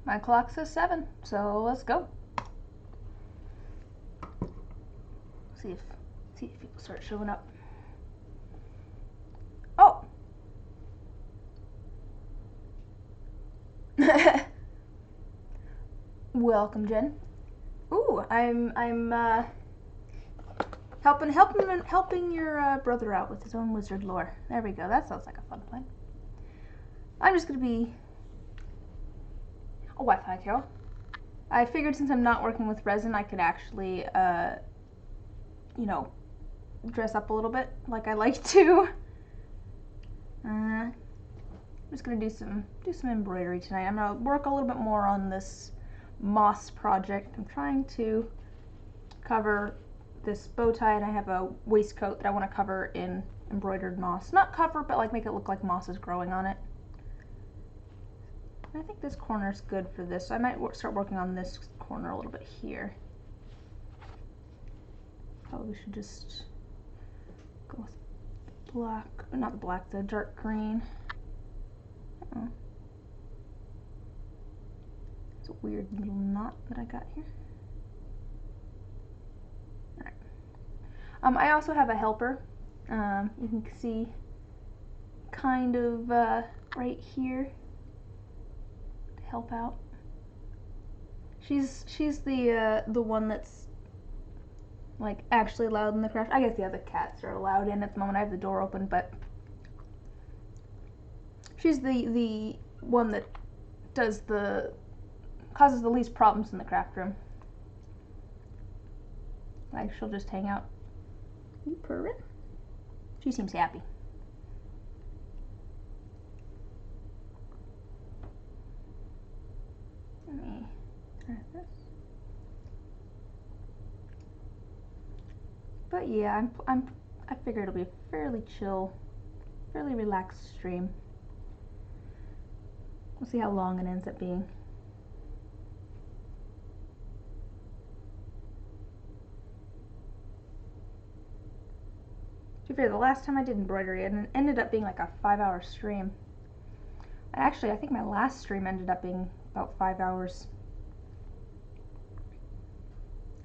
My clock says 7, so let's go. See if people start showing up. Oh. Welcome, Jen. Ooh, I'm helping your brother out with his own wizard lore. There we go. That sounds like a fun plan. I'm just gonna be. Oh, Wi-Fi, Carol. I figured since I'm not working with resin, I could actually, you know, dress up a little bit like I like to. I'm just gonna do some embroidery tonight. I'm gonna work a little bit more on this moss project. I'm trying to cover this bow tie, and I have a waistcoat that I want to cover in embroidered moss. Not cover, but like make it look like moss is growing on it. I think this corner is good for this, so I might start working on this corner a little bit here. Probably should just go with black, not the black, the dark green. It's a weird little knot that I got here. Alright. I also have a helper. You can see kind of right here to help out. She's the one that's like actually allowed in the craft. I guess the other cats are allowed in at the moment. I have the door open, but she's the one that causes the least problems in the craft room. Like she'll just hang out. You purring? She seems happy. Let me try this. But yeah, I figure it'll be a fairly chill, fairly relaxed stream. We'll see how long it ends up being. To be fair, the last time I did embroidery, it ended up being like a 5-hour stream. And actually, I think my last stream ended up being about 5 hours.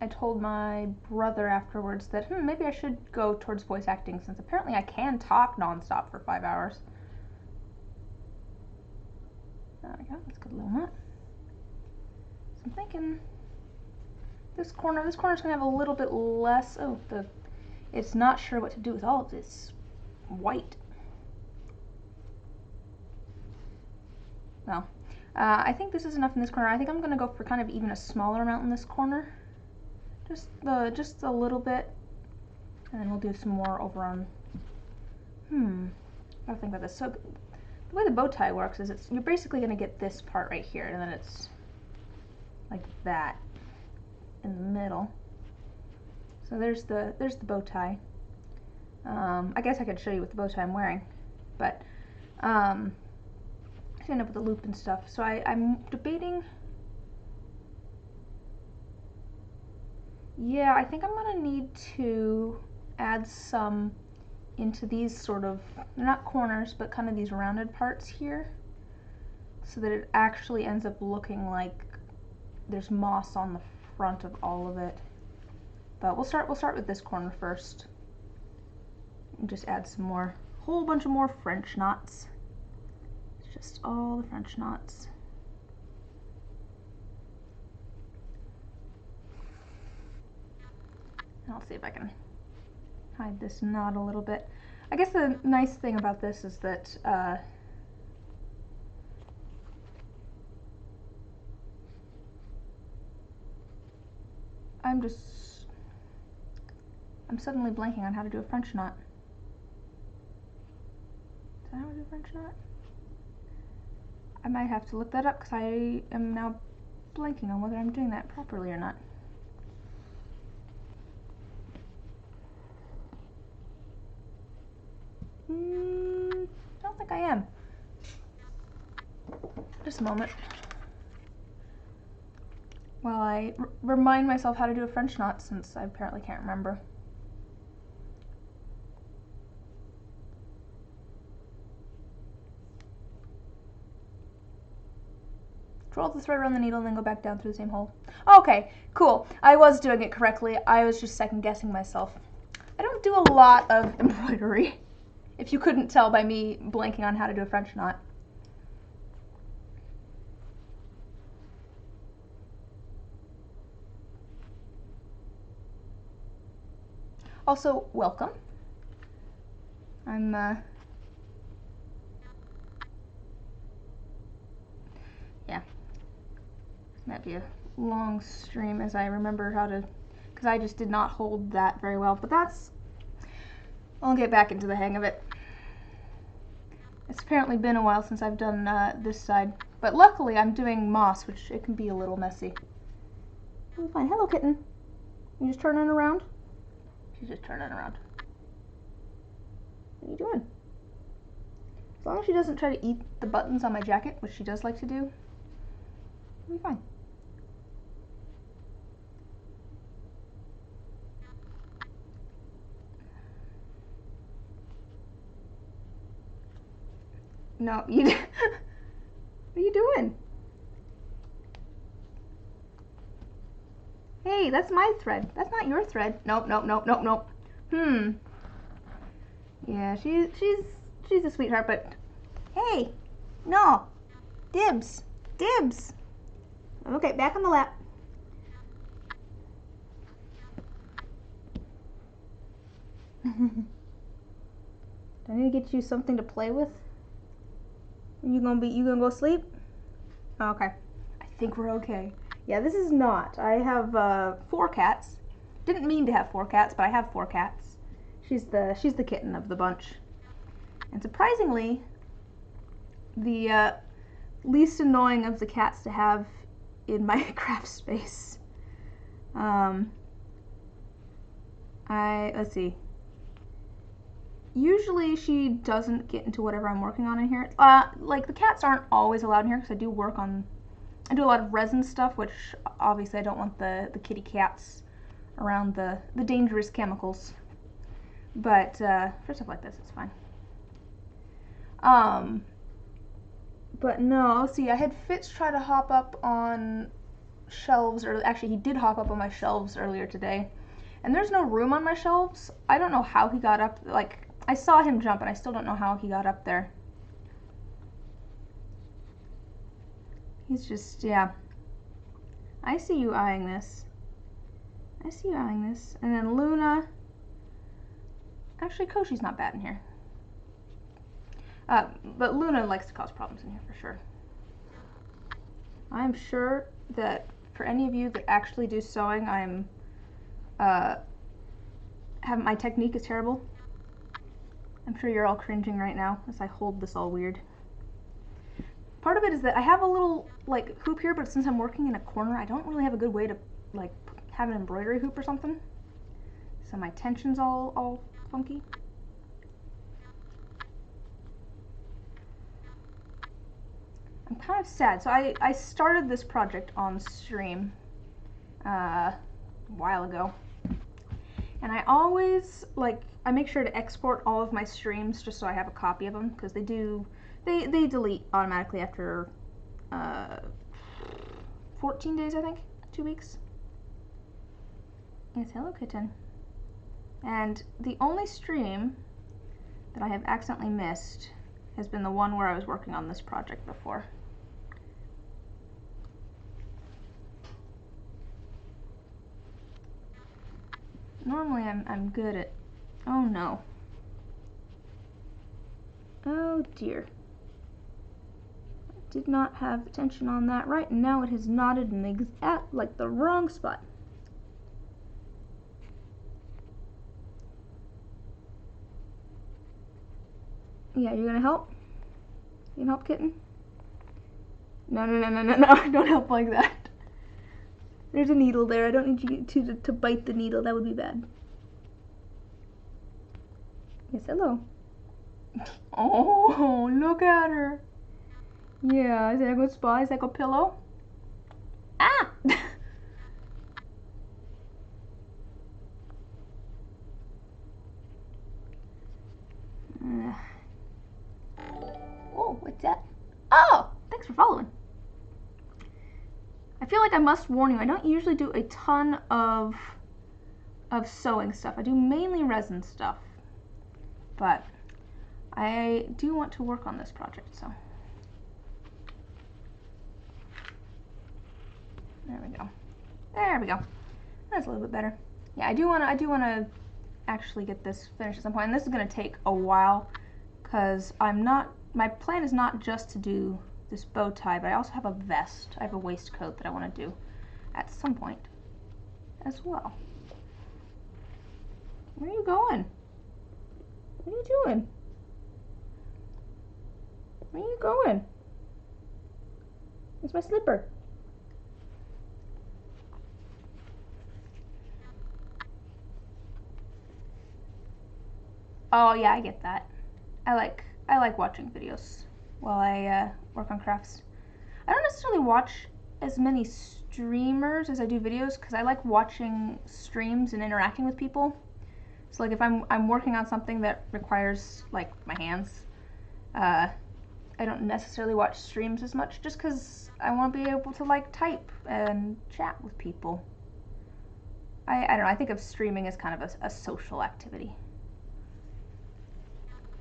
I told my brother afterwards that maybe I should go towards voice acting, since apparently I can talk nonstop for 5 hours. There we go, that's a good little nut. So I'm thinking this corner's gonna have a little bit less. Oh, it's not sure what to do with all of this white. No. I think this is enough in this corner. I think I'm gonna go for kind of even a smaller amount in this corner. Just a little bit. And then we'll do some more over on, I gotta think about this. So the way the bow tie works is you're basically gonna get this part right here, and then it's like that in the middle. So there's the bow tie. I guess I could show you what the bow tie I'm wearing, but I end up with a loop and stuff. So I'm debating. Yeah, I think I'm gonna need to add some into these sort of, they're not corners, but kind of these rounded parts here, so that it actually ends up looking like there's moss on the front of all of it. But we'll start with this corner first. And just add some more, whole bunch of more French knots. It's just all the French knots. I'll see if I can hide this knot a little bit. I guess the nice thing about this is that I'm suddenly blanking on how to do a French knot. Is that how to do a French knot? I might have to look that up because I am now blanking on whether I'm doing that properly or not. I don't think I am. Just a moment. While I remind myself how to do a French knot, since I apparently can't remember. Twirl the thread around the needle and then go back down through the same hole. Okay, cool. I was doing it correctly. I was just second guessing myself. I don't do a lot of embroidery, if you couldn't tell by me blanking on how to do a French knot. Also, welcome. Yeah. Might be a long stream as I remember how to, because I just did not hold that very well, but I'll get back into the hang of it. It's apparently been a while since I've done this side, but luckily I'm doing moss, which it can be a little messy. It'll be fine. Hello, kitten. You just turning around? She's just turning around. What are you doing? As long as she doesn't try to eat the buttons on my jacket, which she does like to do, it'll be fine. No, you. What are you doing? Hey, that's my thread. That's not your thread. Nope, nope, nope, nope, nope. Yeah, she's a sweetheart, but hey, no, dibs, dibs. Okay, back on the lap. Do I need to get you something to play with? You gonna go sleep? Okay, I think we're okay. Yeah, this is not. I have 4 cats. Didn't mean to have 4 cats, but I have 4 cats. She's the kitten of the bunch. And surprisingly, the least annoying of the cats to have in my craft space. Let's see. Usually she doesn't get into whatever I'm working on in here. Like the cats aren't always allowed in here because I do a lot of resin stuff, which obviously I don't want the kitty cats around the dangerous chemicals. But for stuff like this, it's fine. But no, let's see. I had Fitz try to hop up on shelves, or actually he did hop up on my shelves earlier today. And there's no room on my shelves. I don't know how he got up. Like, I saw him jump, and I still don't know how he got up there. He's just, yeah. I see you eyeing this. I see you eyeing this. And then Luna. Actually, Koshi's not bad in here. But Luna likes to cause problems in here for sure. I'm sure that for any of you that actually do sewing, my technique is terrible. I'm sure you're all cringing right now as I hold this all weird. Part of it is that I have a little like hoop here, but since I'm working in a corner, I don't really have a good way to like have an embroidery hoop or something. So my tension's all funky. I'm kind of sad. So I started this project on stream a while ago. And I always, I make sure to export all of my streams just so I have a copy of them, because they delete automatically after 14 days, I think, 2 weeks. Yes, hello kitten. And the only stream that I have accidentally missed has been the one where I was working on this project before. Normally I'm good at, oh no. Oh dear. I did not have attention on that right, and now it has knotted in the wrong spot. Yeah, you're gonna help? You can help, kitten? No, don't help like that. There's a needle there. I don't need you to bite the needle. That would be bad. Yes, hello. Oh, look at her. Yeah, is that a good spot? Is that a good pillow? Ah! Oh, what's that? Oh, thanks for following. feel like I must warn you, I don't usually do a ton of sewing stuff. I do mainly resin stuff, but I do want to work on this project, so. There we go. There we go. That's a little bit better. Yeah, I do want to actually get this finished at some point, and this is going to take a while, because my plan is not just to do this bow tie, but I also have a vest. I have a waistcoat that I want to do at some point as well. Where are you going? What are you doing? Where are you going? It's my slipper. Oh yeah, I get that. I like watching videos while I work on crafts. I don't necessarily watch as many streamers as I do videos, because I like watching streams and interacting with people. So like if I'm working on something that requires like my hands, I don't necessarily watch streams as much, just because I want to be able to like type and chat with people. I don't know, I think of streaming as kind of a social activity.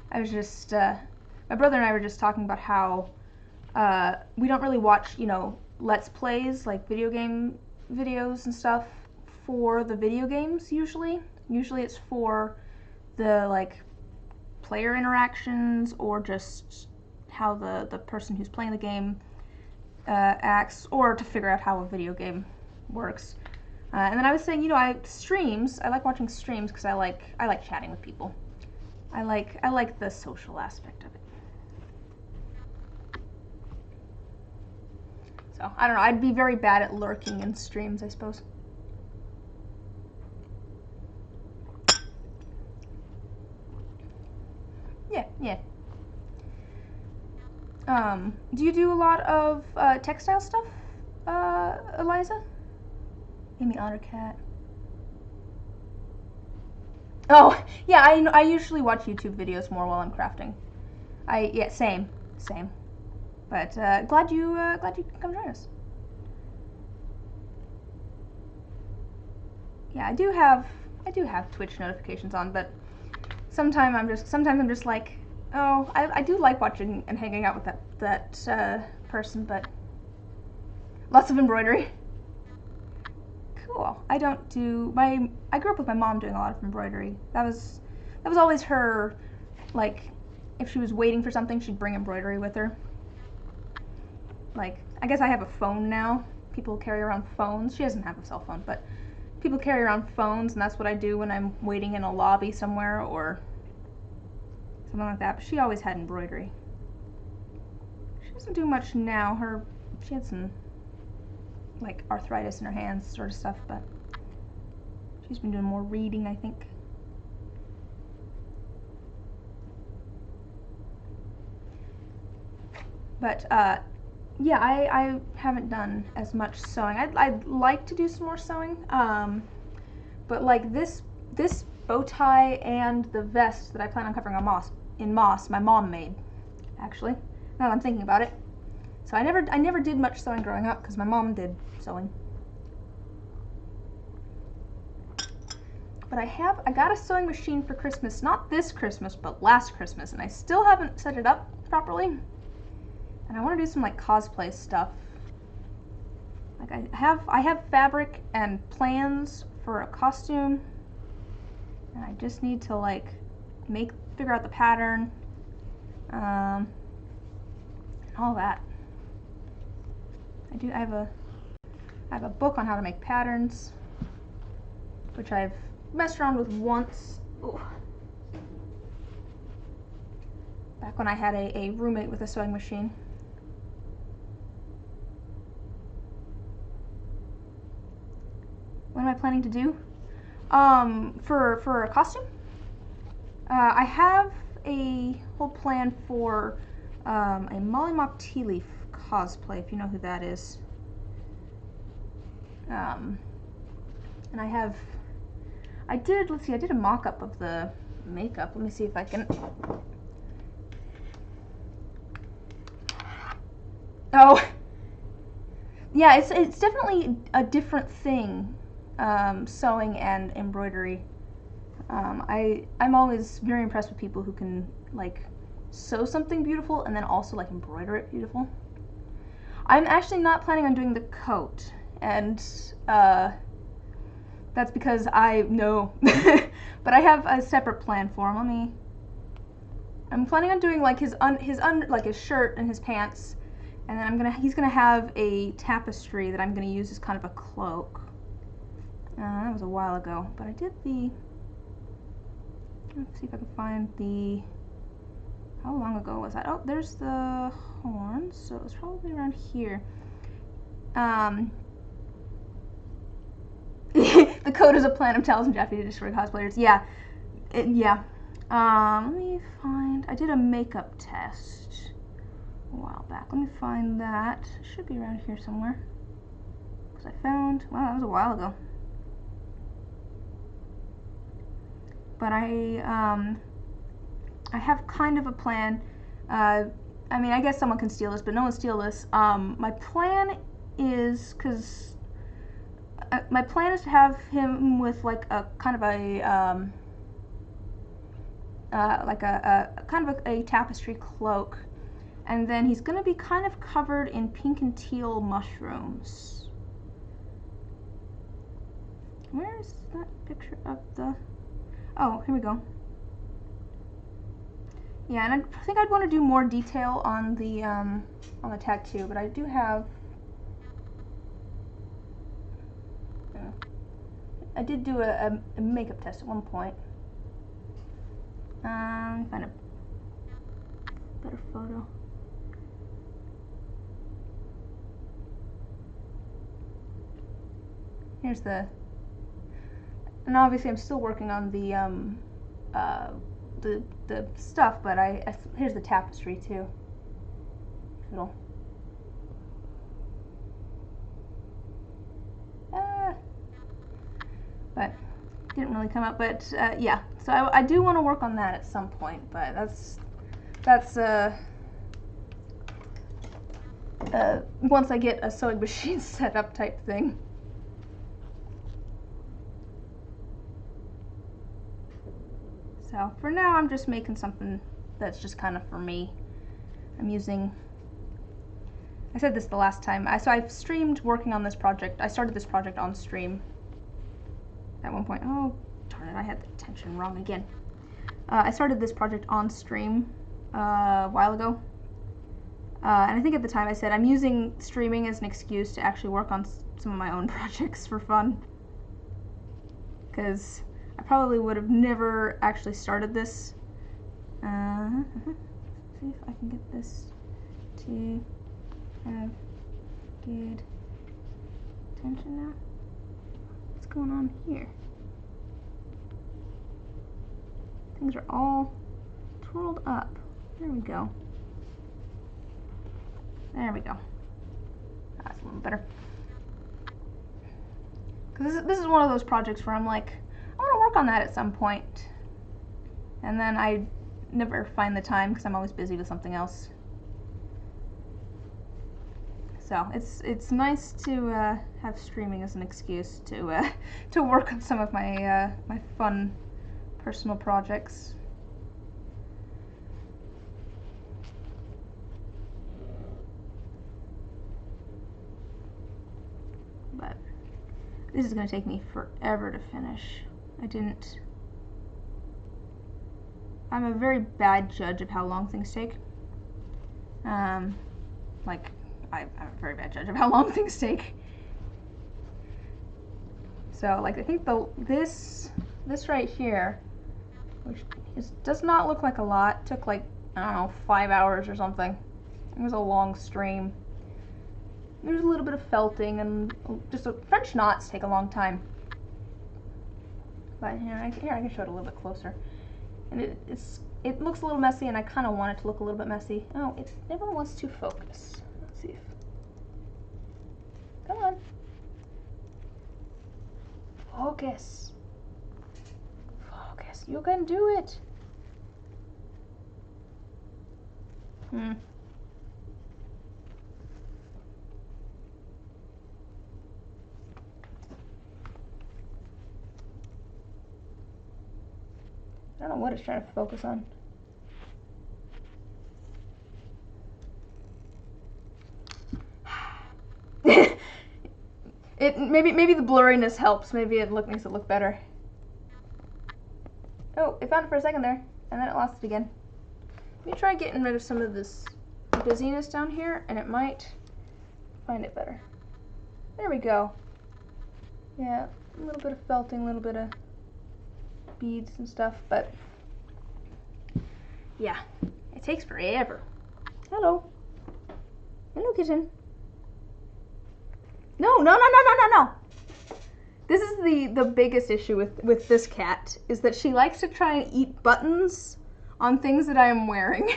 I was just, my brother and I were just talking about how we don't really watch, Let's Plays, like video game videos and stuff for the video games usually. Usually it's for the, like, player interactions, or just how the person who's playing the game acts, or to figure out how a video game works. And then I was saying, I like watching streams because I like chatting with people. I like the social aspect of it. So, I don't know, I'd be very bad at lurking in streams, I suppose. Yeah. Do you do a lot of textile stuff, Eliza? Amy Otter Cat. Oh, yeah, I usually watch YouTube videos more while I'm crafting. Yeah, same. But glad you can come join us. Yeah, I do have Twitch notifications on, but sometimes I'm just like, oh, I do like watching and hanging out with that person, but lots of embroidery. Cool. I grew up with my mom doing a lot of embroidery. That was always her, like, if she was waiting for something, she'd bring embroidery with her. Like, I guess I have a phone now. People carry around phones. She doesn't have a cell phone, but people carry around phones, and that's what I do when I'm waiting in a lobby somewhere or something like that. But she always had embroidery. She doesn't do much now. She had some, like, arthritis in her hands sort of stuff, but she's been doing more reading, I think. But yeah, I haven't done as much sewing. I'd like to do some more sewing, but like this bow tie and the vest that I plan on covering in moss, my mom made, actually, now that I'm thinking about it. So I never did much sewing growing up because my mom did sewing. But I got a sewing machine for Christmas, not this Christmas, but last Christmas, and I still haven't set it up properly. And I want to do some like cosplay stuff. Like I have fabric and plans for a costume, and I just need to like figure out the pattern, and all that. I have a book on how to make patterns, which I've messed around with once. Ooh. Back when I had a roommate with a sewing machine. What am I planning to do? For a costume? I have a whole plan for a Molly Mock Tea Leaf cosplay, if you know who that is. And I did a mock-up of the makeup. Let me see if I can. Oh, yeah, it's definitely a different thing, sewing and embroidery. I'm always very impressed with people who can like sew something beautiful and then also like embroider it beautiful. I'm actually not planning on doing the coat, and that's because I know, but I have a separate plan for him. I'm planning on doing like his shirt and his pants, and then he's gonna have a tapestry that I'm gonna use as kind of a cloak. That was a while ago, but I did the. Let's see if I can find the. How long ago was that? Oh, there's the horns, so it was probably around here. The code is a plan of Talisman Jaffe to destroy cosplayers. Yeah. Yeah. Let me find. I did a makeup test a while back. Let me find that. It should be around here somewhere. Because I found. Wow, that was a while ago. But I have kind of a plan. I mean, I guess someone can steal this, but no one steal this. My plan is my plan is to have him with like a kind of a kind of a tapestry cloak, and then he's gonna be kind of covered in pink and teal mushrooms. Where's that picture of the? Oh, here we go. Yeah, and I think I'd want to do more detail on the tattoo, but I do have. I did do a makeup test at one point. Let me find a better photo. Here's the. And obviously, I'm still working on the stuff, but here's the tapestry too. Little. But didn't really come out. But yeah, so I do want to work on that at some point. But that's once I get a sewing machine set up type thing. So for now, I'm just making something that's just kind of for me. I'm using. I said this the last time. So I've streamed working on this project. I started this project on stream. At one point, oh darn it, I had the tension wrong again. I started this project on stream a while ago, and I think at the time I said I'm using streaming as an excuse to actually work on some of my own projects for fun, because I probably would have never actually started this. See if I can get this to have good tension now. What's going on here? Things are all twirled up. There we go. There we go. That's a little better. Because this is one of those projects where I'm like, I want to work on that at some point. And then I never find the time because I'm always busy with something else. So it's nice to have streaming as an excuse to work on some of my my fun personal projects. But this is going to take me forever to finish. I'm a very bad judge of how long things take. Like, I'm a very bad judge of how long things take. So, like, I think this right here, which does not look like a lot, took like, I don't know, 5 hours or something. It was a long stream. There's a little bit of felting and just French knots take a long time. But here I can show it a little bit closer. And it looks a little messy, and I kind of want it to look a little bit messy. Oh, it never wants to focus. Let's see if. Come on. Focus. Focus. You can do it. don't know what it's trying to focus on. Maybe the blurriness helps. Maybe it makes it look better. Oh, it found it for a second there, and then it lost it again. Let me try getting rid of some of this busyness down here, and it might find it better. There we go. Yeah, a little bit of felting, a little bit of beads and stuff, but yeah, it takes forever. Hello. Hello, kitten. No. This is the biggest issue with this cat, is that she likes to try and eat buttons on things that I am wearing.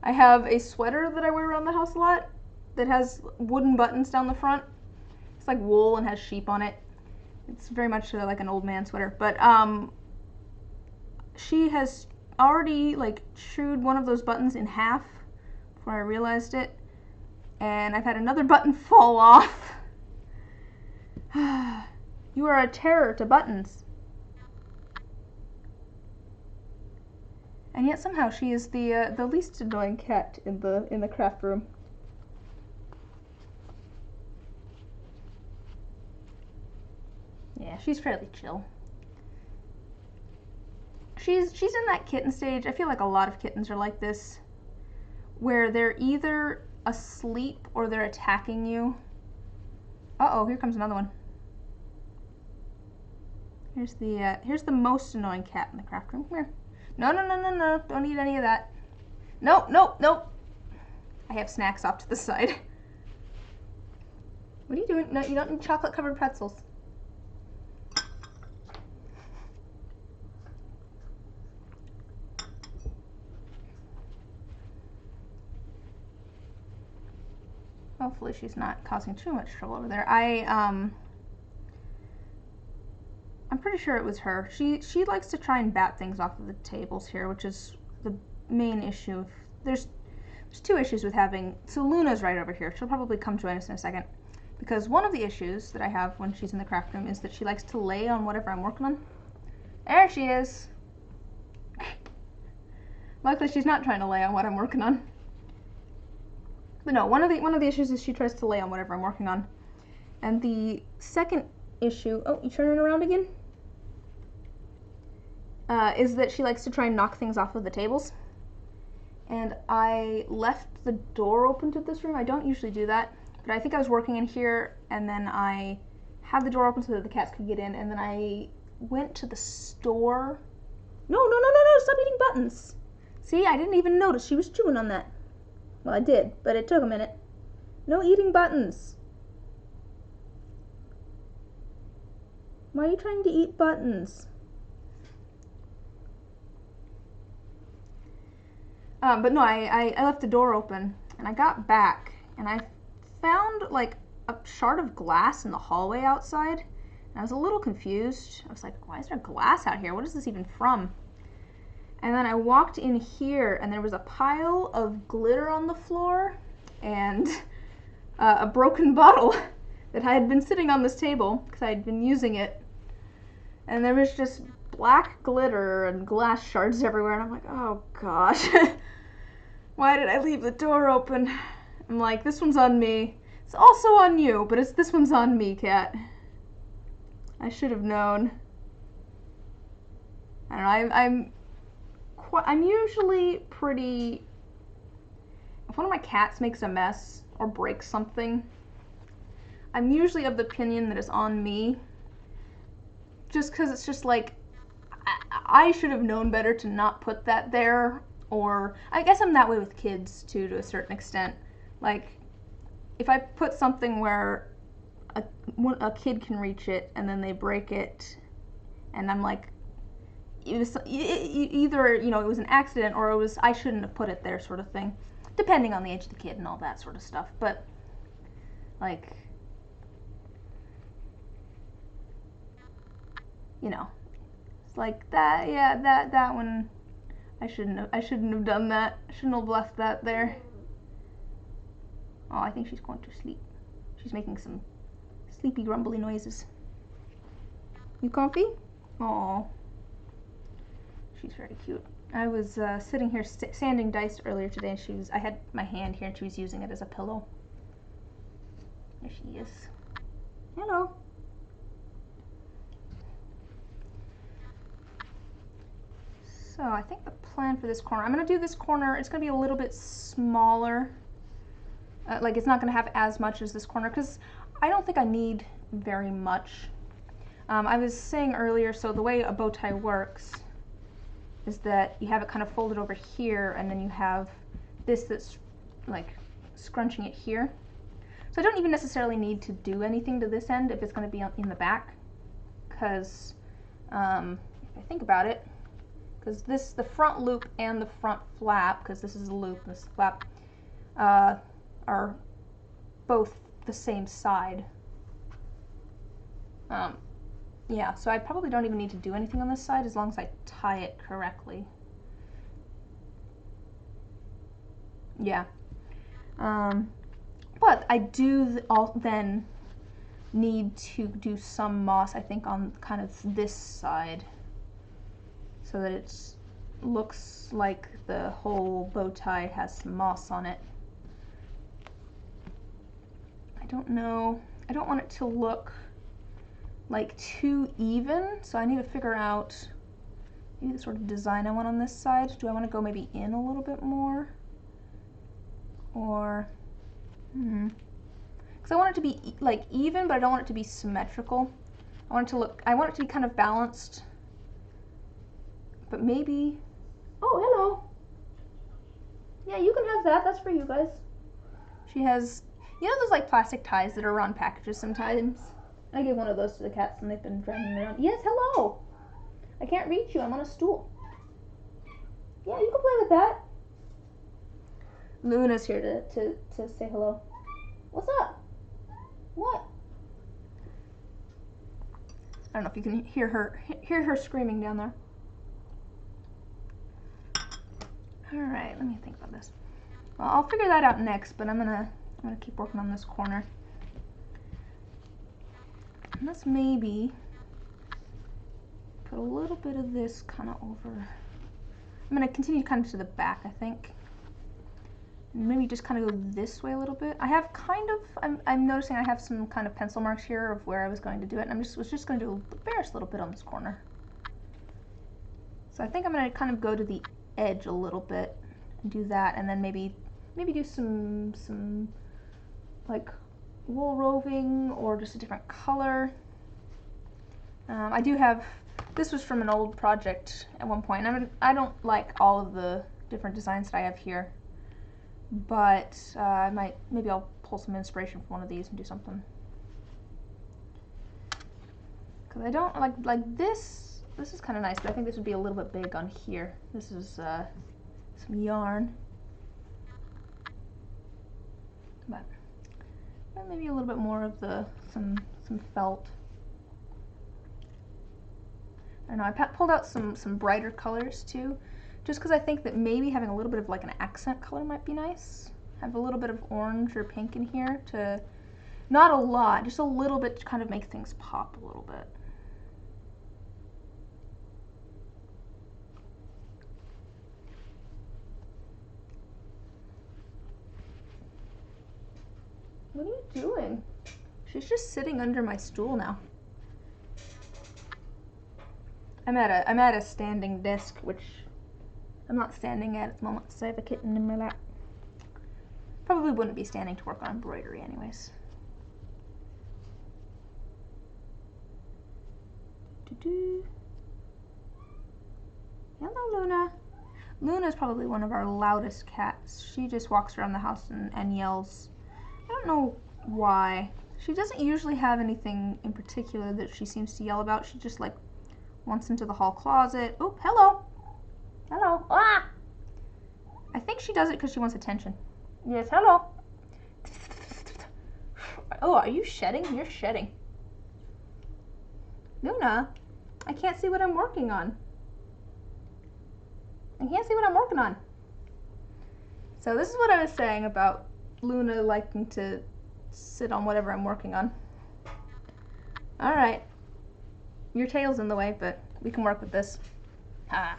I have a sweater that I wear around the house a lot that has wooden buttons down the front. It's like wool and has sheep on it. It's very much like an old man sweater, but she has already like chewed one of those buttons in half before I realized it, and I've had another button fall off. You are a terror to buttons. And yet somehow she is the least annoying cat in the craft room. Yeah, she's fairly chill. She's in that kitten stage. I feel like a lot of kittens are like this, where they're either asleep or they're attacking you. Uh-oh, here comes another one. Here's the most annoying cat in the craft room. Come here. No. Don't eat any of that. No. I have snacks off to the side. What are you doing? No, you don't need chocolate-covered pretzels. Hopefully she's not causing too much trouble over there. I'm pretty sure it was her. She likes to try and bat things off of the tables here, which is the main issue. There's two issues with having... So Luna's right over here. She'll probably come join us in a second. Because one of the issues that I have when she's in the craft room is that she likes to lay on whatever I'm working on. There she is. Luckily she's not trying to lay on what I'm working on. But no, one of the issues is she tries to lay on whatever I'm working on. And the second issue... Oh, you turning around again? Is that she likes to try and knock things off of the tables. And I left the door open to this room. I don't usually do that, but I think I was working in here, and then I had the door open so that the cats could get in, and then I went to the store. No, stop eating buttons. See, I didn't even notice she was chewing on that. Well, I did, but it took a minute. No eating buttons. Why are you trying to eat buttons? But no, I left the door open, and I got back, and I found like a shard of glass in the hallway outside, and I was a little confused. I was like, why is there glass out here? What is this even from? And then I walked in here, and there was a pile of glitter on the floor, and a broken bottle that I had been sitting on this table, because I had been using it, and there was just black glitter and glass shards everywhere, and I'm like, oh gosh. Why did I leave the door open? I'm like, this one's on me. It's also on you, but this one's on me, cat. I should have known. I don't know, I'm usually pretty... If one of my cats makes a mess or breaks something, I'm usually of the opinion that it's on me. Just because it's just like, I should have known better to not put that there. Or, I guess I'm that way with kids, too, to a certain extent. Like, if I put something where a kid can reach it, and then they break it, and I'm like, it was either, you know, it was an accident, or it was, I shouldn't have put it there, sort of thing. Depending on the age of the kid and all that sort of stuff. But, like, you know, it's like that, yeah, that one... I shouldn't have done that. I shouldn't have left that there. Oh, I think she's going to sleep. She's making some sleepy, grumbly noises. You comfy? Oh. She's very cute. I was sitting here sanding dice earlier today, and I had my hand here, and she was using it as a pillow. There she is. Hello. So I think the plan for this corner, I'm going to do this corner, it's going to be a little bit smaller. Like it's not going to have as much as this corner, because I don't think I need very much. I was saying earlier, so the way a bow tie works is that you have it kind of folded over here, and then you have this that's like scrunching it here. So I don't even necessarily need to do anything to this end if it's going to be in the back, because if I think about it, because the front loop and the front flap, because this is a loop and this is a flap, are both the same side. Yeah, so I probably don't even need to do anything on this side as long as I tie it correctly. Yeah. But I do then need to do some moss, I think, on kind of this side, so that it looks like the whole bow tie has some moss on it. I don't know. I don't want it to look like too even, so I need to figure out maybe the sort of design I want on this side. Do I want to go maybe in a little bit more? Or, because I want it to be like even, but I don't want it to be symmetrical. I want it to be kind of balanced. But maybe, oh, hello. Yeah, you can have that. That's for you guys. She has, you know those like plastic ties that are on packages sometimes? I gave one of those to the cats and they've been dragging around. Yes, hello. I can't reach you. I'm on a stool. Yeah, you can play with that. Luna's here to say hello. What's up? What? I don't know if you can hear her screaming down there. All right, let me think about this. Well, I'll figure that out next, but I'm gonna keep working on this corner. And let's maybe put a little bit of this kind of over. I'm gonna continue kind of to the back, I think. And maybe just kind of go this way a little bit. I have kind of, I'm noticing I have some kind of pencil marks here of where I was going to do it, and was just going to do the barest little bit on this corner. So I think I'm going to kind of go to the edge a little bit and do that, and then maybe do some like wool roving or just a different color. I do have, this was from an old project at one point. I don't like all of the different designs that I have here, but maybe I'll pull some inspiration from one of these and do something. Because I don't like this. This is kind of nice, but I think this would be a little bit big on here. This is some yarn, but maybe a little bit more of some felt. I don't know. I pulled out some brighter colors too, just because I think that maybe having a little bit of like an accent color might be nice. Have a little bit of orange or pink in here to, not a lot, just a little bit to kind of make things pop a little bit. What are you doing? She's just sitting under my stool now. I'm at a standing desk, which I'm not standing at the moment because I have a kitten in my lap. Probably wouldn't be standing to work on embroidery anyways. Hello, Luna. Luna's probably one of our loudest cats. She just walks around the house and yells. I don't know why. She doesn't usually have anything in particular that she seems to yell about. She just like wants into the hall closet. Oh, hello. Hello. Ah! I think she does it because she wants attention. Yes, hello. Oh, are you shedding? You're shedding. Luna, I can't see what I'm working on. I can't see what I'm working on. So this is what I was saying about Luna liking to sit on whatever I'm working on. Alright. Your tail's in the way, but we can work with this. Ah.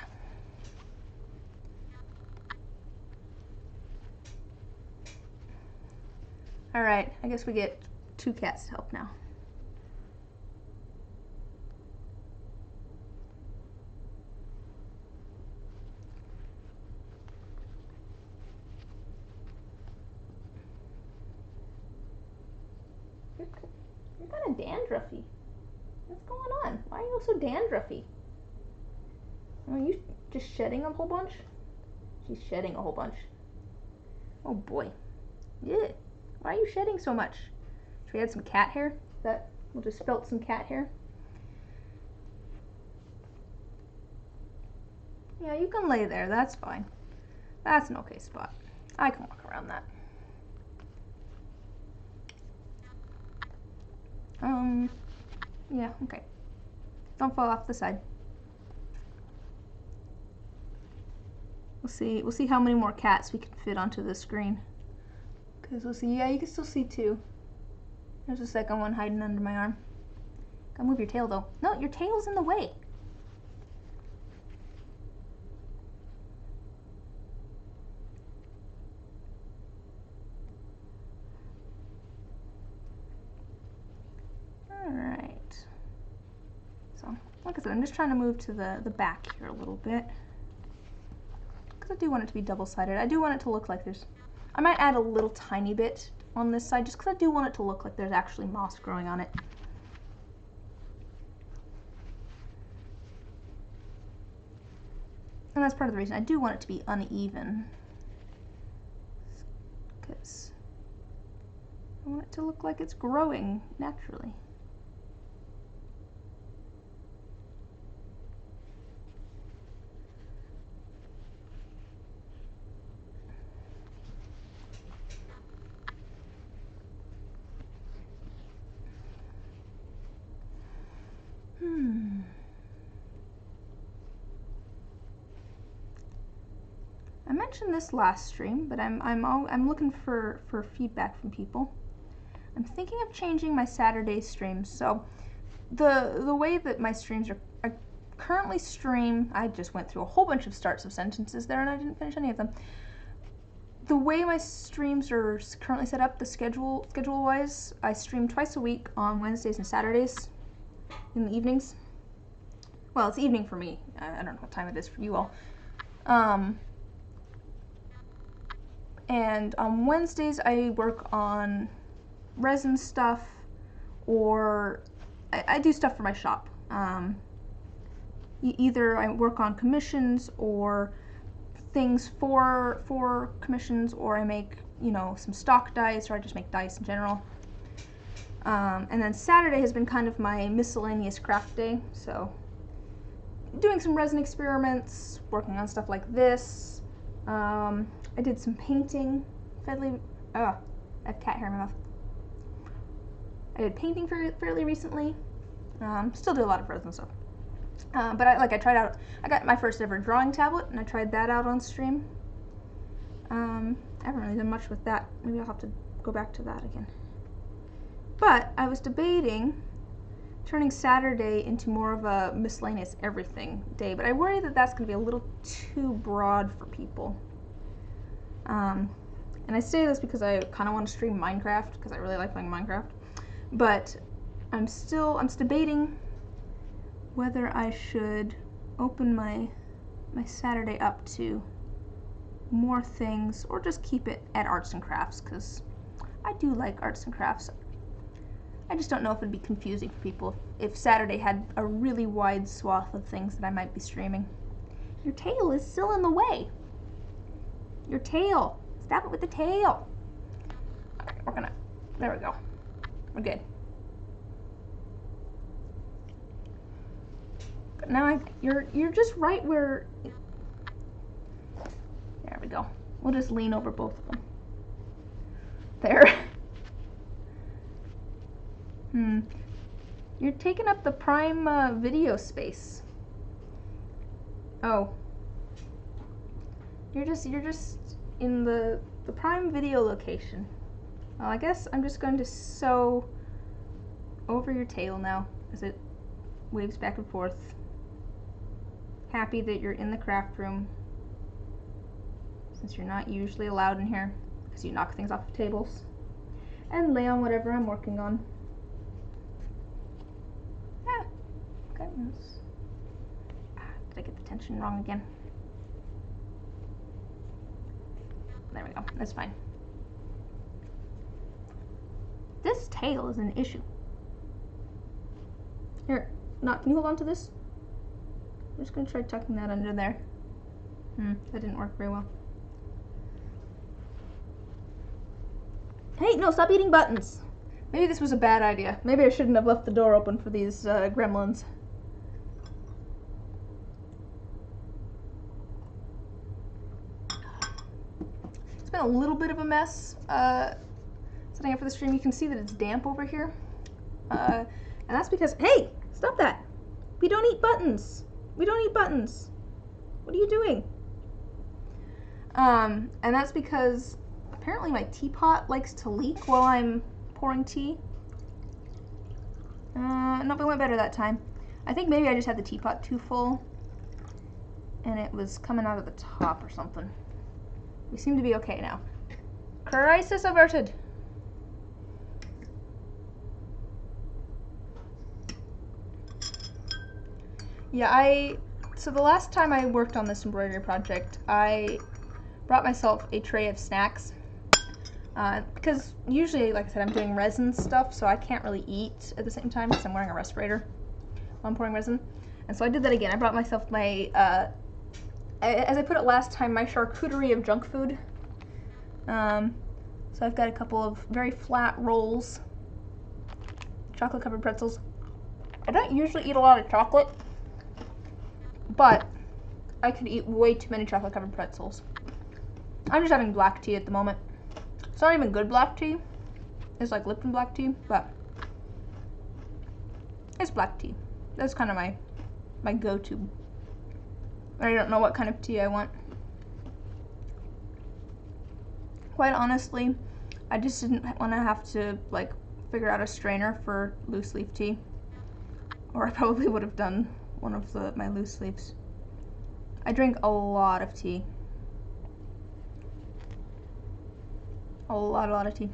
All right, I guess we get 2 cats to help now. You're kind of dandruffy. What's going on? Why are you so dandruffy? Are you just shedding a whole bunch? She's shedding a whole bunch. Oh boy. Yeah. Why are you shedding so much? Should we add some cat hair? We'll just felt some cat hair. Yeah, you can lay there. That's fine. That's an okay spot. I can walk around that. Yeah, okay. Don't fall off the side. We'll see how many more cats we can fit onto the screen. Cause we'll see. Yeah, you can still see 2. There's a second one hiding under my arm. Gotta move your tail though. No, your tail's in the way. Alright. So, like I said, I'm just trying to move to the back here a little bit. Because I do want it to be double-sided. I do want it to look like there's... I might add a little tiny bit on this side, just because I do want it to look like there's actually moss growing on it. And that's part of the reason I do want it to be uneven. Because I want it to look like it's growing naturally. I mentioned this last stream, but I'm looking for feedback from people. I'm thinking of changing my Saturday streams. So the way that my streams are, I currently stream, I just went through a whole bunch of starts of sentences there and I didn't finish any of them. The way my streams are currently set up, the schedule wise, I stream twice a week on Wednesdays and Saturdays in the evenings. Well, it's evening for me. I don't know what time it is for you all. And on Wednesdays I work on resin stuff, or I do stuff for my shop. Either I work on commissions or things for commissions, or I make, you know, some stock dice, or I just make dice in general. And then Saturday has been kind of my miscellaneous craft day, so doing some resin experiments, working on stuff like this. I did some painting. I have cat hair in my mouth. I did painting fairly recently. Still do a lot of resin stuff. But I got my first ever drawing tablet, and I tried that out on stream. I haven't really done much with that. Maybe I'll have to go back to that again. But I was debating turning Saturday into more of a miscellaneous everything day, but I worry that that's going to be a little too broad for people. And I say this because I kind of want to stream Minecraft, because I really like playing Minecraft. But I'm debating whether I should open my Saturday up to more things, or just keep it at arts and crafts, because I do like arts and crafts. I just don't know if it'd be confusing for people if Saturday had a really wide swath of things that I might be streaming. Your tail is still in the way. Your tail. Stop it with the tail. Okay, there we go. We're good. But now you're just right where, there we go. We'll just lean over both of them. There. You're taking up the prime video space. Oh. You're just in the prime video location. Well, I guess I'm just going to sew over your tail now as it waves back and forth. Happy that you're in the craft room, since you're not usually allowed in here because you knock things off of tables. and lay on whatever I'm working on. Ah, okay. Did I get the tension wrong again? There we go. That's fine. This tail is an issue. Here, can you hold on to this? I'm just gonna try tucking that under there. That didn't work very well. Hey, no, stop eating buttons. Maybe this was a bad idea. Maybe I shouldn't have left the door open for these gremlins. It's been a little bit of a mess setting up for the stream. You can see that it's damp over here. And that's because, hey, stop that. We don't eat buttons. We don't eat buttons. What are you doing? And that's because apparently my teapot likes to leak while I'm pouring tea. Nope, it went better that time. I think maybe I just had the teapot too full and it was coming out of the top or something. We seem to be okay now. Crisis averted. Yeah, so the last time I worked on this embroidery project, I brought myself a tray of snacks. Because usually, like I said, I'm doing resin stuff, so I can't really eat at the same time because I'm wearing a respirator while I'm pouring resin. And so I did that again. I brought myself my, as I put it last time, my charcuterie of junk food. So I've got a couple of very flat rolls, chocolate covered pretzels. I don't usually eat a lot of chocolate, but I could eat way too many chocolate covered pretzels. I'm just having black tea at the moment. It's not even good black tea. It's like Lipton black tea, but it's black tea. That's kind of my go-to. I don't know what kind of tea I want. Quite honestly, I just didn't want to have to like figure out a strainer for loose leaf tea, or I probably would have done one of my loose leaves. I drink a lot of tea. A lot of tea.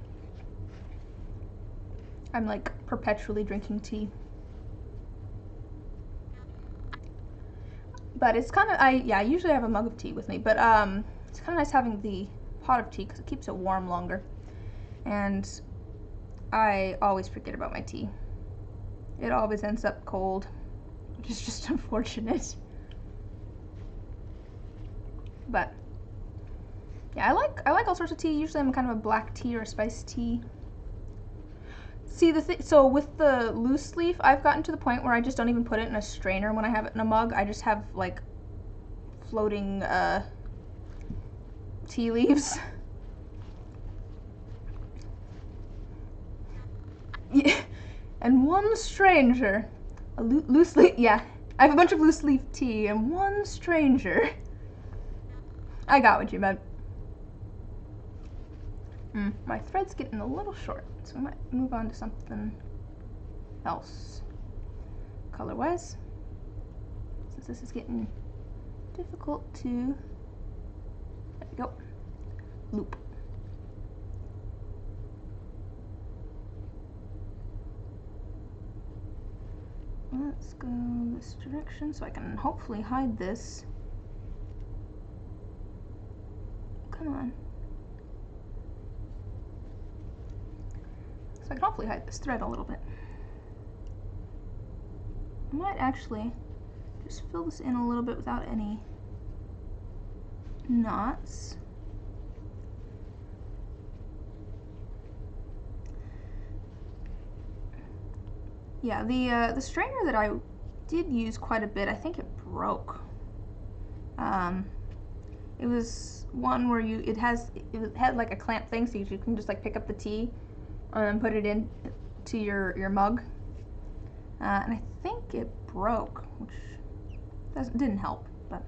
I'm like perpetually drinking tea. But it's kind of, I usually have a mug of tea with me, but it's kind of nice having the pot of tea because it keeps it warm longer. And I always forget about my tea. It always ends up cold, which is just unfortunate. But yeah, I like all sorts of tea. Usually I'm kind of a black tea or a spiced tea. See, so with the loose leaf, I've gotten to the point where I just don't even put it in a strainer when I have it in a mug. I just have like floating tea leaves. Yeah. And one stranger, a loose leaf, yeah, I have a bunch of loose leaf tea and one stranger. I got what you meant. My thread's getting a little short, so I might move on to something else color-wise, since this is getting difficult to, there we go, loop. Let's go this direction so I can hopefully hide this. Come on. So I can hopefully hide this thread a little bit. I might actually just fill this in a little bit without any knots. Yeah, the strainer that I did use quite a bit, I think it broke. It was one where it had like a clamp thing, so you can just like pick up the tea and put it in to your mug. And I think it broke, which didn't help, but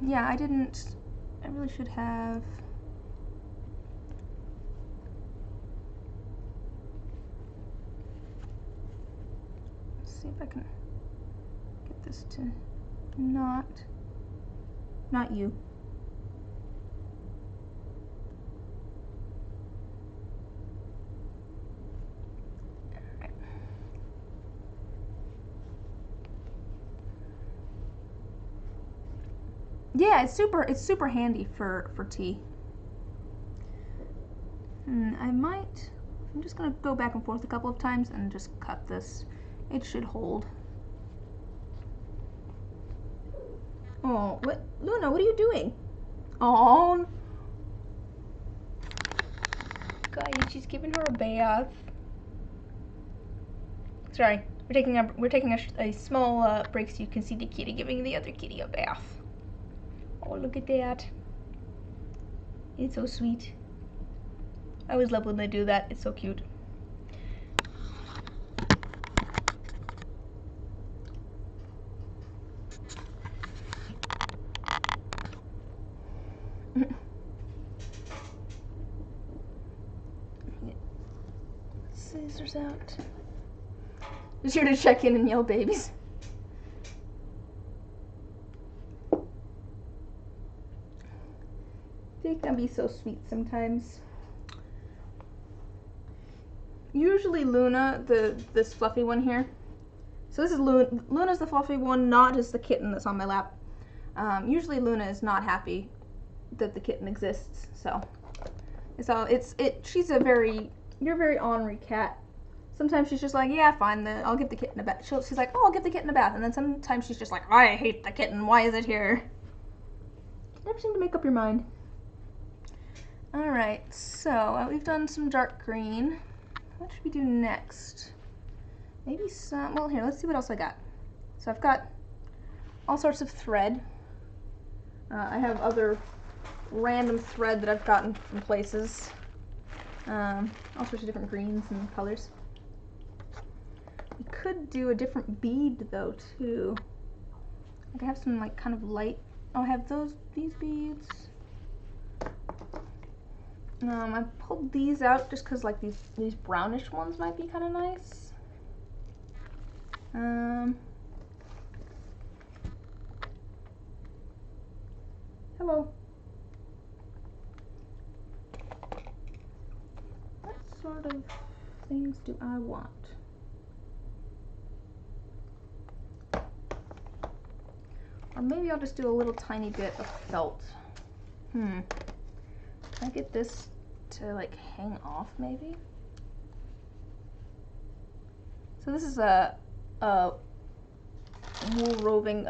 yeah, I really should have. Let's see if I can get this to not you. Yeah, it's super handy for tea. I'm just gonna go back and forth a couple of times and just cut this. It should hold. Oh, what, Luna? What are you doing? Oh, guys, she's giving her a bath. Sorry, we're taking a small break so you can see the kitty giving the other kitty a bath. Oh, look at that. It's so sweet. I always love when they do that. It's so cute. Scissors out. Just here to check in and yell babies. They can be so sweet sometimes. Usually Luna, this fluffy one here. So this is Luna's the fluffy one, not just the kitten that's on my lap. Usually Luna is not happy that the kitten exists. So she's you're a very ornery cat. Sometimes she's just like, yeah, fine, then I'll give the kitten a bath. She's like, oh, I'll give the kitten a bath. And then sometimes she's just like, I hate the kitten. Why is it here? You never seem to make up your mind. All right, so we've done some dark green. What should we do next? Maybe some, well, here, let's see what else I got. So I've got all sorts of thread. I have other random thread that I've gotten from places. All sorts of different greens and colors. We could do a different bead though too. Like I have some like kind of light. Oh, I have these beads. I pulled these out just because like these brownish ones might be kind of nice. Hello. What sort of things do I want? Or maybe I'll just do a little tiny bit of felt. Can I get this to like hang off maybe? So this is a wool roving,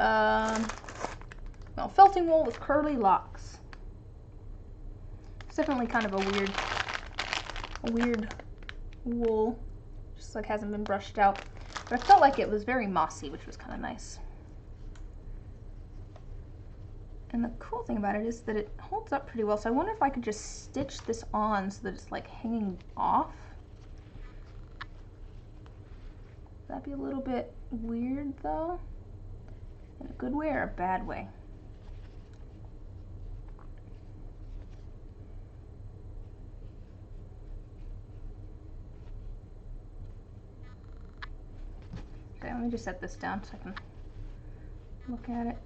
felting wool with curly locks. It's definitely kind of a weird wool, just like hasn't been brushed out. But I felt like it was very mossy, which was kind of nice. And the cool thing about it is that it holds up pretty well, so I wonder if I could just stitch this on so that it's like hanging off. That'd be a little bit weird though. In a good way or a bad way? Okay, let me just set this down so I can look at it.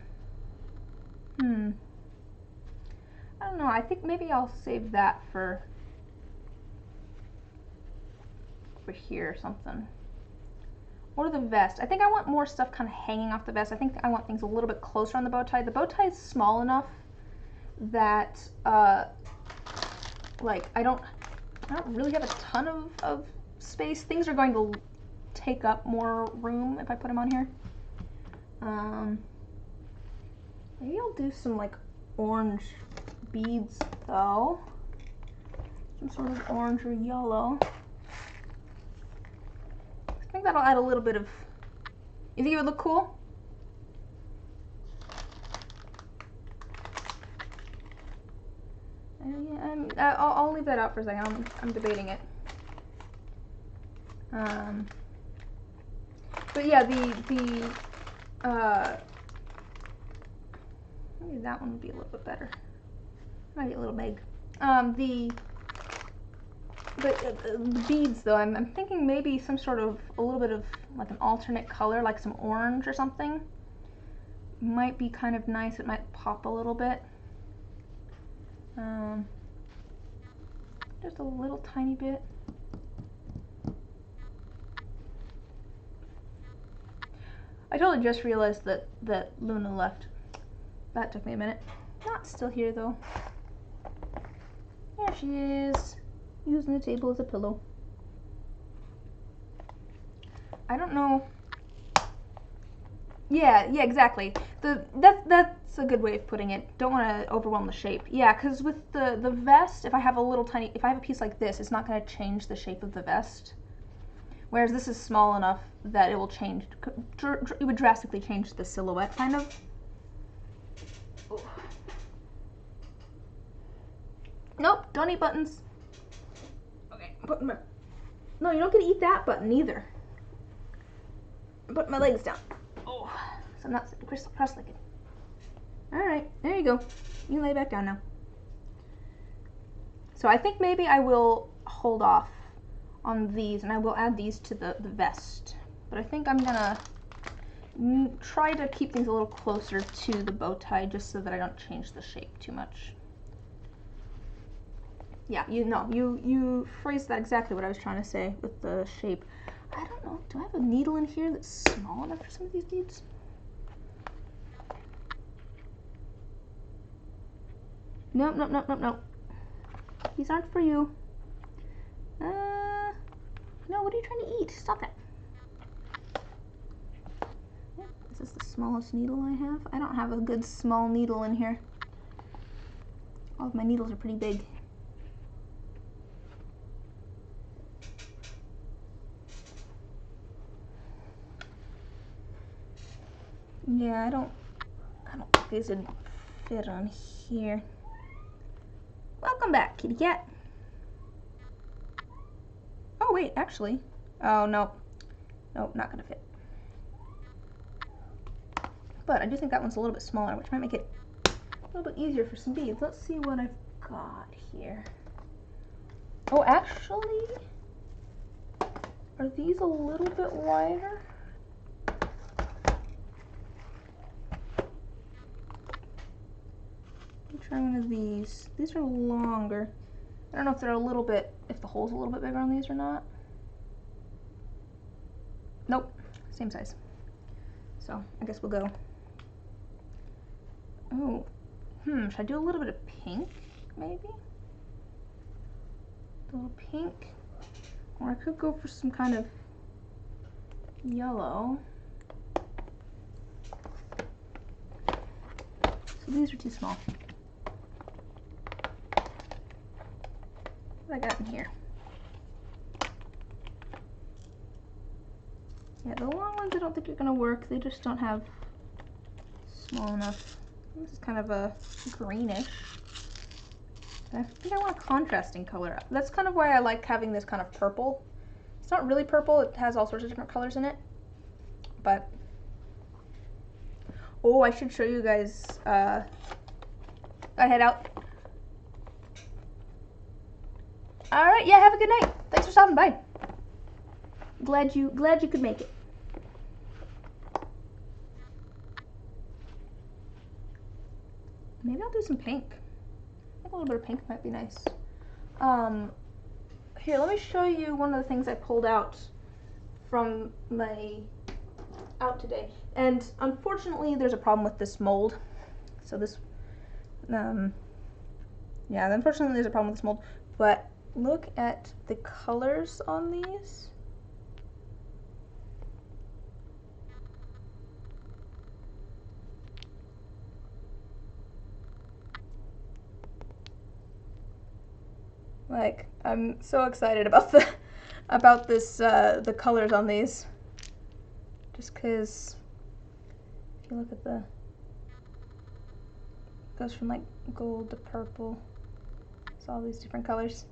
I don't know, I think maybe I'll save that for here or something. Or the vest. I think I want more stuff kind of hanging off the vest. I think I want things a little bit closer on the bow tie. The bow tie is small enough that like I don't really have a ton of space. Things are going to take up more room if I put them on here. Maybe I'll do some like orange beads though. Some sort of orange or yellow. I think that'll add a little bit of... You think it would look cool? Yeah, I'll leave that out for a second. I'm debating it. But yeah, maybe that one would be a little bit better. Might be a little big. The beads though, I'm thinking maybe some sort of a little bit of like an alternate color, like some orange or something. Might be kind of nice. It might pop a little bit. Just a little tiny bit. I totally just realized that Luna left. That took me a minute. Not still here though. There she is, using the table as a pillow. I don't know. Yeah, exactly. That's a good way of putting it. Don't want to overwhelm the shape. Yeah, because with the vest, if I have a piece like this, it's not going to change the shape of the vest. Whereas this is small enough that it will change. It would drastically change the silhouette, kind of. Nope, don't eat buttons. Okay, no, you don't get to eat that button either. I'm putting my legs down. Oh, so I'm not cross-legged. Alright, there you go. You lay back down now. So I think maybe I will hold off on these, and I will add these to the vest. But I think I'm gonna try to keep things a little closer to the bow tie, just so that I don't change the shape too much. Yeah, you phrased that exactly what I was trying to say with the shape. I don't know, do I have a needle in here that's small enough for some of these beads? Nope. These aren't for you. No, what are you trying to eat? Stop that. Yeah, this is the smallest needle I have. I don't have a good small needle in here. All of my needles are pretty big. Yeah, I don't think these would fit on here. Welcome back, kitty cat. Oh wait, actually. Oh no. Nope, not gonna fit. But I do think that one's a little bit smaller, which might make it a little bit easier for some beads. Let's see what I've got here. Oh, actually, are these a little bit wider? Try one of these. These are longer. I don't know if they're a little bit, if the hole's a little bit bigger on these or not. Nope, same size. So I guess we'll go. Oh, should I do a little bit of pink, maybe? A little pink. Or I could go for some kind of yellow. So these are too small. What I got in here? Yeah, the long ones I don't think are gonna work. They just don't have small enough. This is kind of a greenish. I think I want a contrasting color. That's kind of why I like having this kind of purple. It's not really purple, it has all sorts of different colors in it. But, oh, I should show you guys, gotta head out. Alright, yeah, have a good night. Thanks for stopping by. Glad you could make it. Maybe I'll do some pink. I think a little bit of pink might be nice. Here, let me show you one of the things I pulled out from my out today. And unfortunately, there's a problem with this mold. So this, yeah, unfortunately there's a problem with this mold. But look at the colors on these. Like, I'm so excited about the the colors on these. Just because if you look at it goes from like gold to purple. It's all these different colors.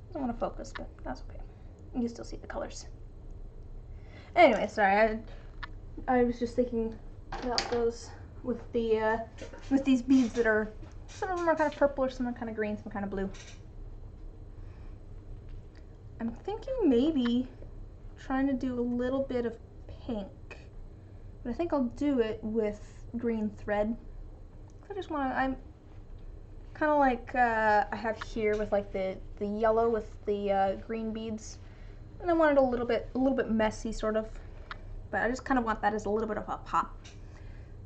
Doesn't want to focus, but that's okay. You can still see the colors. Anyway, sorry, I was just thinking about those with the with these beads that are, some of them are kind of purple, or some are kind of green, some kind of blue. I'm thinking maybe trying to do a little bit of pink, but I think I'll do it with green thread. I just want to, I'm kind of like I have here with like the yellow with the green beads, and I want it a little bit messy sort of, but I just kind of want that as a little bit of a pop.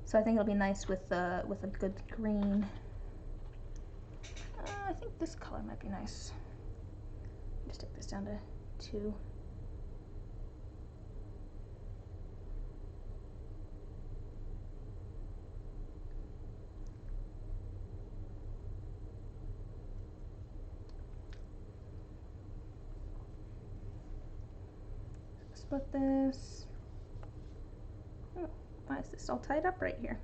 So I think it'll be nice with a good green. I think this color might be nice. Just take this down to 2. Split this. Oh, why is this all tied up right here?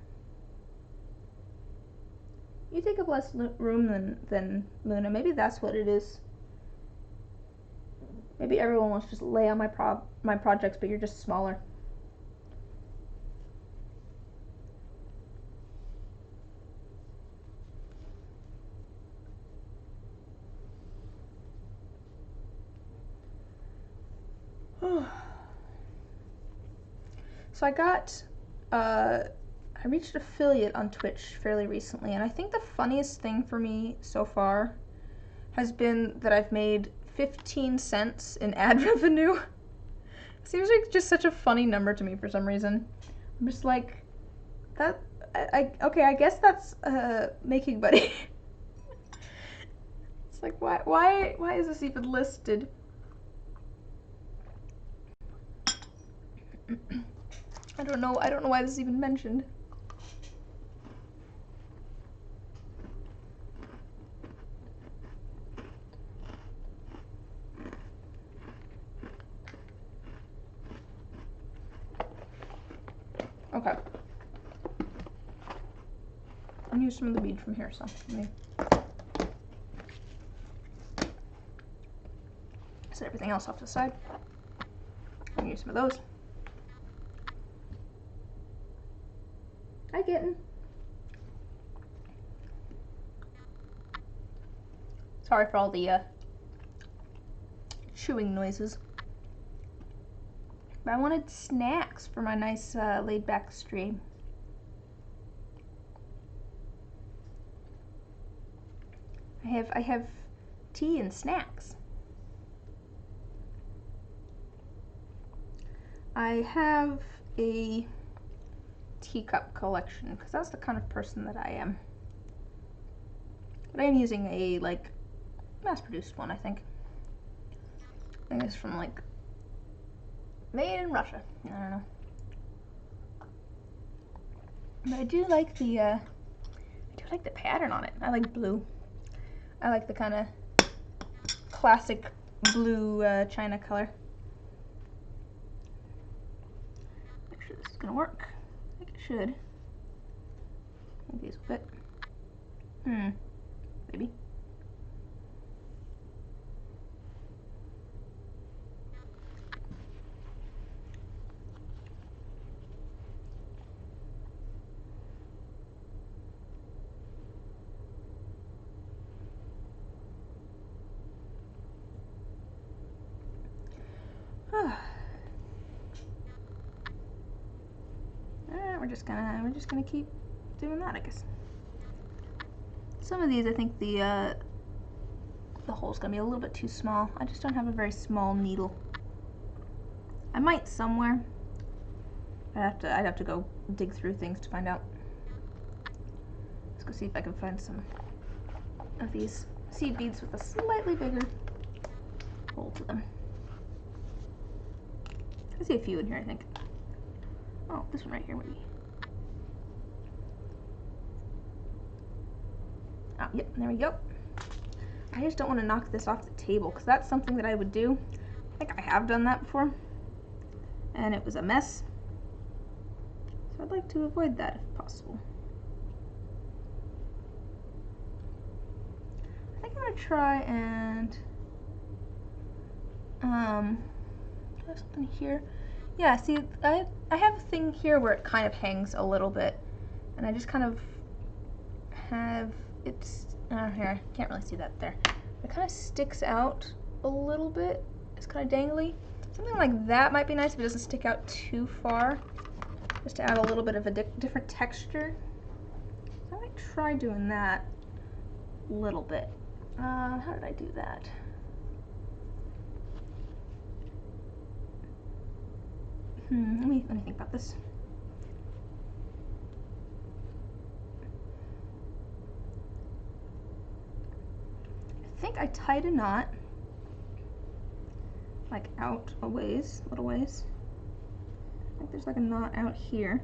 You take up less room than Luna. Maybe that's what it is. Maybe everyone wants to just lay on my projects, but you're just smaller. So I reached affiliate on Twitch fairly recently, and I think the funniest thing for me so far has been that I've made 15 cents in ad revenue. Seems like just such a funny number to me for some reason. I'm just like, that, okay, I guess that's making money. It's like, why is this even listed? I don't know why this is even mentioned. Okay. I'm gonna use some of the bead from here, so let me set everything else off to the side. I'm gonna use some of those. Hi, kitten. Sorry for all the chewing noises. But I wanted snacks for my nice laid back stream. I have tea and snacks. I have a teacup collection because that's the kind of person that I am. But I am using a like mass-produced one, I think. I think it's from like made in Russia. I don't know. But I do like the pattern on it. I like blue. I like the kind of classic blue china color. Make sure this is gonna work. I think it should. I think these will fit. Maybe. Alright, we're just gonna keep doing that, I guess. Some of these, I think the hole's gonna be a little bit too small. I just don't have a very small needle. I might somewhere. I'd have to go dig through things to find out. Let's go see if I can find some of these seed beads with a slightly bigger hole to them. I see a few in here, I think. Oh, this one right here, maybe. Oh, yep, there we go. I just don't want to knock this off the table because that's something that I would do. I think I have done that before, and it was a mess. So I'd like to avoid that if possible. I think I'm gonna try and do I have something here? Yeah, see, I have a thing here where it kind of hangs a little bit, and I just kind of have it's here. I can't really see that there. It kind of sticks out a little bit. It's kind of dangly. Something like that might be nice if it doesn't stick out too far, just to add a little bit of a different texture. So I might try doing that a little bit. How did I do that? Let me think about this. think I tied a knot, like out a ways, a little ways. I think there's like a knot out here.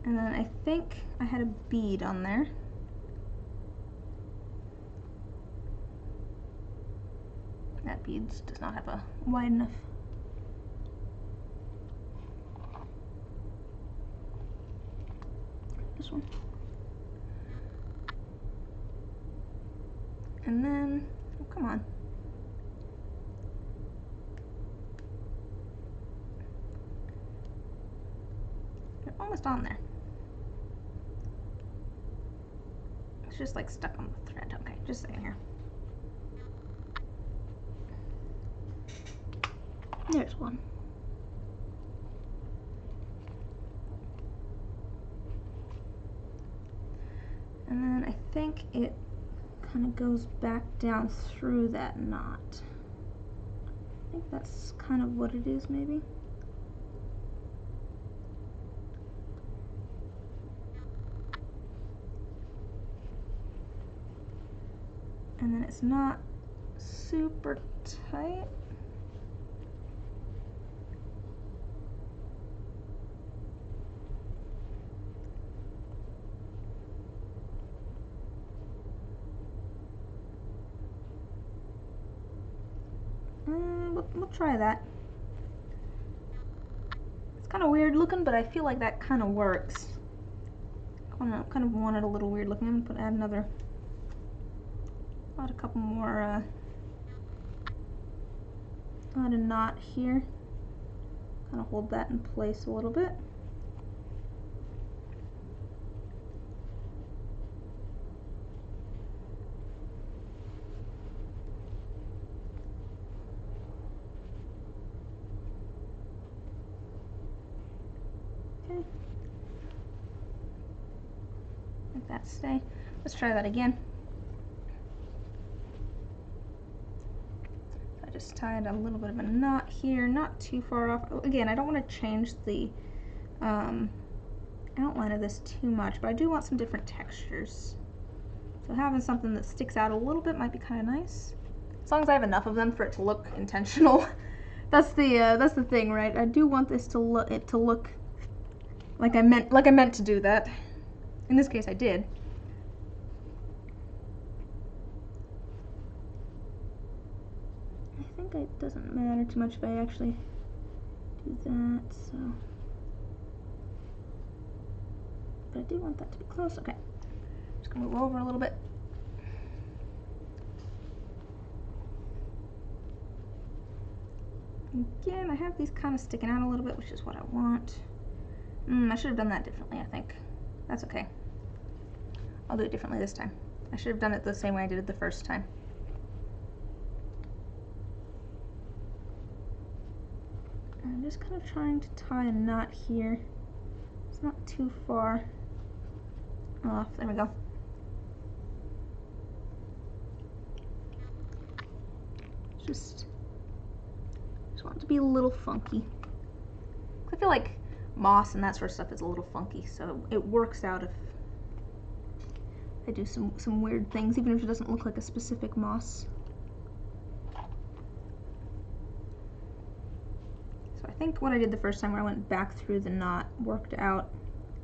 And then I think I had a bead on there. That bead does not have a wide enough. This one. And then, oh, come on. They're almost on there. It's just like stuck on the thread. Okay, just a second here. There's one. And then I think it kind of goes back down through that knot. I think that's kind of what it is, maybe. And then it's not super tight. We'll try that. It's kind of weird looking, but I feel like that kind of works. I kind of want it a little weird looking. I'm gonna add a couple more, add a knot here. Kind of hold that in place a little bit. Let that stay. Let's try that again. I just tied a little bit of a knot here, not too far off. Again, I don't want to change the outline of this too much, but I do want some different textures. So having something that sticks out a little bit might be kind of nice. As long as I have enough of them for it to look intentional. That's the thing, right? I do want this to look like I meant to do that. In this case, I did. I think it doesn't matter too much if I actually do that, so. But I do want that to be close. Okay. Just gonna move over a little bit. Again, I have these kind of sticking out a little bit, which is what I want. I should have done that differently, I think. That's okay. I'll do it differently this time. I should have done it the same way I did it the first time. I'm just kind of trying to tie a knot here. It's not too far off. There we go. Just want it to be a little funky. I feel like moss and that sort of stuff is a little funky, so it works out if I do some weird things, even if it doesn't look like a specific moss. So I think what I did the first time where I went back through the knot worked out,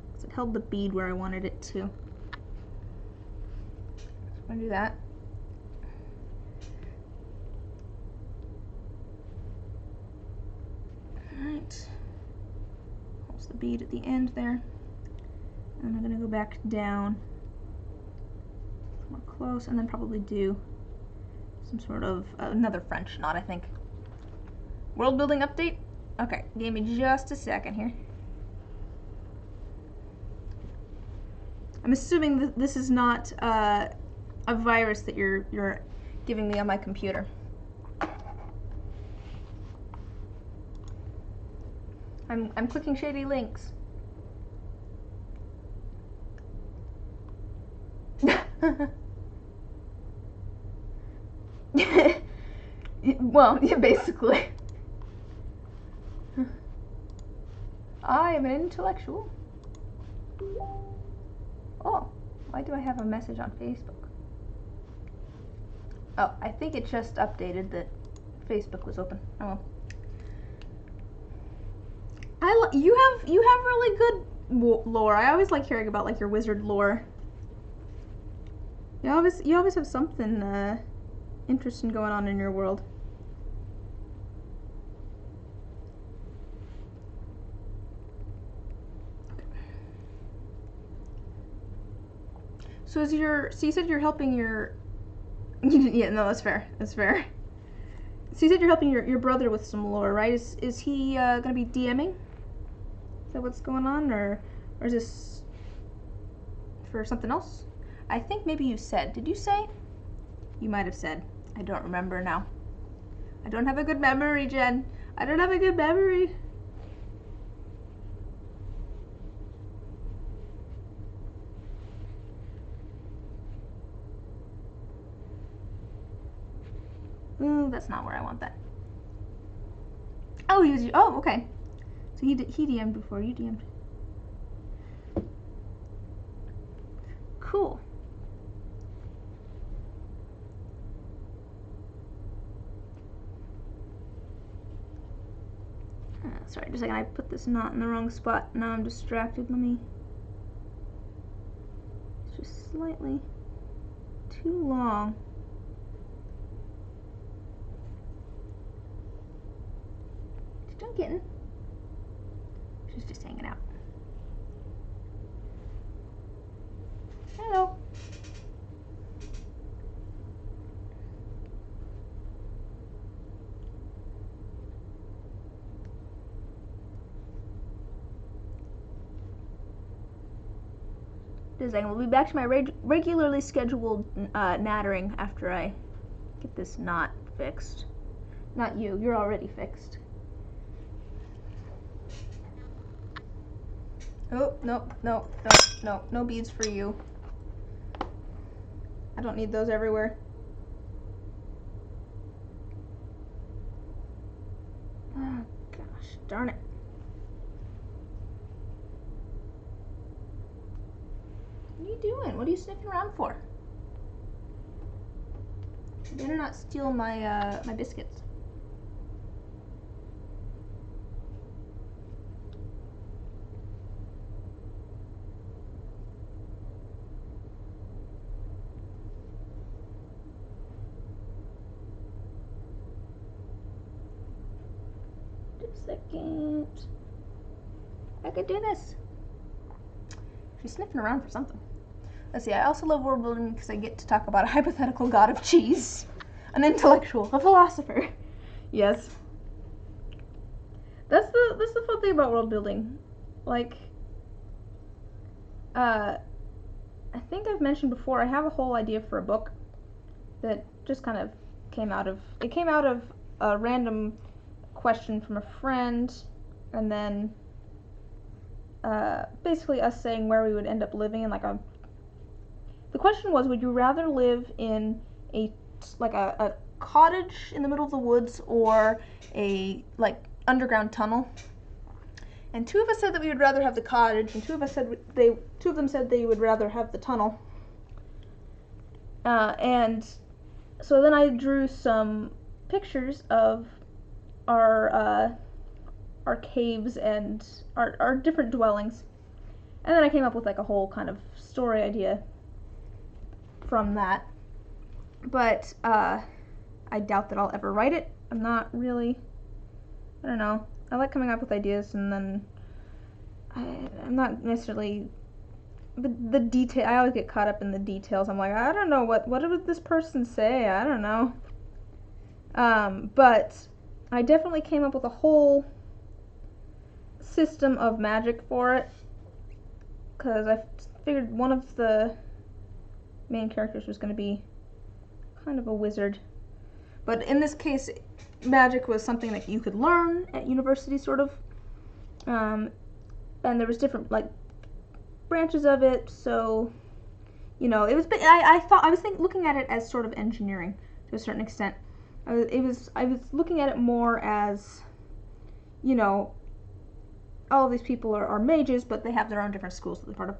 because it held the bead where I wanted it to. So I'm going to do that. Alright. Holds the bead at the end there. And I'm going to go back down more close and then probably do some sort of another French knot, I think. World building update? Okay, give me just a second here. I'm assuming that this is not a virus that you're giving me on my computer. I'm clicking shady links. Well, yeah, basically. I am an intellectual. Oh, why do I have a message on Facebook? Oh, I think it just updated that Facebook was open. Oh well. You have really good lore. I always like hearing about like your wizard lore. You always have something interesting going on in your world. So you said you're helping your yeah, no, that's fair. That's fair. So you said you're helping your brother with some lore, right? Is he gonna be DMing? Is that what's going on, or is this for something else? I think maybe you said. Did you say? You might have said. I don't remember now. I don't have a good memory, Jen. I don't have a good memory. Ooh, that's not where I want that. Oh, oh, okay. So he DM'd before you DM'd. Cool. Sorry, just a second. I put this knot in the wrong spot. Now I'm distracted. Let me. It's just slightly too long. Still getting. She's just hanging out. Hello. We'll be back to my regularly scheduled nattering after I get this knot fixed. Not you, you're already fixed. Oh, no beads for you. I don't need those everywhere. Oh, gosh, darn it. What are you doing? What are you sniffing around for? You better not steal my my biscuits. Just a second. I could do this. She's sniffing around for something. Let's see, I also love world building because I get to talk about a hypothetical god of cheese. An intellectual, a philosopher. Yes. That's the fun thing about world building. Like, I think I've mentioned before, I have a whole idea for a book that just kind of came out of a random question from a friend, and then basically us saying where we would end up living in, like a. The question was, would you rather live in a cottage in the middle of the woods or a underground tunnel? And two of us said that we would rather have the cottage, and two of them said they would rather have the tunnel. And so then I drew some pictures of our caves and our different dwellings, and then I came up with like a whole kind of story idea from that. But I doubt that I'll ever write it. I'm not really. I don't know. I like coming up with ideas, and then I'm not necessarily the detail. I always get caught up in the details. I'm like, I don't know what would this person say. I don't know. But I definitely came up with a whole system of magic for it, because I figured one of the main characters was going to be kind of a wizard. But in this case, magic was something that you could learn at university, sort of. And there was different branches of it. So, it was. I was looking at it as sort of engineering to a certain extent. I was looking at it more as, all of these people are mages, but they have their own different schools that they're part of.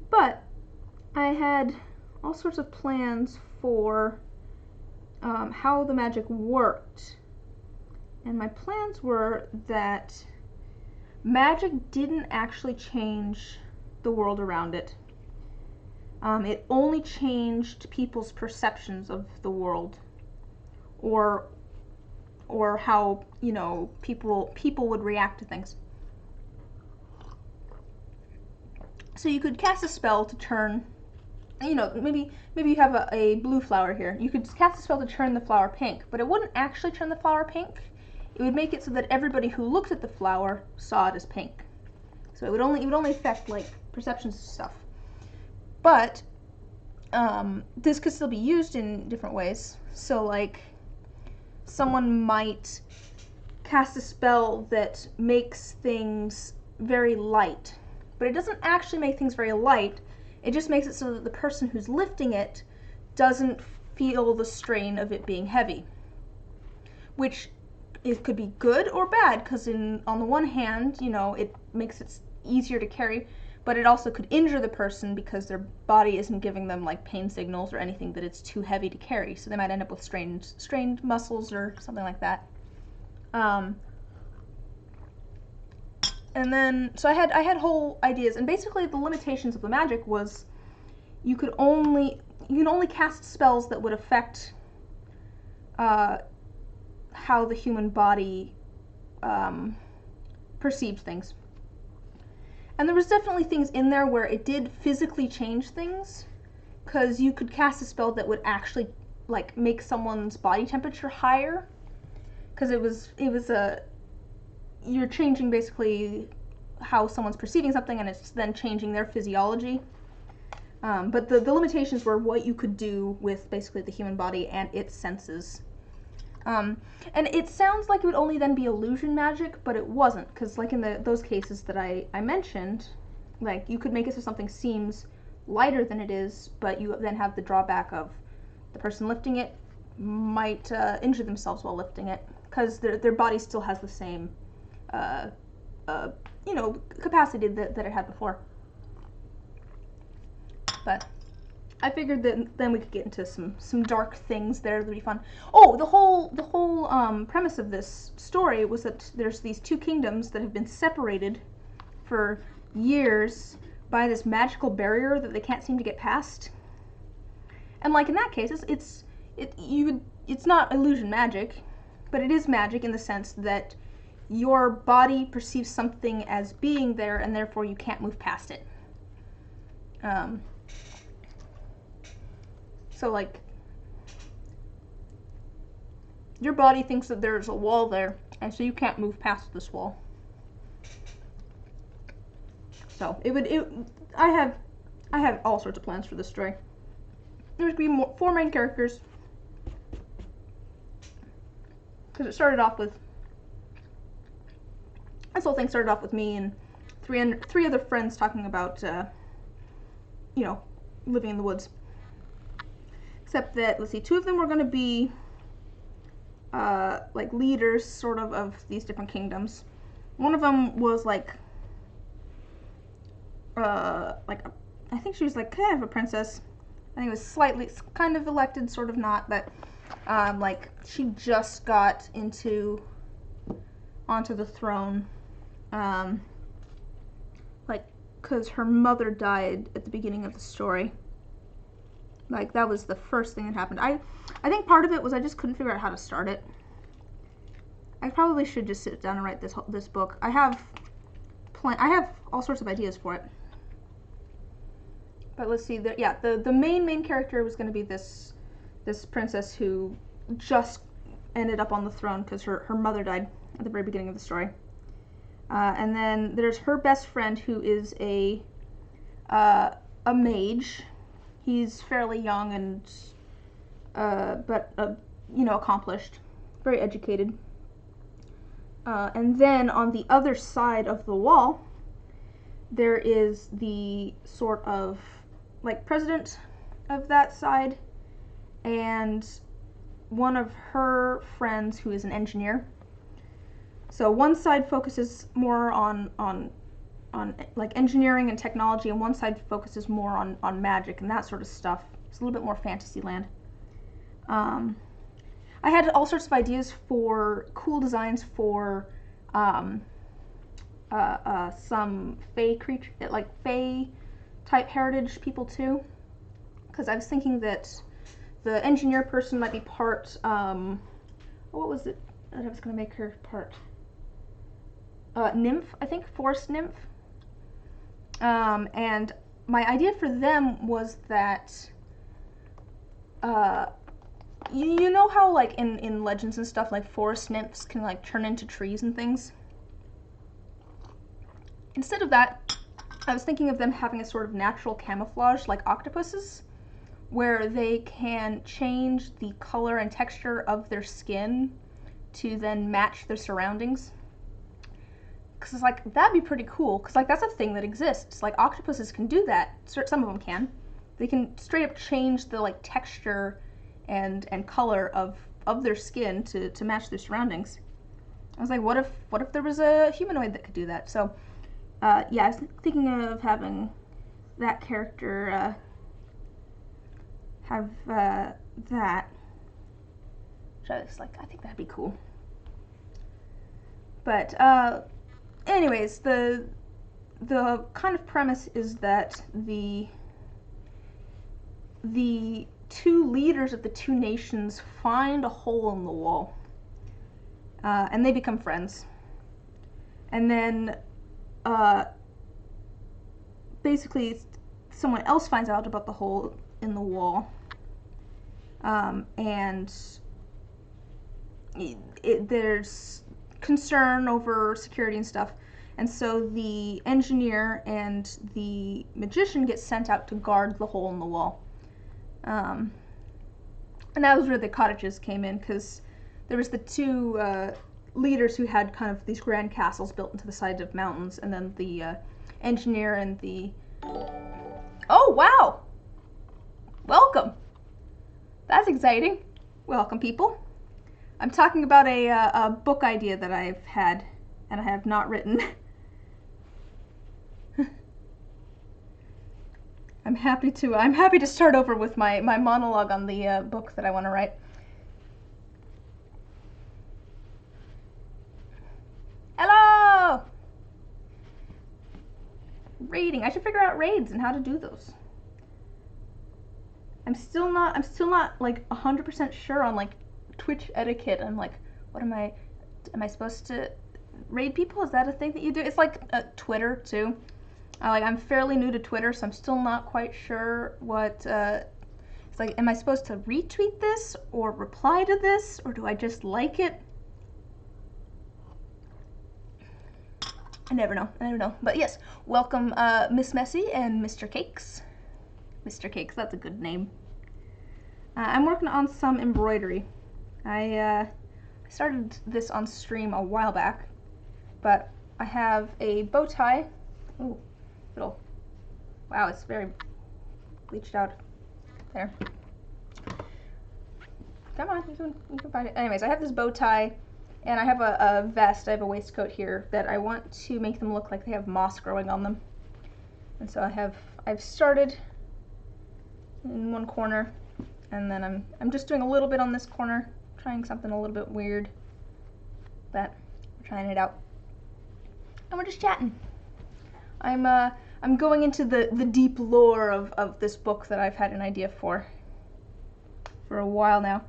But I had all sorts of plans for how the magic worked. And my plans were that magic didn't actually change the world around it. It only changed people's perceptions of the world, or how, you know, people would react to things. So you could cast a spell to turn, you know, maybe you have a blue flower here. You could cast a spell to turn the flower pink, but it wouldn't actually turn the flower pink. It would make it so that everybody who looked at the flower saw it as pink. So it would only affect like perceptions and stuff. But this could still be used in different ways. So like someone might cast a spell that makes things very light, but it doesn't actually make things very light. It just makes it so that the person who's lifting it doesn't feel the strain of it being heavy, which it could be good or bad, because on the one hand, you know, it makes it easier to carry, but it also could injure the person because their body isn't giving them like pain signals or anything that it's too heavy to carry. So they might end up with strained muscles or something like that. And then, so I had whole ideas, and basically the limitations of the magic was you can only cast spells that would affect how the human body perceives things. And there was definitely things in there where it did physically change things, because you could cast a spell that would actually like make someone's body temperature higher, because it was you're changing basically how someone's perceiving something, and it's then changing their physiology. But the limitations were what you could do with basically the human body and its senses. And it sounds like it would only then be illusion magic, but it wasn't, because like in those cases that I mentioned, like you could make it so something seems lighter than it is, but you then have the drawback of the person lifting it might injure themselves while lifting it, because their body still has the same you know, capacity that it had before. But I figured that then we could get into some dark things there that would be fun. Oh, the whole premise of this story was that there's these two kingdoms that have been separated for years by this magical barrier that they can't seem to get past. And like in that case, it's not illusion magic, but it is magic in the sense that your body perceives something as being there, and therefore you can't move past it. So like, your body thinks that there's a wall there, and so you can't move past this wall. So I have all sorts of plans for this story. There's gonna be 4 main characters, because it started off with, this whole thing started off with me and three other friends talking about, you know, living in the woods. Except that, let's see, 2 of them were going to be like leaders, sort of these different kingdoms. One of them was like I think she was like kind of a princess. I think it was slightly, kind of elected, sort of not, but like she just got onto the throne, like, because her mother died at the beginning of the story. Like, that was the first thing that happened. I think part of it was I just couldn't figure out how to start it. I probably should just sit down and write this book. I have all sorts of ideas for it. But let's see, the main character was going to be this princess who just ended up on the throne because her mother died at the very beginning of the story. And then there's her best friend, who is a mage. He's fairly young and but you know, accomplished, very educated. And then on the other side of the wall, there is the sort of like president of that side, and one of her friends who is an engineer. So one side focuses more on like engineering and technology, and one side focuses more on magic and that sort of stuff. It's a little bit more fantasy land. I had all sorts of ideas for cool designs for some fae creature, like fae type heritage people too, because I was thinking that the engineer person might be part. What was it that I was going to make her part? Nymph, I think, forest nymph. And my idea for them was that, you know how like in legends and stuff, like forest nymphs can like turn into trees and things? Instead of that, I was thinking of them having a sort of natural camouflage like octopuses, where they can change the color and texture of their skin to then match their surroundings. Because it's like, that'd be pretty cool, because like that's a thing that exists. Like octopuses can do that. Some of them can. They can straight up change the like texture and color of their skin to match their surroundings. I was like, what if there was a humanoid that could do that? So yeah, I was thinking of having that character have that. Which I was like, I think that'd be cool. But anyways, the kind of premise is that the two leaders of the two nations find a hole in the wall, and they become friends. And then basically someone else finds out about the hole in the wall, and there's concern over security and stuff, and so the engineer and the magician get sent out to guard the hole in the wall. And that was where the cottages came in, because there was the two leaders who had kind of these grand castles built into the sides of mountains, and then the engineer and the... Oh, wow! Welcome! That's exciting. Welcome, people. I'm talking about a book idea that I've had and I have not written. I'm happy to start over with my monologue on the book that I want to write. Hello! Raiding. I should figure out raids and how to do those. I'm still not like 100% sure on like Twitch etiquette. I'm like, what am I supposed to raid people? Is that a thing that you do? It's like Twitter too. I'm fairly new to Twitter, so I'm still not quite sure what, it's like, am I supposed to retweet this or reply to this, or do I just like it? I never know. But yes, welcome Miss Messy and Mr. Cakes. Mr. Cakes, that's a good name. I'm working on some embroidery. I started this on stream a while back, but I have a bow tie. Ooh, little. Wow, it's very bleached out. There. Come on, you can find it. Anyways, I have this bow tie, and I have a vest. I have a waistcoat here that I want to make them look like they have moss growing on them. And so I've started in one corner, and then I'm just doing a little bit on this corner, trying something a little bit weird, but we're trying it out. And we're just chatting. I'm going into the deep lore of this book that I've had an idea for a while now.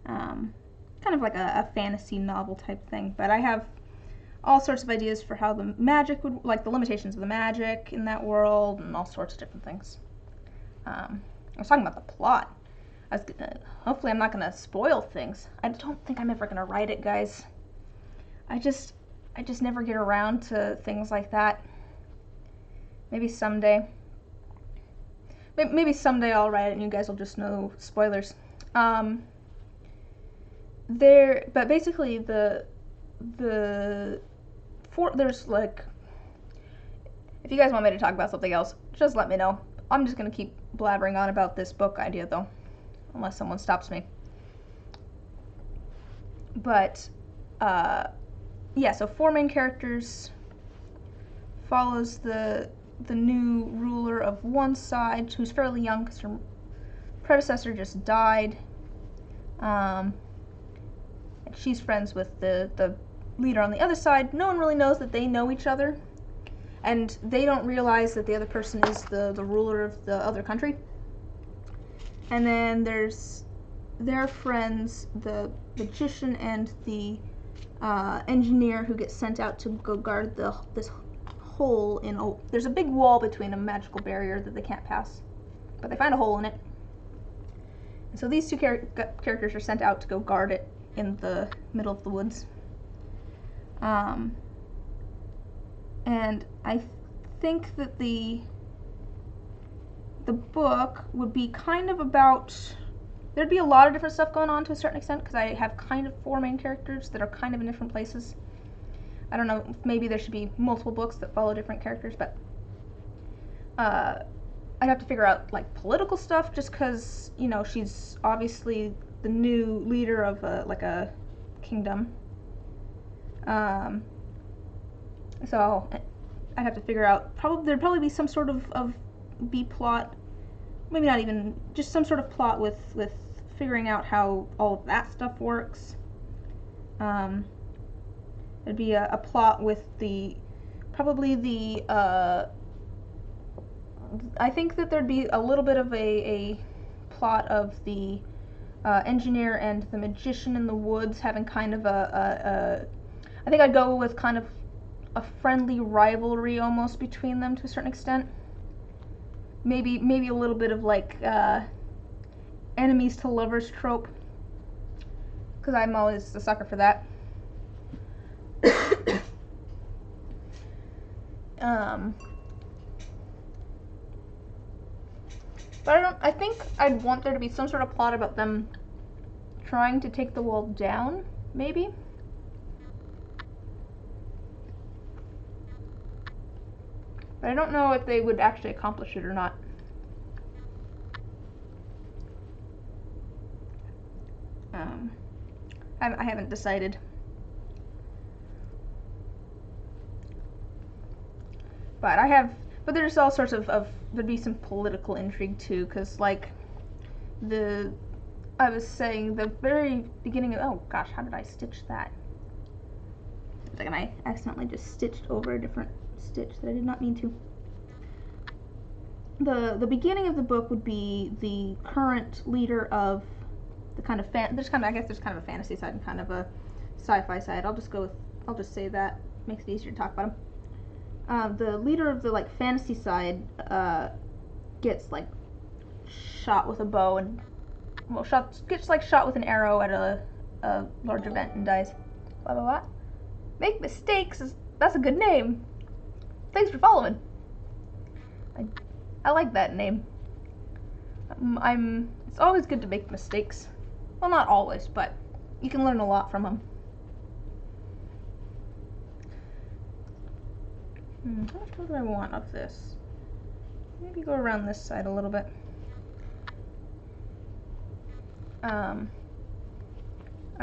Kind of like a fantasy novel type thing, but I have all sorts of ideas for how the magic would, like the limitations of the magic in that world, and all sorts of different things. I was talking about the plot. Hopefully I'm not gonna spoil things. I don't think I'm ever gonna write it, guys. I just never get around to things like that. Maybe someday. Maybe someday I'll write it and you guys will just know spoilers. But basically there's like, if you guys want me to talk about something else, just let me know. I'm just gonna keep blabbering on about this book idea though, unless someone stops me. But yeah, so 4 main characters, follows the new ruler of one side, who's fairly young because her predecessor just died. And she's friends with the leader on the other side. No one really knows that they know each other, and they don't realize that the other person is the ruler of the other country. And then there's their friends, the magician and the engineer, who get sent out to go guard this hole in. There's a big wall between them, magical barrier that they can't pass, but they find a hole in it. And so these two characters are sent out to go guard it in the middle of the woods. And I think that the book would be kind of about, there'd be a lot of different stuff going on to a certain extent, because I have kind of 4 main characters that are kind of in different places. I don't know, maybe there should be multiple books that follow different characters, but I'd have to figure out like political stuff, just because, you know, she's obviously the new leader of a kingdom. So I'd have to figure out, there'd probably be some sort of B plot, maybe not even, just some sort of plot with figuring out how all of that stuff works. There'd be a plot with I think that there'd be a little bit of a plot of the engineer and the magician in the woods having kind of I think I'd go with kind of a friendly rivalry almost between them to a certain extent. Maybe a little bit of like enemies to lovers trope, because I'm always a sucker for that. But I think I'd want there to be some sort of plot about them trying to take the wall down, maybe. But I don't know if they would actually accomplish it or not. I haven't decided. But there's all sorts of there'd be some political intrigue too, because like I was saying, the very beginning of, oh gosh, how did I stitch that? And I accidentally just stitched over a different stitch that I did not mean to. The beginning of the book would be the current leader of the kind of I guess there's kind of a fantasy side and kind of a sci-fi side. I'll just say that makes it easier to talk about him. The leader of the like fantasy side gets like shot with a bow and gets like shot with an arrow at a large event and dies. Blah blah blah. Make mistakes that's a good name. Thanks for following. I like that name. It's always good to make mistakes. Well, not always, but you can learn a lot from them. How much do I want of this? Maybe go around this side a little bit. I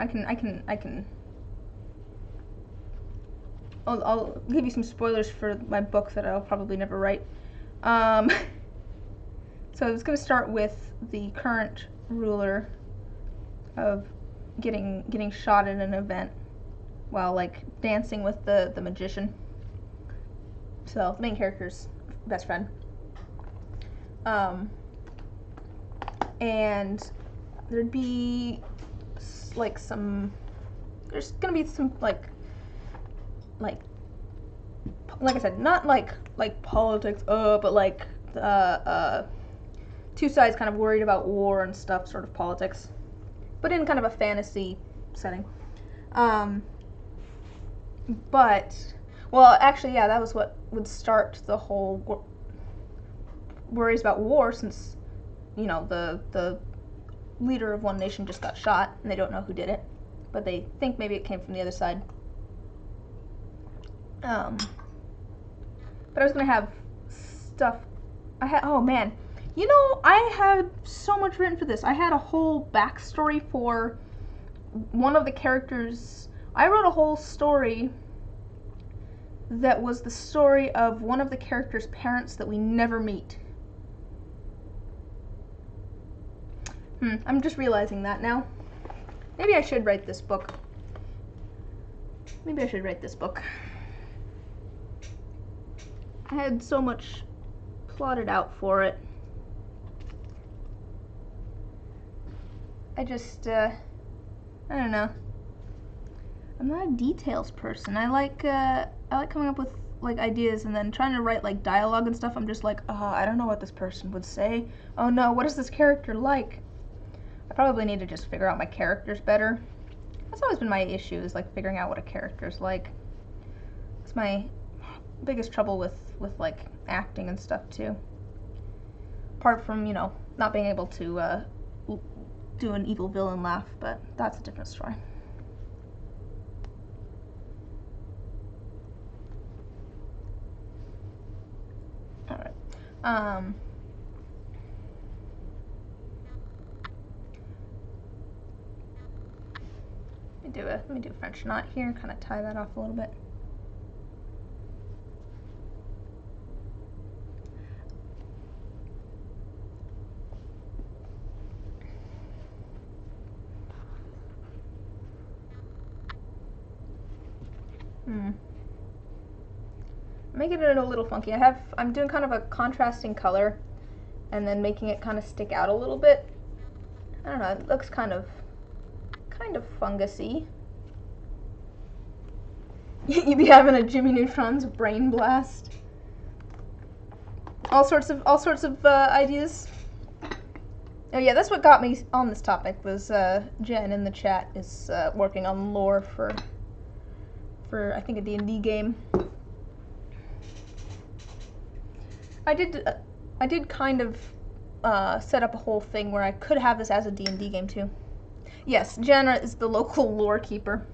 can. I'll give you some spoilers for my book that I'll probably never write. So it's going to start with the current ruler of getting shot in an event while like dancing with the magician. So the main character's best friend. And there'd be like there's gonna be some like I said, not like politics, but like two sides kind of worried about war and stuff, sort of politics, but in kind of a fantasy setting. But, well, actually, yeah, that was what would start the whole worries about war, since, you know, the leader of one nation just got shot, and they don't know who did it, but they think maybe it came from the other side. But I was gonna have stuff. Oh man, you know, I had so much written for this. I had a whole backstory for one of the characters. I wrote a whole story that was the story of one of the characters' parents that we never meet. I'm just realizing that now. Maybe I should write this book. Maybe I should write this book. I had so much plotted out for it. I just, I don't know. I'm not a details person. I like coming up with like ideas and then trying to write like dialogue and stuff. I'm just like, oh, I don't know what this person would say. Oh no, what is this character like? I probably need to just figure out my characters better. That's always been my issue, is like figuring out what a character's like. It's my biggest trouble with like acting and stuff too. Apart from, you know, not being able to do an evil villain laugh, but that's a different story. All right. Let me do a French knot here, kind of tie that off a little bit. Making it a little funky. I'm doing kind of a contrasting color and then making it kind of stick out a little bit. I don't know, it looks kind of fungusy. You'd be having a Jimmy Neutron's brain blast. All sorts of ideas. Oh yeah, that's what got me on this topic, was Jen in the chat is working on lore for I think a D&D game. I did kind of set up a whole thing where I could have this as a D&D game too. Yes, Jen is the local lore keeper.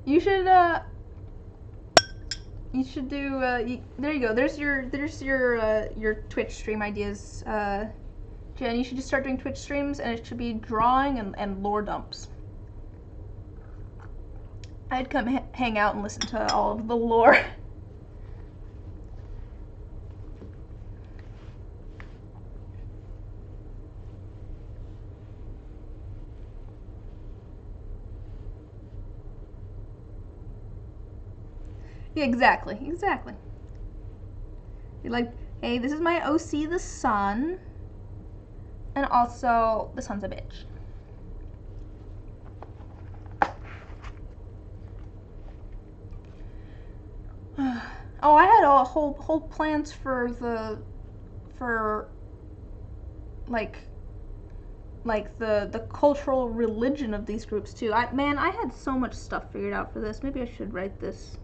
You should do there you go. There's your Twitch stream ideas. Jen, you should just start doing Twitch streams, and it should be drawing and lore dumps. I'd come hang out and listen to all of the lore. Yeah, exactly. You're like, hey, this is my OC, the sun, and also the sun's a bitch. Oh, I had a whole plans for the cultural religion of these groups too. I had so much stuff figured out for this. Maybe I should write this.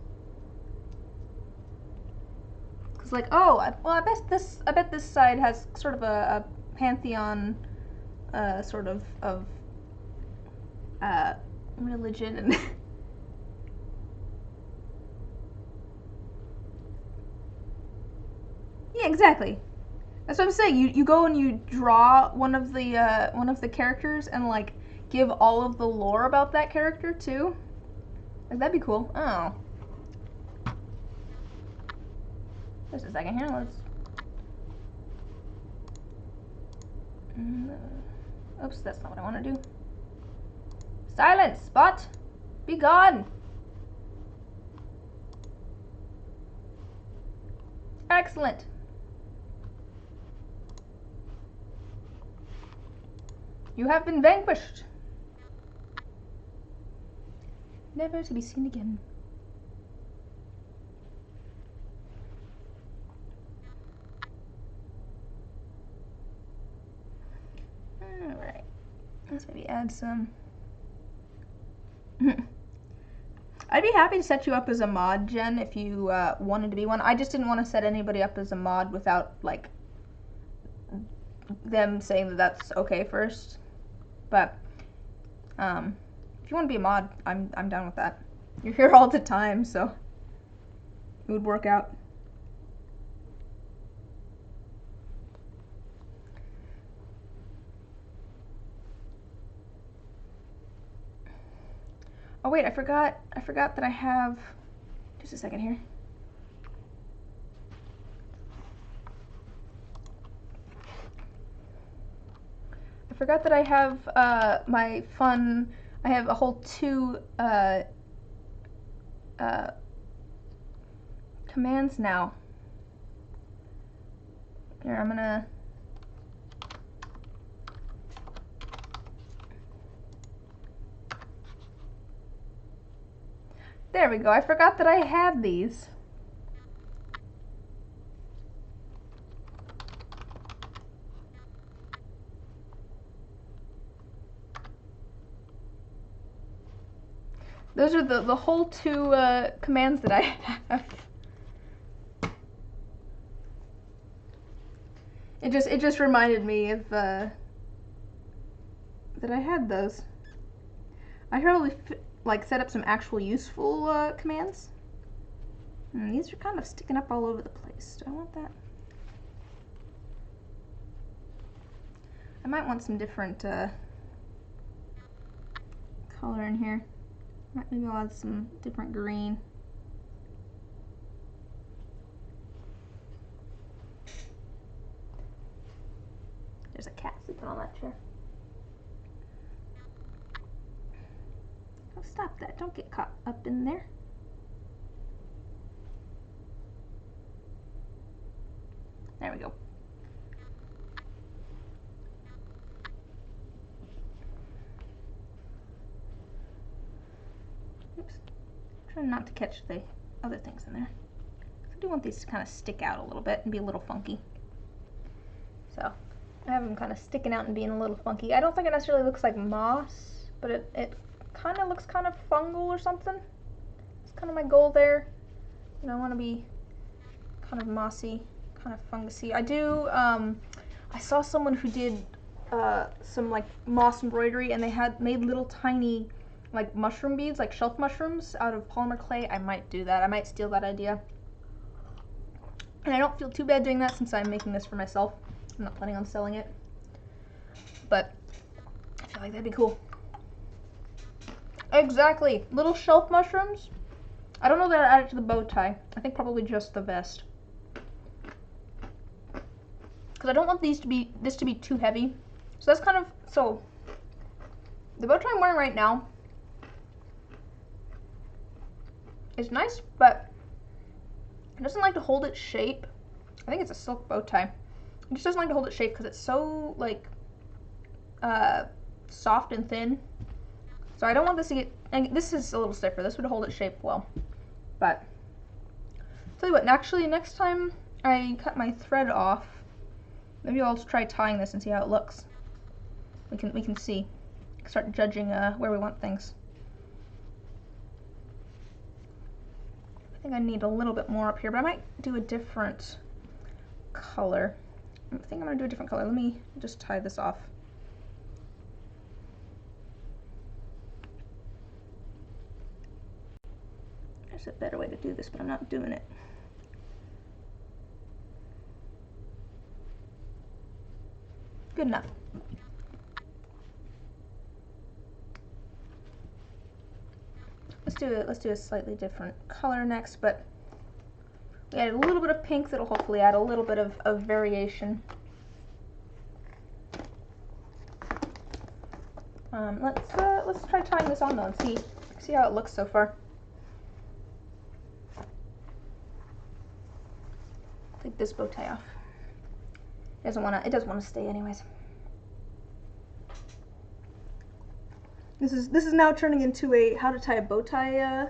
Cause like, oh, I bet this side has sort of a pantheon, sort of religion and. Yeah, exactly. That's what I'm saying. You go and you draw one of the characters and like give all of the lore about that character too. Like, that'd be cool. Oh. Just a second here. Let's. Oops, that's not what I want to do. Silence, Spot. Be gone. Excellent. You have been vanquished. Never to be seen again. Alright. Let's maybe add some. I'd be happy to set you up as a mod, Jen, if you wanted to be one. I just didn't want to set anybody up as a mod without, like, them saying that that's okay first. But if you want to be a mod, I'm down with that. You're here all the time, so it would work out. Oh wait, I forgot that I have. Just a second here. forgot that I have my fun, I have a whole 2 commands now. Here, I'm gonna there we go. I forgot that I had these. Those are the whole 2 commands that I have. It just reminded me of that I had those. I probably like set up some actual useful commands. These are kind of sticking up all over the place. Do I want that? I might want some different color in here. Maybe I'll add some different green. There's a cat sleeping on that chair. Oh, stop that. Don't get caught up in there. There we go. Oops. Trying not to catch the other things in there. I do want these to kind of stick out a little bit and be a little funky. So I have them kind of sticking out and being a little funky. I don't think it necessarily looks like moss, but it kind of looks kind of fungal or something. It's kind of my goal there. You know, I want to be kind of mossy, kind of fungusy. I do, I saw someone who did some like moss embroidery, and they had made little tiny like mushroom beads, like shelf mushrooms out of polymer clay. I might do that. I might steal that idea. And I don't feel too bad doing that since I'm making this for myself. I'm not planning on selling it. But I feel like that'd be cool. Exactly. Little shelf mushrooms. I don't know that I'd add it to the bow tie. I think probably just the vest. Because I don't want this to be too heavy. So that's kind of, so the bow tie I'm wearing right now is nice, but it doesn't like to hold its shape. I think it's a silk bow tie. It just doesn't like to hold its shape because it's so like soft and thin. So I don't want this to get, and this is a little stiffer. This would hold its shape well. But tell you what, actually next time I cut my thread off, maybe I'll try tying this and see how it looks. We can see, start judging where we want things. I think I need a little bit more up here, but I might do a different color. I think I'm gonna do a different color. Let me just tie this off. There's a better way to do this, but I'm not doing it. Good enough. Let's do a slightly different color next, but we added a little bit of pink that'll hopefully add a little bit of variation. Let's try tying this on though and see how it looks so far. Take this bow tie off. It doesn't want to stay anyways. This is now turning into a how to tie a bow tie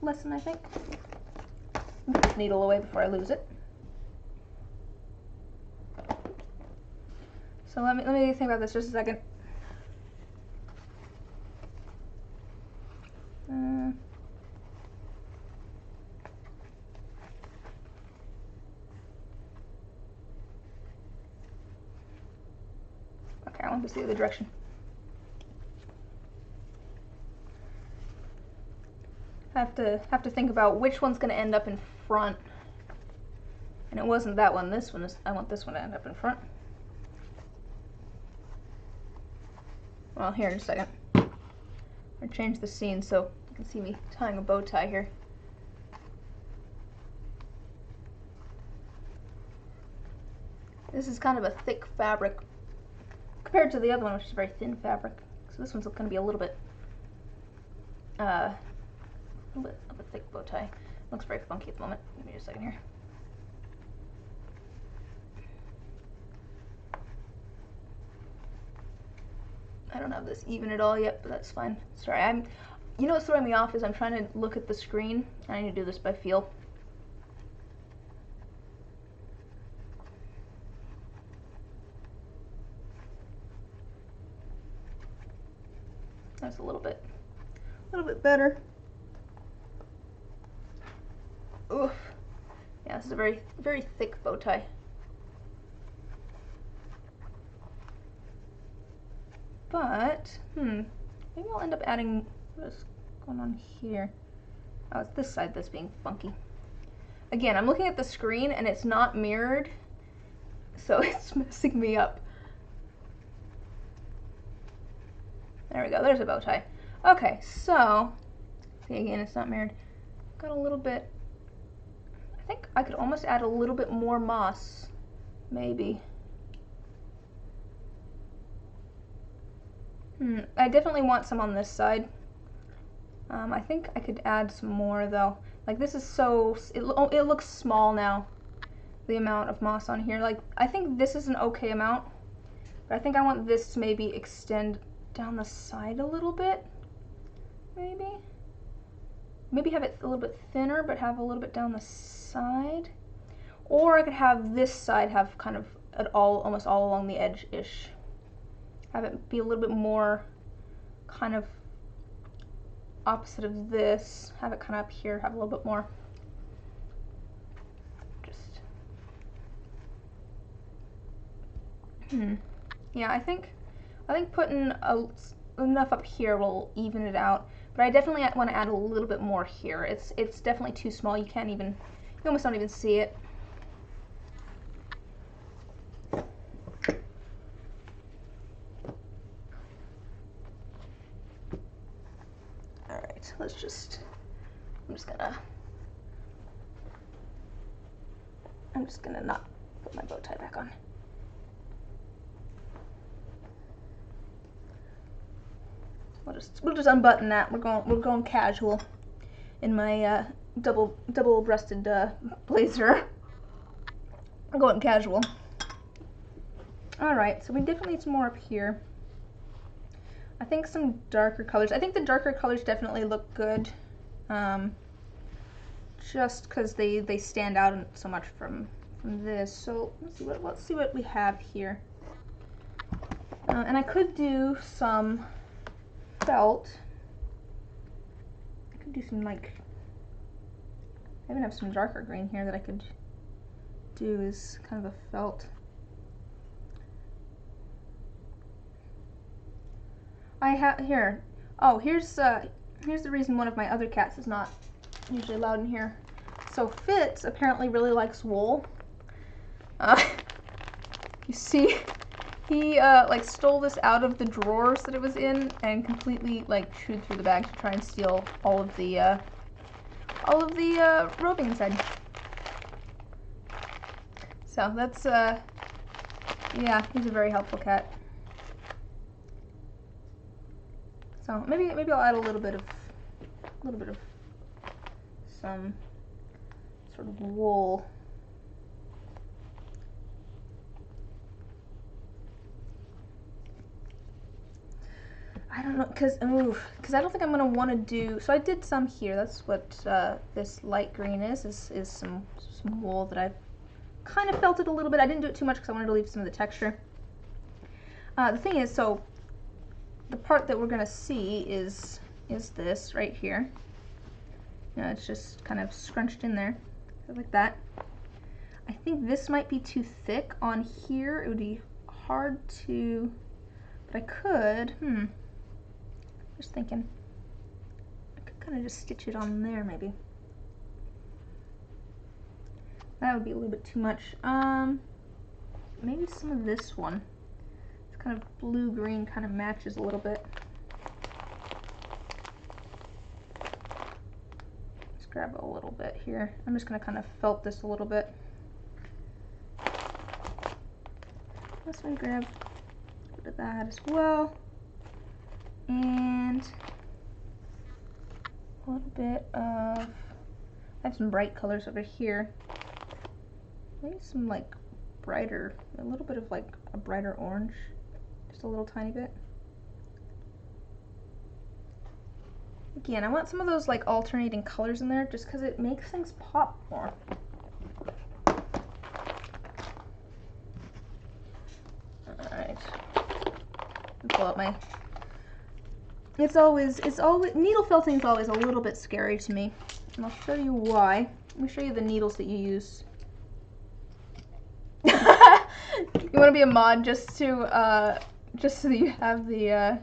lesson, I think. Put this needle away before I lose it. So let me think about this just a second. Okay, I want this the other direction. I have to think about which one's going to end up in front. And it wasn't that one. This one is. I want this one to end up in front. Well, here in a second. I'll change the scene so you can see me tying a bow tie here. This is kind of a thick fabric compared to the other one, which is very thin fabric. So this one's going to be a little bit of a thick bow tie. Looks very funky at the moment. Give me just a second here. I don't have this even at all yet, but that's fine. Sorry, you know what's throwing me off is I'm trying to look at the screen, and I need to do this by feel. That's a little bit better. Oof. Yeah, this is a very, very thick bow tie. But, maybe I'll end up adding, what is going on here? Oh, it's this side that's being funky. Again, I'm looking at the screen and it's not mirrored, so it's messing me up. There we go, there's a bow tie. Okay, so, see again, it's not mirrored. Got a little bit, I think I could almost add a little bit more moss, maybe. I definitely want some on this side. I think I could add some more though. Like this is so, it looks small now, the amount of moss on here. Like I think this is an okay amount, but I think I want this to maybe extend down the side a little bit, maybe. Maybe have it a little bit thinner, but have a little bit down the side. Or I could have this side have kind of almost all along the edge-ish. Have it be a little bit more kind of opposite of this. Have it kind of up here, have a little bit more. Just, yeah, I think putting enough up here will even it out. But I definitely want to add a little bit more here. It's definitely too small. You almost don't even see it. Alright, I'm just gonna not put my bow tie back on. We'll just unbutton that. We're going casual in my double-breasted blazer. I'm going casual. All right, so we definitely need some more up here. I think some darker colors. I think the darker colors definitely look good, just because they stand out so much from this. So let's see what we have here. And I could do some felt. I could do some I even have some darker green here that I could do as kind of a felt. I have here. Oh, here's the reason one of my other cats is not usually allowed in here. So Fitz apparently really likes wool. You see, he like stole this out of the drawers that it was in and completely like chewed through the bag to try and steal all of the roving inside. So that's yeah, he's a very helpful cat. So maybe I'll add a little bit of some sort of wool. I don't know, because I don't think I'm gonna want to do. So I did some here. That's what this light green is some wool that I've kind of felted a little bit. I didn't do it too much because I wanted to leave some of the texture. The thing is, so the part that we're gonna see is this right here. You know, it's just kind of scrunched in there, like that. I think this might be too thick on here. It would be hard to, but I could. Just thinking, I could kind of just stitch it on there, maybe. That would be a little bit too much. Maybe some of this one. It's kind of blue-green, kind of matches a little bit. Let's grab a little bit here. I'm just gonna kind of felt this a little bit. Let's grab bit of that as well. And a little bit of, I have some bright colors over here. Maybe some like brighter, a little bit of like a brighter orange. Just a little tiny bit. Again, I want some of those like alternating colors in there just because it makes things pop more. Alright. Pull out my... It's always, needle felting is always a little bit scary to me. And I'll show you why. Let me show you the needles that you use. You want to be a mod just so that you have the,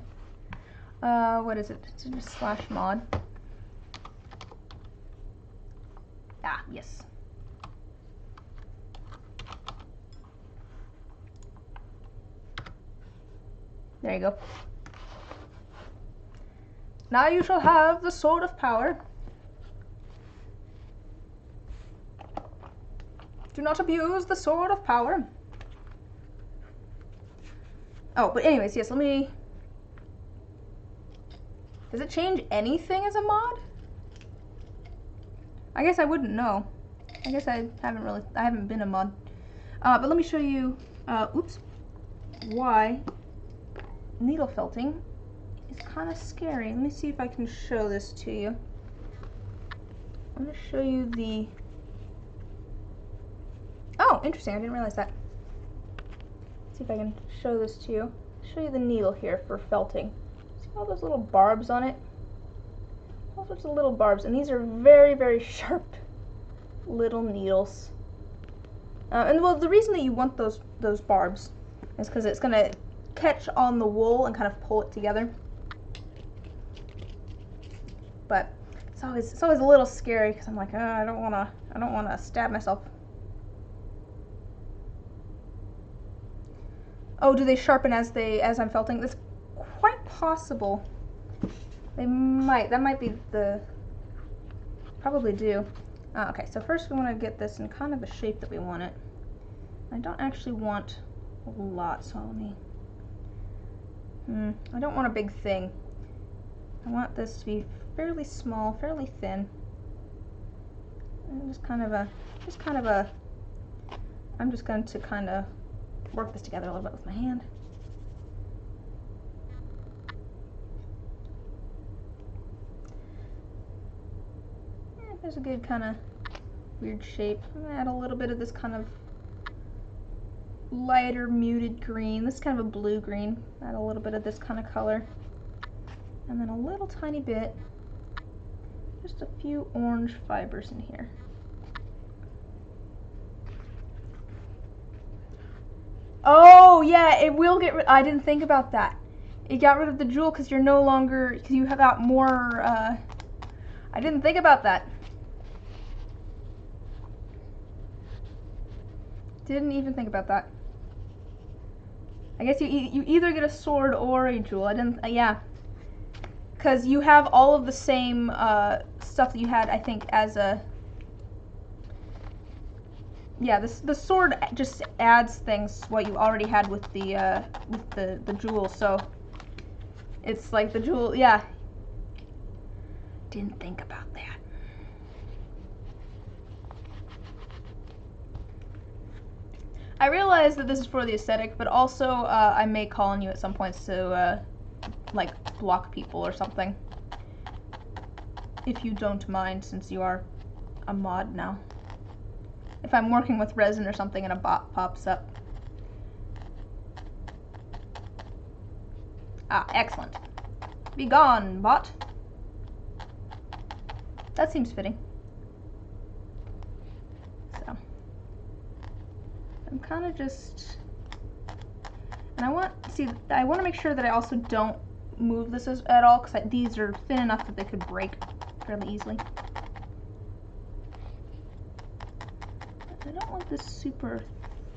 what is it? It's just /mod. Ah, yes. There you go. Now you shall have the sword of power. Do not abuse the sword of power. Oh, but anyways, yes, let me... Does it change anything as a mod? I guess I wouldn't know. I guess I haven't been a mod. But let me show you, oops, why needle felting is kind of scary. Let me see if I can show this to you. I'm going to show you the... Oh, interesting, I didn't realize that. Let's see if I can show this to you. Show you the needle here for felting. See all those little barbs on it? All sorts of little barbs, and these are very, very sharp little needles. And well, the reason that you want those barbs is because it's going to catch on the wool and kind of pull it together. But it's always a little scary because I'm like, I don't want to stab myself. Oh, do they sharpen as I'm felting? That's quite possible. They might. That might be the... Probably do. Okay, so first we want to get this in kind of the shape that we want it. I don't actually want a lot, so let me... I don't want a big thing. I want this to be fairly small, fairly thin. And just kind of a... I'm just going to kind of work this together a little bit with my hand. There's a good kind of weird shape. I'm going to add a little bit of this kind of lighter muted green. This is kind of a blue green. Add a little bit of this kind of color. And then a little tiny bit, just a few orange fibers in here. Oh yeah, it will get rid... I didn't think about that. It got rid of the jewel because you're no longer... because you have got more... I didn't think about that. Didn't even think about that. I guess you either get a sword or a jewel. I didn't... yeah. Because you have all of the same stuff that you had, I think, as a... Yeah, the sword just adds things what you already had with the jewel, so it's like the jewel, yeah. Didn't think about that. I realize that this is for the aesthetic, but also I may call on you at some points to like block people or something, if you don't mind, since you are a mod now. If I'm working with resin or something and a bot pops up. Ah, excellent. Be gone, bot. That seems fitting. So, I'm kind of just... And I want to make sure that I also don't move this at all, because these are thin enough that they could break fairly easily. I don't want this super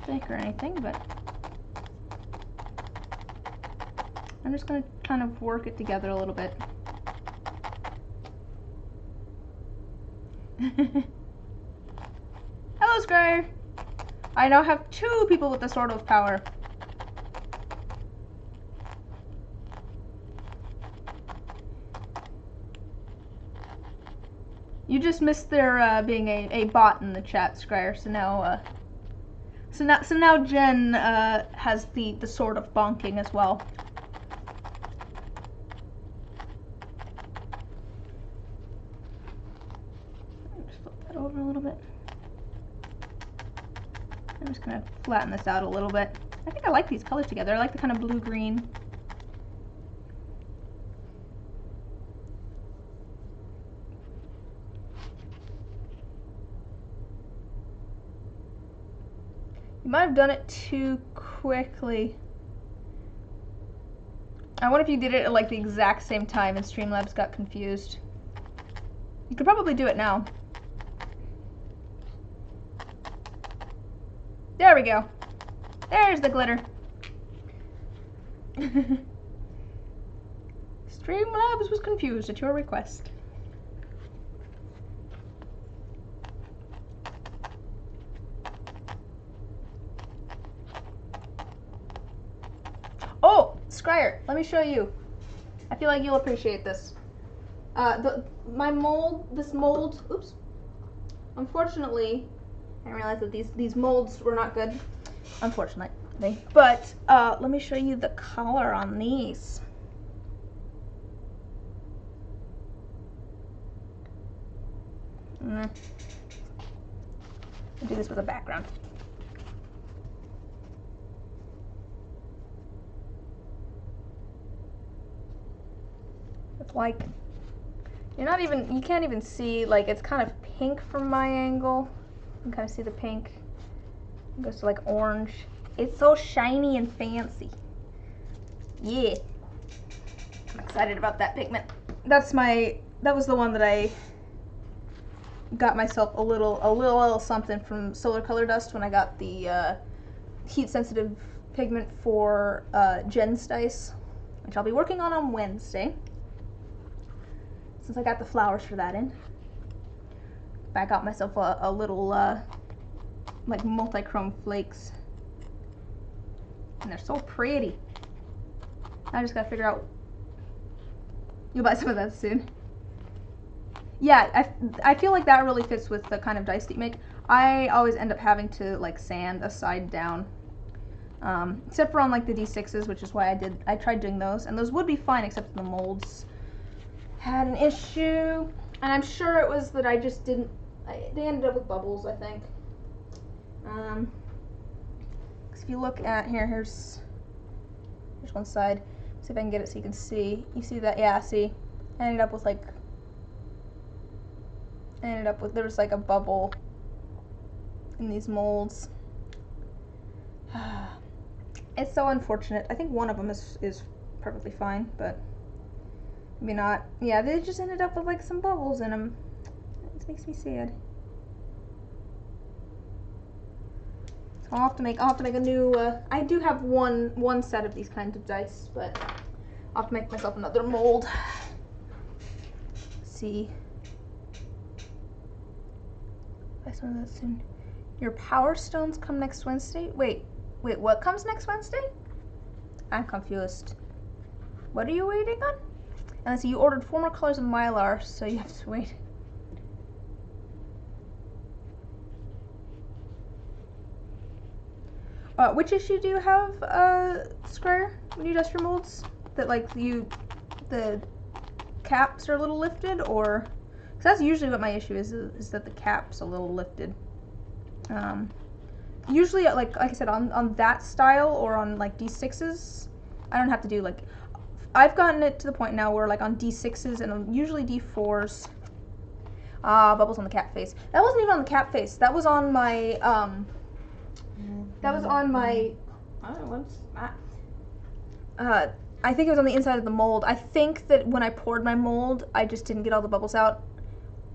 thick or anything, but I'm just going to kind of work it together a little bit. Hello, Scryer! I now have 2 people with the Sword of Power. You just missed there being a bot in the chat, Scryer. So now Jen has the sort of bonking as well. Just flip that over a little bit. I'm just gonna flatten this out a little bit. I think I like these colors together. I like the kind of blue-green. You might have done it too quickly. I wonder if you did it at like the exact same time and Streamlabs got confused. You could probably do it now. There we go. There's the glitter. Streamlabs was confused at your request. Oh, Scryer, let me show you. I feel like you'll appreciate this. This mold, oops. Unfortunately, I realized that these molds were not good, unfortunately. But let me show you the color on these. I'll do this with a background. It's like, you can't even see, like, it's kind of pink from my angle. You can kind of see the pink. It goes to like orange. It's so shiny and fancy. Yeah. I'm excited about that pigment. That was the one that I got myself a little something from Solar Color Dust when I got the heat sensitive pigment for Jen's dice, which I'll be working on Wednesday, since I got the flowers for that in. I got myself a little like multi-chrome flakes, and they're so pretty. I just gotta figure out. You'll buy some of that soon. Yeah, I feel like that really fits with the kind of dice that you make. I always end up having to like sand a side down, except for on like the D6s, which is why I tried doing those, and those would be fine except the molds had an issue, and I'm sure it was that I just didn't. They ended up with bubbles, I think. If you look at here's one side. See if I can get it so you can see. You see that? Yeah. See, I ended up with there was like a bubble in these molds. It's so unfortunate. I think one of them is perfectly fine, but maybe not. Yeah, they just ended up with like some bubbles in them. It makes me sad. So I'll have to make a new. I do have one set of these kinds of dice, but I'll have to make myself another mold. Let's see. I saw that soon. Your Power Stones come next Wednesday. Wait, what comes next Wednesday? I'm confused. What are you waiting on? And so you ordered 4 more colors of Mylar, so you have to wait. Which issue do you have, Scryer, when you dust your molds? That like the caps are a little lifted, or? Because that's usually what my issue is that the cap's a little lifted. Usually, like I said, on that style or on like D6s, I don't have to do like. I've gotten it to the point now where like on D6s and on usually D4s. Bubbles on the cap face. That wasn't even on the cap face. That was on my I don't know what's that. I think it was on the inside of the mold. I think that when I poured my mold, I just didn't get all the bubbles out,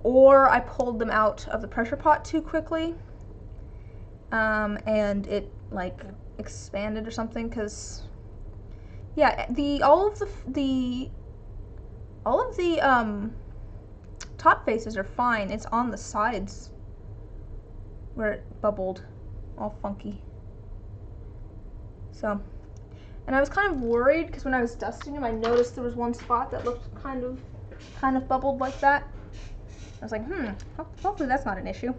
or I pulled them out of the pressure pot too quickly, and it like expanded or something. Cause yeah, all of the top faces are fine. It's on the sides where it bubbled, all funky. So, and I was kind of worried because when I was dusting them, I noticed there was one spot that looked kind of bubbled like that. I was like, hopefully that's not an issue.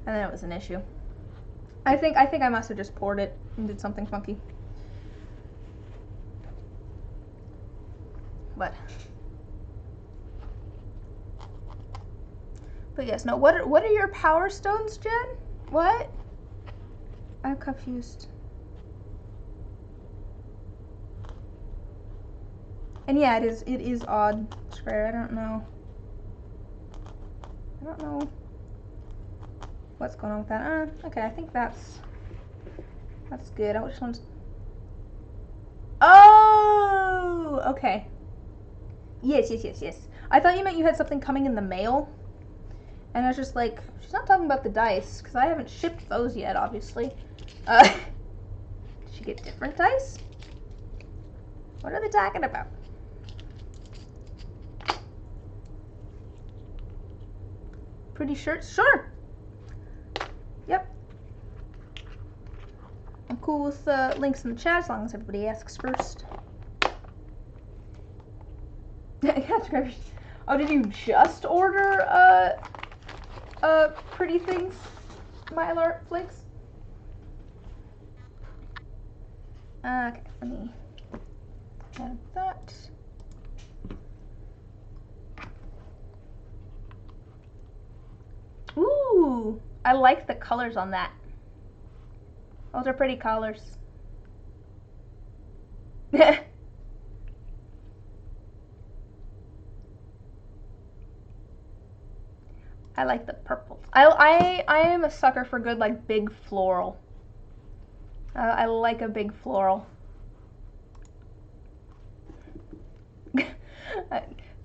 And then it was an issue. I think I must have just poured it and did something funky. But yes, no. What are your power stones, Jen? What? I'm confused. And yeah, it is odd, Square. I don't know what's going on with that. Okay, I think that's good. I just want to. Oh, okay. Yes. I thought you meant you had something coming in the mail. And I was just like, she's not talking about the dice, because I haven't shipped those yet, obviously. Did she get different dice? What are they talking about? Pretty shirts? Sure! Yep. I'm cool with links in the chat, as long as everybody asks first. Oh, did you just order, pretty things? Mylar flakes? Okay, let me add that. Ooh, I like the colors on that. Those are pretty colors. I like the purples. I am a sucker for good, like, big floral. I like a big floral.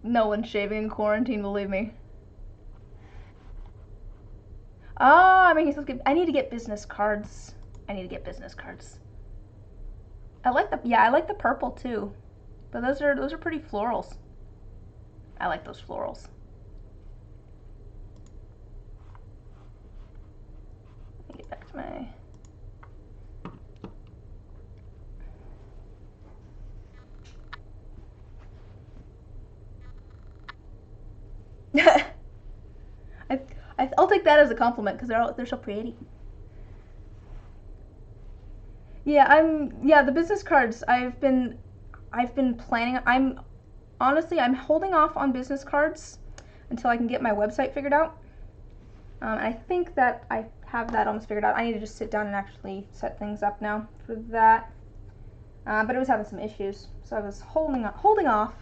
No one's shaving in quarantine, believe me. Oh, I mean, I need to get business cards. I like the purple too. But those are pretty florals. I like those florals. Let me get back to my. I'll take that as a compliment because they're so pretty. Yeah, the business cards. I've been planning. I'm holding off on business cards until I can get my website figured out. I think that I have that almost figured out. I need to just sit down and actually set things up now for that. But it was having some issues, so I was holding off.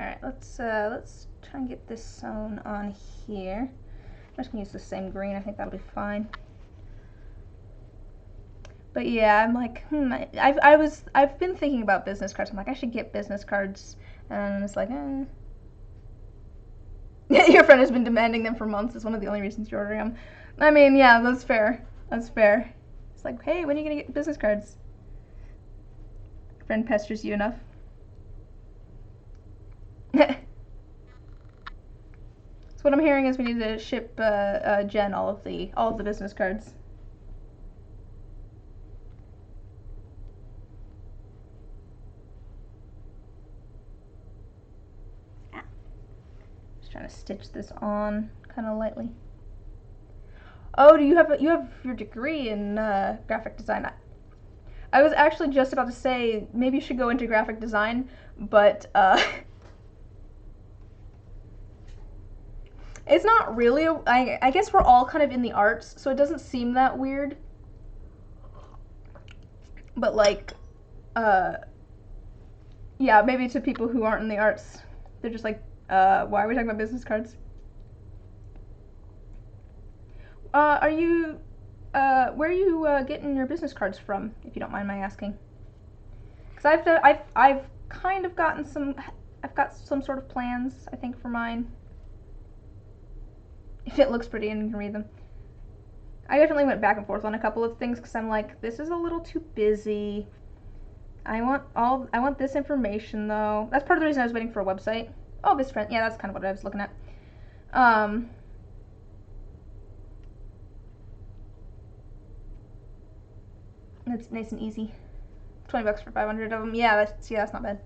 Alright, let's try and get this sewn on here. I'm just gonna use the same green, I think that'll be fine. But yeah, I'm like, I've been thinking about business cards. I'm like, I should get business cards, and it's like, Your friend has been demanding them for months. It's one of the only reasons you're ordering them. I mean, yeah, that's fair. It's like, hey, when are you gonna get business cards? Friend pesters you enough. So what I'm hearing is we need to ship Jen all of the business cards. Just trying to stitch this on kind of lightly. Oh, do you have your degree in graphic design? I was actually just about to say maybe you should go into graphic design, but it's not really. I guess we're all kind of in the arts, so it doesn't seem that weird. But like, yeah, maybe to people who aren't in the arts, they're just like, why are we talking about business cards? Are you, where are you getting your business cards from, if you don't mind my asking? Because I've kind of gotten some, I've got some sort of plans, I think, for mine. If it looks pretty and you can read them. I definitely went back and forth on a couple of things because I'm like, this is a little too busy. I want this information though. That's part of the reason I was waiting for a website. Oh, this friend. Yeah, that's kind of what I was looking at. It's nice and easy. $20 for 500 of them. Yeah, that's not bad.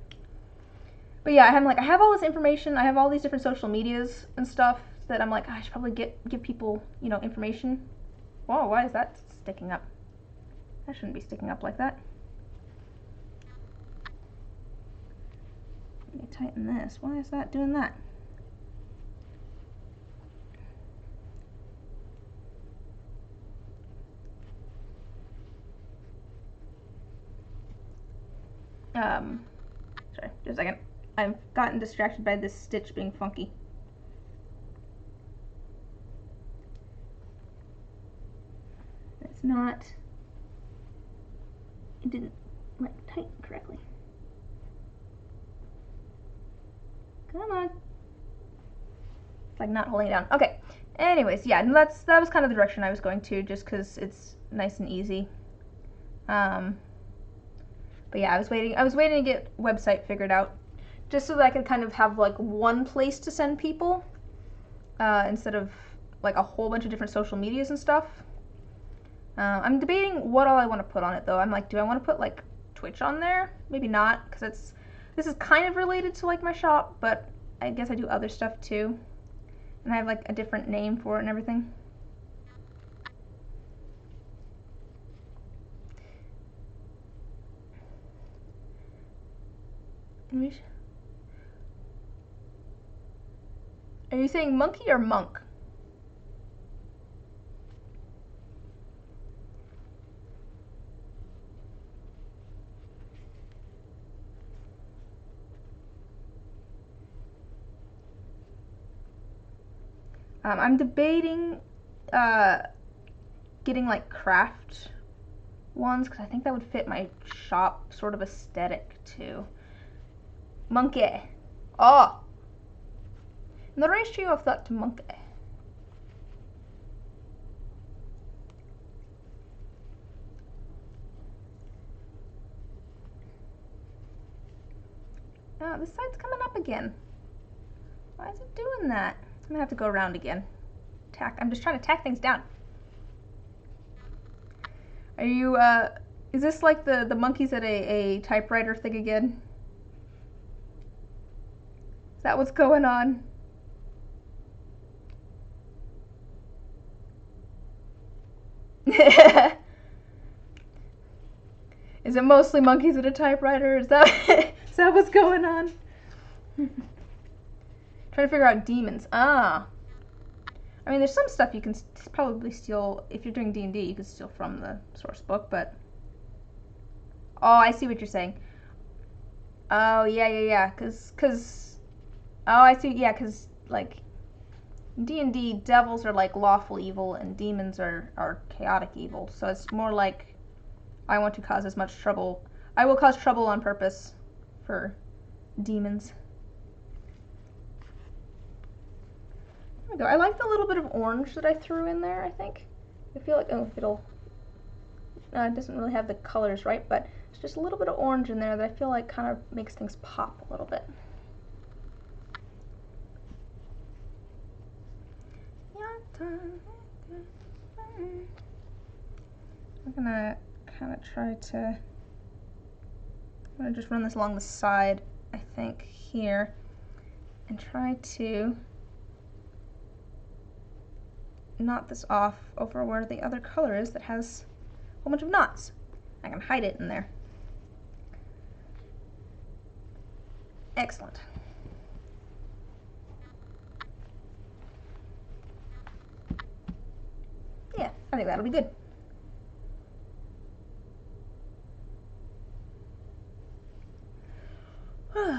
But yeah, I have all this information. I have all these different social medias and stuff that I'm like, I should probably give people, information. Whoa, why is that sticking up? That shouldn't be sticking up like that. Let me tighten this. Why is that doing that? Sorry, just a second. I've gotten distracted by this stitch being funky. It didn't tighten correctly. Come on. It's not holding it down. Okay. Anyways, yeah, that was kind of the direction I was going to, just because it's nice and easy. But yeah, I was waiting to get website figured out, just so that I could kind of have one place to send people, instead of a whole bunch of different social medias and stuff. I'm debating what all I want to put on it though. I'm like, do I want to put Twitch on there? Maybe not, because this is kind of related to my shop, but I guess I do other stuff too, and I have a different name for it and everything. Are you saying monkey or monk? I'm debating getting craft ones, because I think that would fit my shop sort of aesthetic too. Monkey. Oh! The ratio of that to monkey. Oh, this side's coming up again. Why is it doing that? I'm gonna have to go around again. I'm just trying to tack things down. Are you, is this the monkeys at a typewriter thing again? Is that what's going on? Is it mostly monkeys at a typewriter? Is that what's going on? Trying to figure out demons. Ah. I mean, there's some stuff you can probably steal. If you're doing D&D, you can steal from the source book, but... Oh, I see what you're saying. Oh, yeah. Cause... Oh, I see, yeah, because, D&D, devils are, lawful evil, and demons are chaotic evil. So it's more I want to cause as much trouble. I will cause trouble on purpose for demons. There we go. I like the little bit of orange that I threw in there, I think. I feel like, it doesn't really have the colors right, but it's just a little bit of orange in there that I feel kind of makes things pop a little bit. I'm gonna kind of try to... I'm gonna just run this along the side, I think, here, and try to knot this off over where the other color is that has a whole bunch of knots. I can hide it in there. Excellent. Yeah, I think that'll be good. Okay.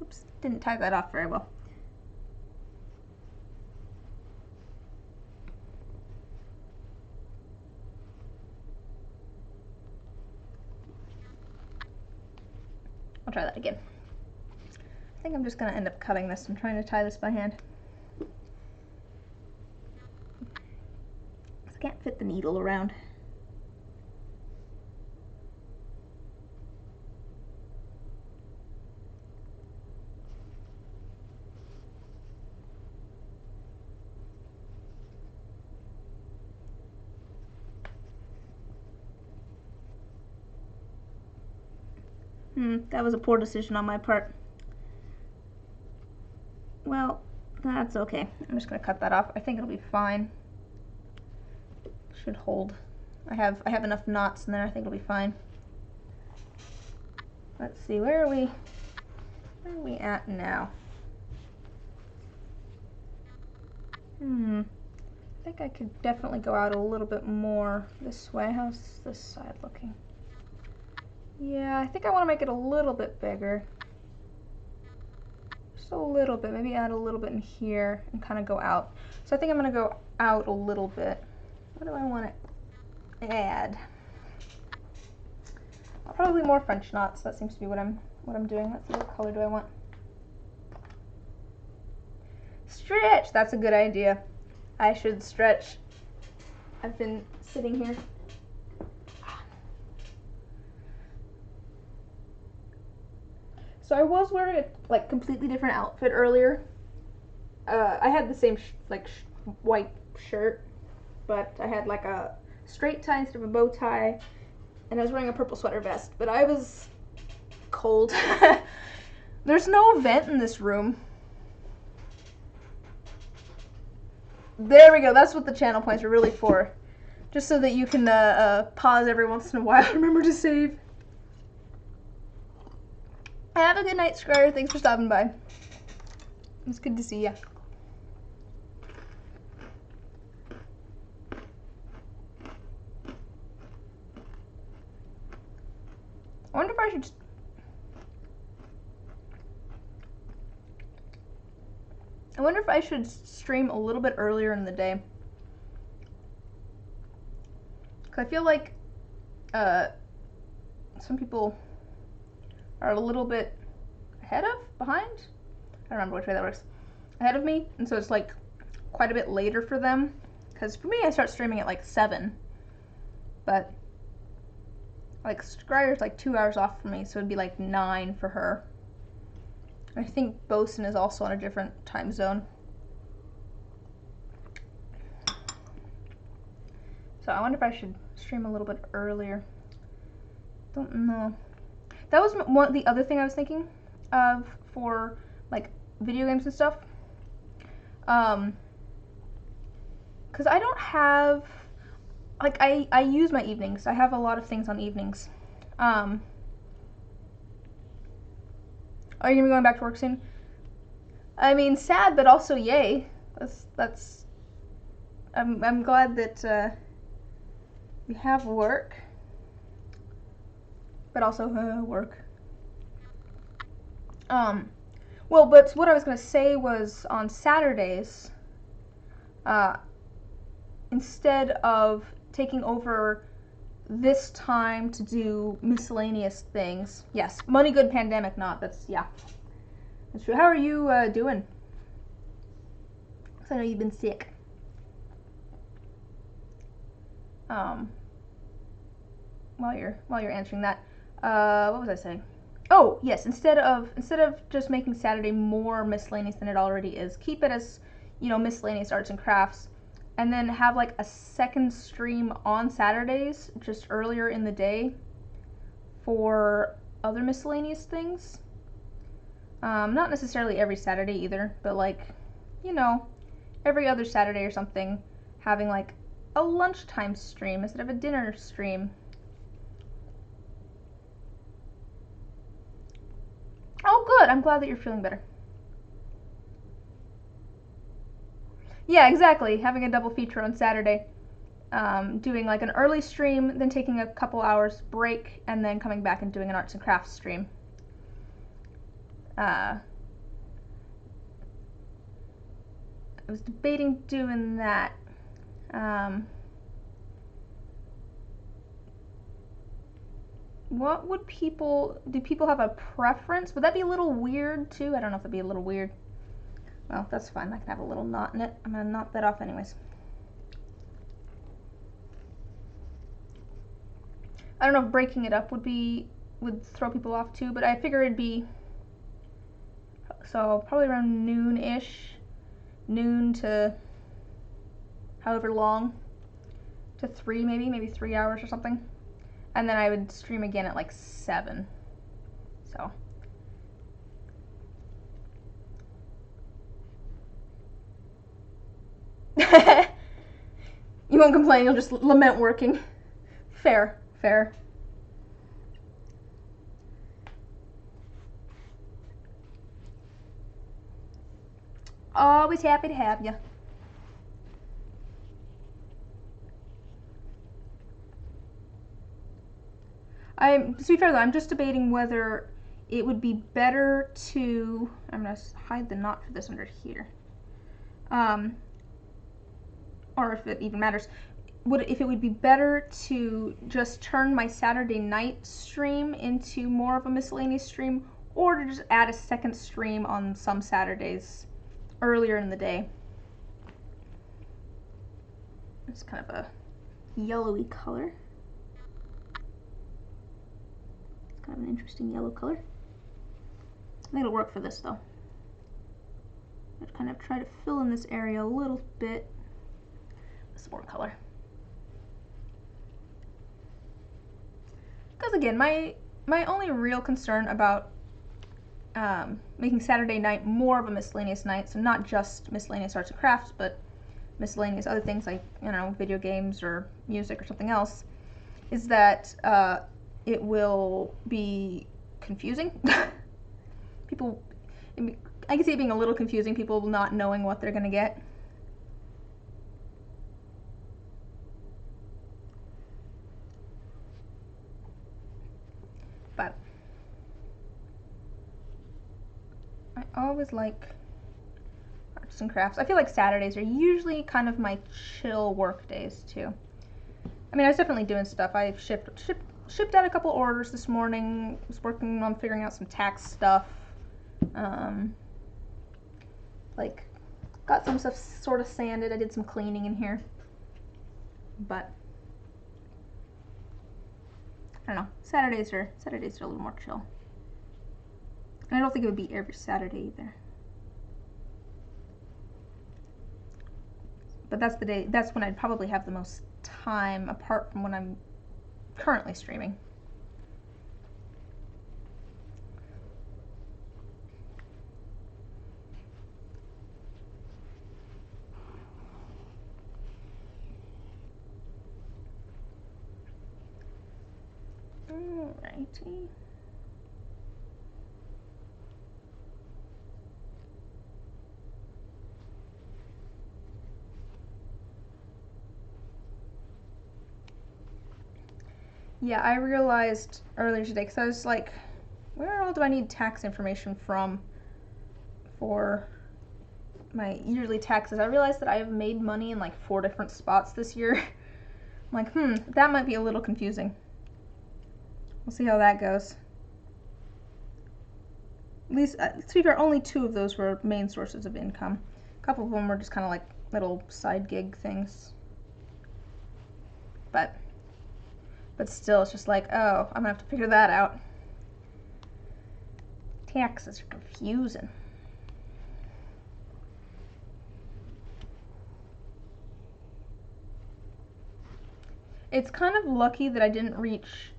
Oops, didn't tie that off very well. I'll try that again. I think I'm just going to end up cutting this. I'm trying to tie this by hand. I can't fit the needle around. That was a poor decision on my part. Well, that's okay. I'm just going to cut that off. I think it'll be fine. Should hold. I have enough knots in there. I think it'll be fine. Let's see, where are we at now? I think I could definitely go out a little bit more this way. How's this side looking? Yeah, I think I want to make it a little bit bigger. Just a little bit, maybe add a little bit in here and kind of go out. So I think I'm going to go out a little bit. What do I want to add? Probably more French knots. That seems to be what I'm doing. Let's see, what color do I want? Stretch! That's a good idea. I should stretch. I've been sitting here. So I was wearing a completely different outfit earlier. I had the same white shirt, but I had like a straight tie instead of a bow tie, and I was wearing a purple sweater vest. But I was cold. There's no vent in this room. There we go. That's what the channel points are really for, just so that you can pause every once in a while. Remember to save. Have a good night, Scryer. Thanks for stopping by. It's good to see you. I wonder if I should stream a little bit earlier in the day. Because I feel like some people are a little bit behind? I don't remember which way that works. Ahead of me, and so it's like quite a bit later for them. Because for me, I start streaming at like 7. But like Scryer's like 2 hours off from me, so it'd be like 9 for her. I think Bosun is also on a different time zone. So I wonder if I should stream a little bit earlier. Don't know. That was the other thing I was thinking of for like video games and stuff. Because I don't have, like, I use my evenings. I have a lot of things on evenings. Are you gonna be going back to work soon? I mean, sad, but also yay. I'm glad that we have work, but also work. Well, but what I was gonna say was on Saturdays, instead of taking over this time to do miscellaneous things. Yes, money good, pandemic not. That's true. How are you doing? Because I know you've been sick. While you're answering that, what was I saying? Oh yes, instead of just making Saturday more miscellaneous than it already is, keep it as, you know, miscellaneous arts and crafts. And then have like a second stream on Saturdays, just earlier in the day, for other miscellaneous things. Not necessarily every Saturday either, but like, you know, every other Saturday or something, having like a lunchtime stream instead of a dinner stream. Oh good, I'm glad that you're feeling better. Yeah, exactly. Having a double feature on Saturday. Doing like an early stream, then taking a couple hours break, and then coming back and doing an arts and crafts stream. I was debating doing that. What would do people have a preference? Would that be a little weird too? I don't know if that'd be a little weird. Well, that's fine. I can have a little knot in it. I'm gonna knot that off anyways. I don't know if breaking it up would throw people off too, but I figure it'd be so probably around noon-ish, noon to however long, to 3 maybe 3 hours or something. And then I would stream again at like 7. So. You won't complain, you'll just lament working. Fair, fair. Always happy to have you. To be fair though, I'm just debating whether it would be better to, I'm going to hide the knot for this under here. Or if it even matters, if it would be better to just turn my Saturday night stream into more of a miscellaneous stream, or to just add a second stream on some Saturdays earlier in the day. It's kind of a yellowy color. It's kind of an interesting yellow color. I think it'll work for this though. I'd kind of try to fill in this area a little bit with some more color. Because again, my only real concern about making Saturday night more of a miscellaneous night, so not just miscellaneous arts and crafts, but miscellaneous other things like, you know, video games or music or something else, is that it will be confusing. People, I can see it being a little confusing, people not knowing what they're going to get. But I always like arts and crafts. I feel like Saturdays are usually kind of my chill work days too. I mean, I was definitely doing stuff. I shipped out a couple orders this morning. Was working on figuring out some tax stuff. Like, got some stuff sort of sanded. I did some cleaning in here. But I don't know. Saturdays are a little more chill. And I don't think it would be every Saturday either. But that's the day. That's when I'd probably have the most time, apart from when I'm currently streaming. Alrighty. Yeah, I realized earlier today, because I was like, where all do I need tax information from for my yearly taxes? I realized that I have made money in like 4 different spots this year. I'm like, that might be a little confusing. We'll see how that goes. At least, to be fair, only 2 of those were main sources of income. A couple of them were just kind of like little side gig things. But still, it's just like, oh, I'm gonna have to figure that out. Taxes are confusing. It's kind of lucky that I didn't reach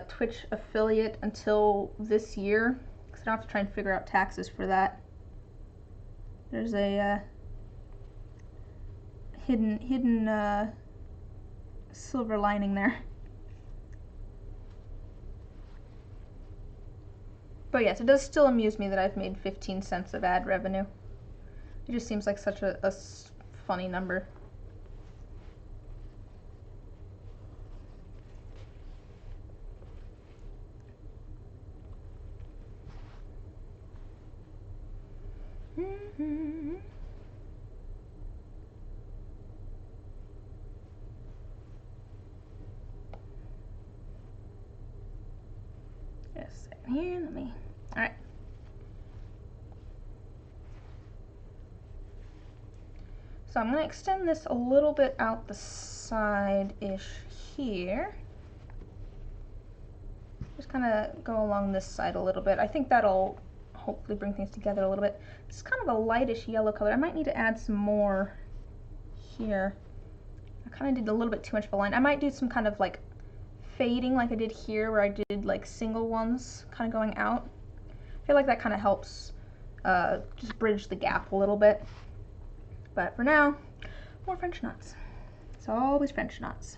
Twitch affiliate until this year, because I don't have to try and figure out taxes for that. There's a hidden silver lining there. But yes, it does still amuse me that I've made 15 cents of ad revenue. It just seems like such a funny number. Just a second here, let me, all right. So I'm gonna extend this a little bit out the side-ish here. Just kind of go along this side a little bit. I think that'll hopefully bring things together a little bit. It's kind of a lightish yellow color. I might need to add some more here. I kind of did a little bit too much of a line. I might do some kind of like fading like I did here where I did like single ones kind of going out. I feel like that kind of helps just bridge the gap a little bit. But for now, more French knots. It's always French knots.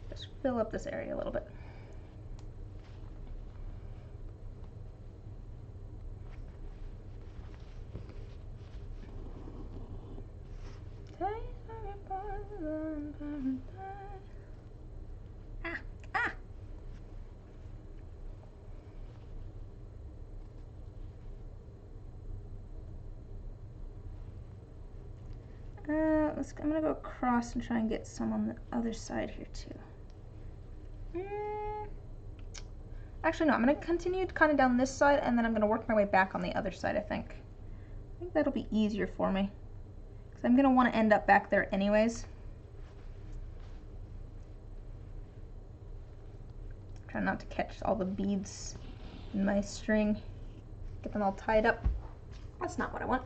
Just fill up this area a little bit. I'm gonna go across and try and get some on the other side here too. Actually, no, I'm gonna continue kind of down this side and then I'm gonna work my way back on the other side, I think. I think that'll be easier for me. Because I'm gonna want to end up back there anyways. Try not to catch all the beads in my string. Get them all tied up. That's not what I want.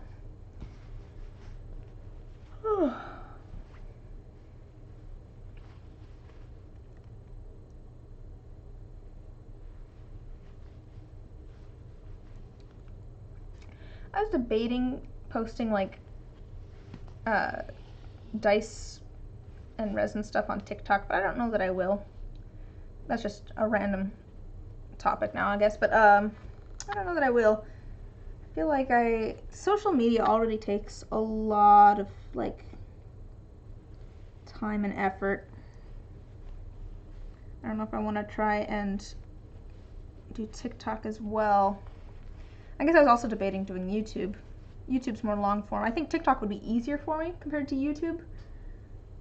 I was debating posting like dice and resin stuff on TikTok, but I don't know that I will. That's just a random topic now, I guess, but I don't know that I will. I feel like social media already takes a lot of like time and effort. I don't know if I want to try and do TikTok as well. I guess I was also debating doing YouTube. YouTube's more long form. I think TikTok would be easier for me compared to YouTube,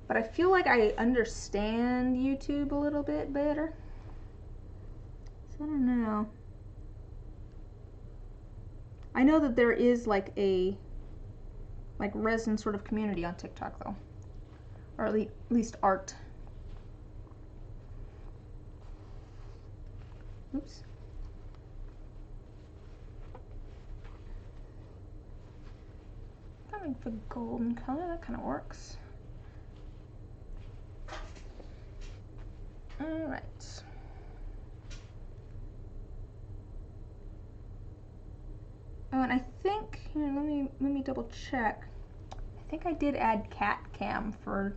but I feel like I understand YouTube a little bit better. So I don't know. I know that there is like a resin sort of community on TikTok though, or at least art. Oops. Coming for golden color, that kind of works. All right. Oh, and I think here, let me double check. I think I did add cat cam for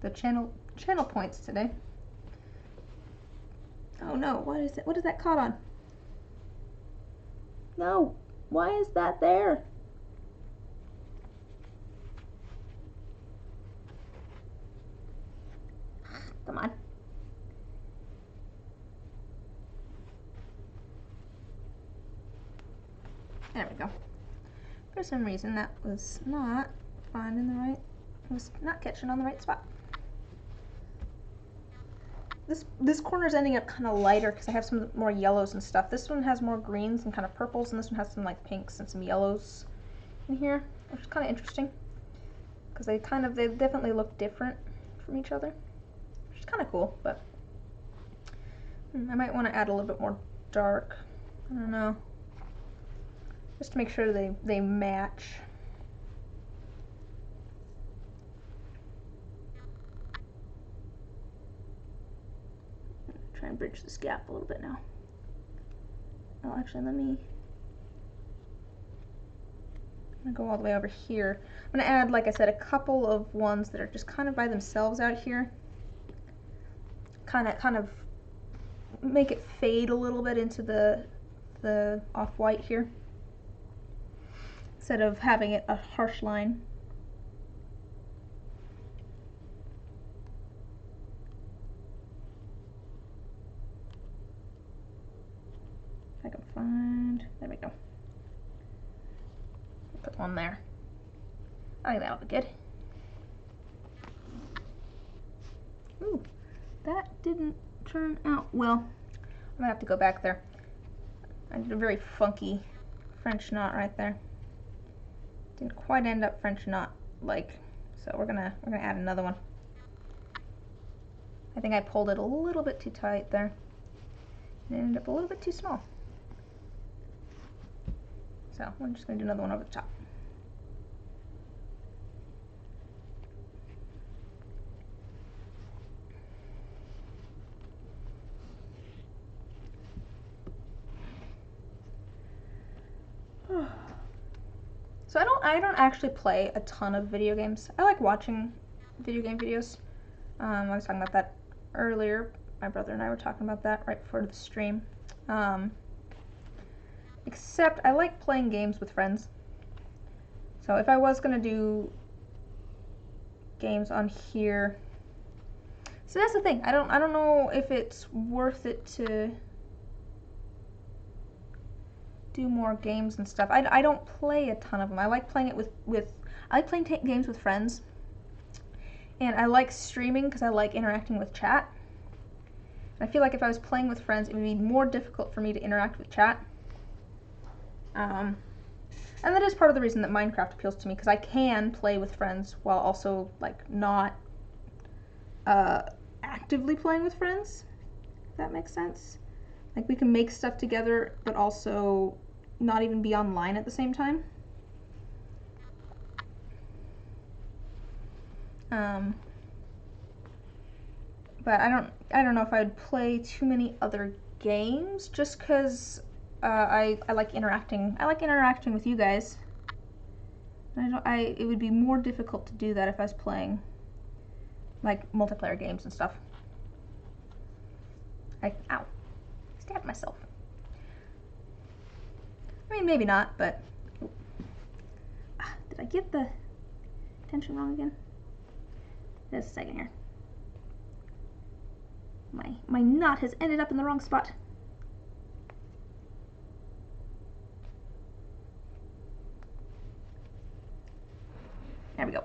the channel points today. Oh no, what is it? What is that caught on? No, why is that there? Come on. There we go. For some reason that was not finding the right, it was not catching on the right spot. This corner is ending up kind of lighter because I have some more yellows and stuff. This one has more greens and kind of purples, and this one has some like pinks and some yellows in here, which is kind of interesting because they definitely look different from each other, which is kind of cool. But I might want to add a little bit more dark. I don't know, just to make sure they match. Try and bridge this gap a little bit now. Oh, actually, I'm gonna go all the way over here. I'm gonna add, like I said, a couple of ones that are just kind of by themselves out here. Kind of make it fade a little bit into the off-white here, instead of having it a harsh line. If I can find, there we go. Put one there. I think that'll be good. Ooh, that didn't turn out well. I'm gonna have to go back there. I did a very funky French knot right there. Didn't quite end up French knot like, so we're gonna add another one. I think I pulled it a little bit too tight there. It ended up a little bit too small. So we're just gonna do another one over the top. So I don't actually play a ton of video games. I like watching video game videos. I was talking about that earlier. My brother and I were talking about that right before the stream. Except I like playing games with friends. So if I was gonna do games on here, so that's the thing. I don't know if it's worth it to do more games and stuff. I don't play a ton of them. I like playing it I like playing games with friends, and I like streaming because I like interacting with chat. I feel like if I was playing with friends, it would be more difficult for me to interact with chat. And that is part of the reason that Minecraft appeals to me, because I can play with friends while also like not actively playing with friends, if that makes sense. Like we can make stuff together, but also not even be online at the same time. But I don't know if I would play too many other games, just because I like interacting. I like interacting with you guys. It would be more difficult to do that if I was playing like multiplayer games and stuff. Ow, stabbed myself. I mean, maybe not, but did I get the tension wrong again? Just a second here. My knot has ended up in the wrong spot. There we go.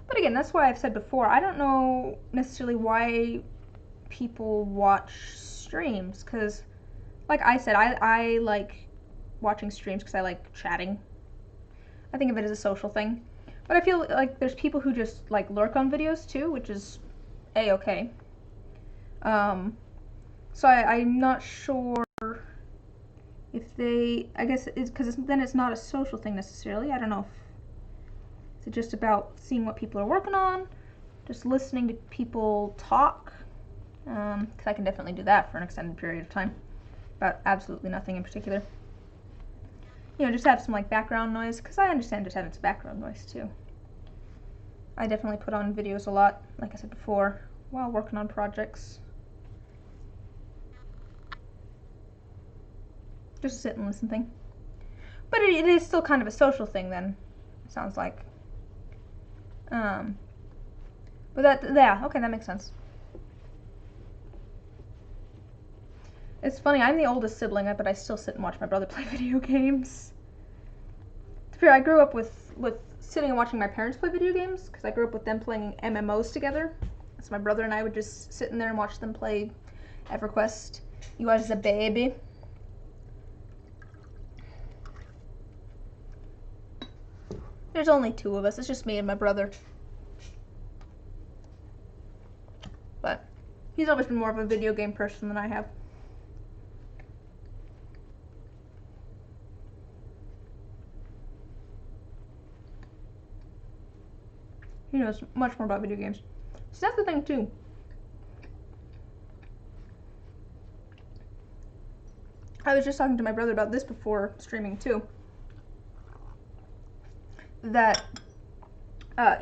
But again, that's why I've said before, I don't know necessarily why people watch streams, because like I said, I like watching streams because I like chatting. I think of it as a social thing. But I feel like there's people who just like lurk on videos too, which is A-okay. So I'm not sure if they, I guess it's because then it's not a social thing necessarily. I don't know if it's just about seeing what people are working on, just listening to people talk, because I can definitely do that for an extended period of time, about absolutely nothing in particular. You know, just have some like background noise, because I understand just having some background noise too. I definitely put on videos a lot, like I said before, while working on projects. Just a sit and listen thing. But it is still kind of a social thing then, it sounds like. But yeah, okay, that makes sense. It's funny, I'm the oldest sibling, but I still sit and watch my brother play video games. To be fair, I grew up with sitting and watching my parents play video games, because I grew up with them playing MMOs together. So my brother and I would just sit in there and watch them play EverQuest. You was a baby. There's only two of us, it's just me and my brother. But he's always been more of a video game person than I have. He knows much more about video games. So that's the thing too. I was just talking to my brother about this before streaming too. That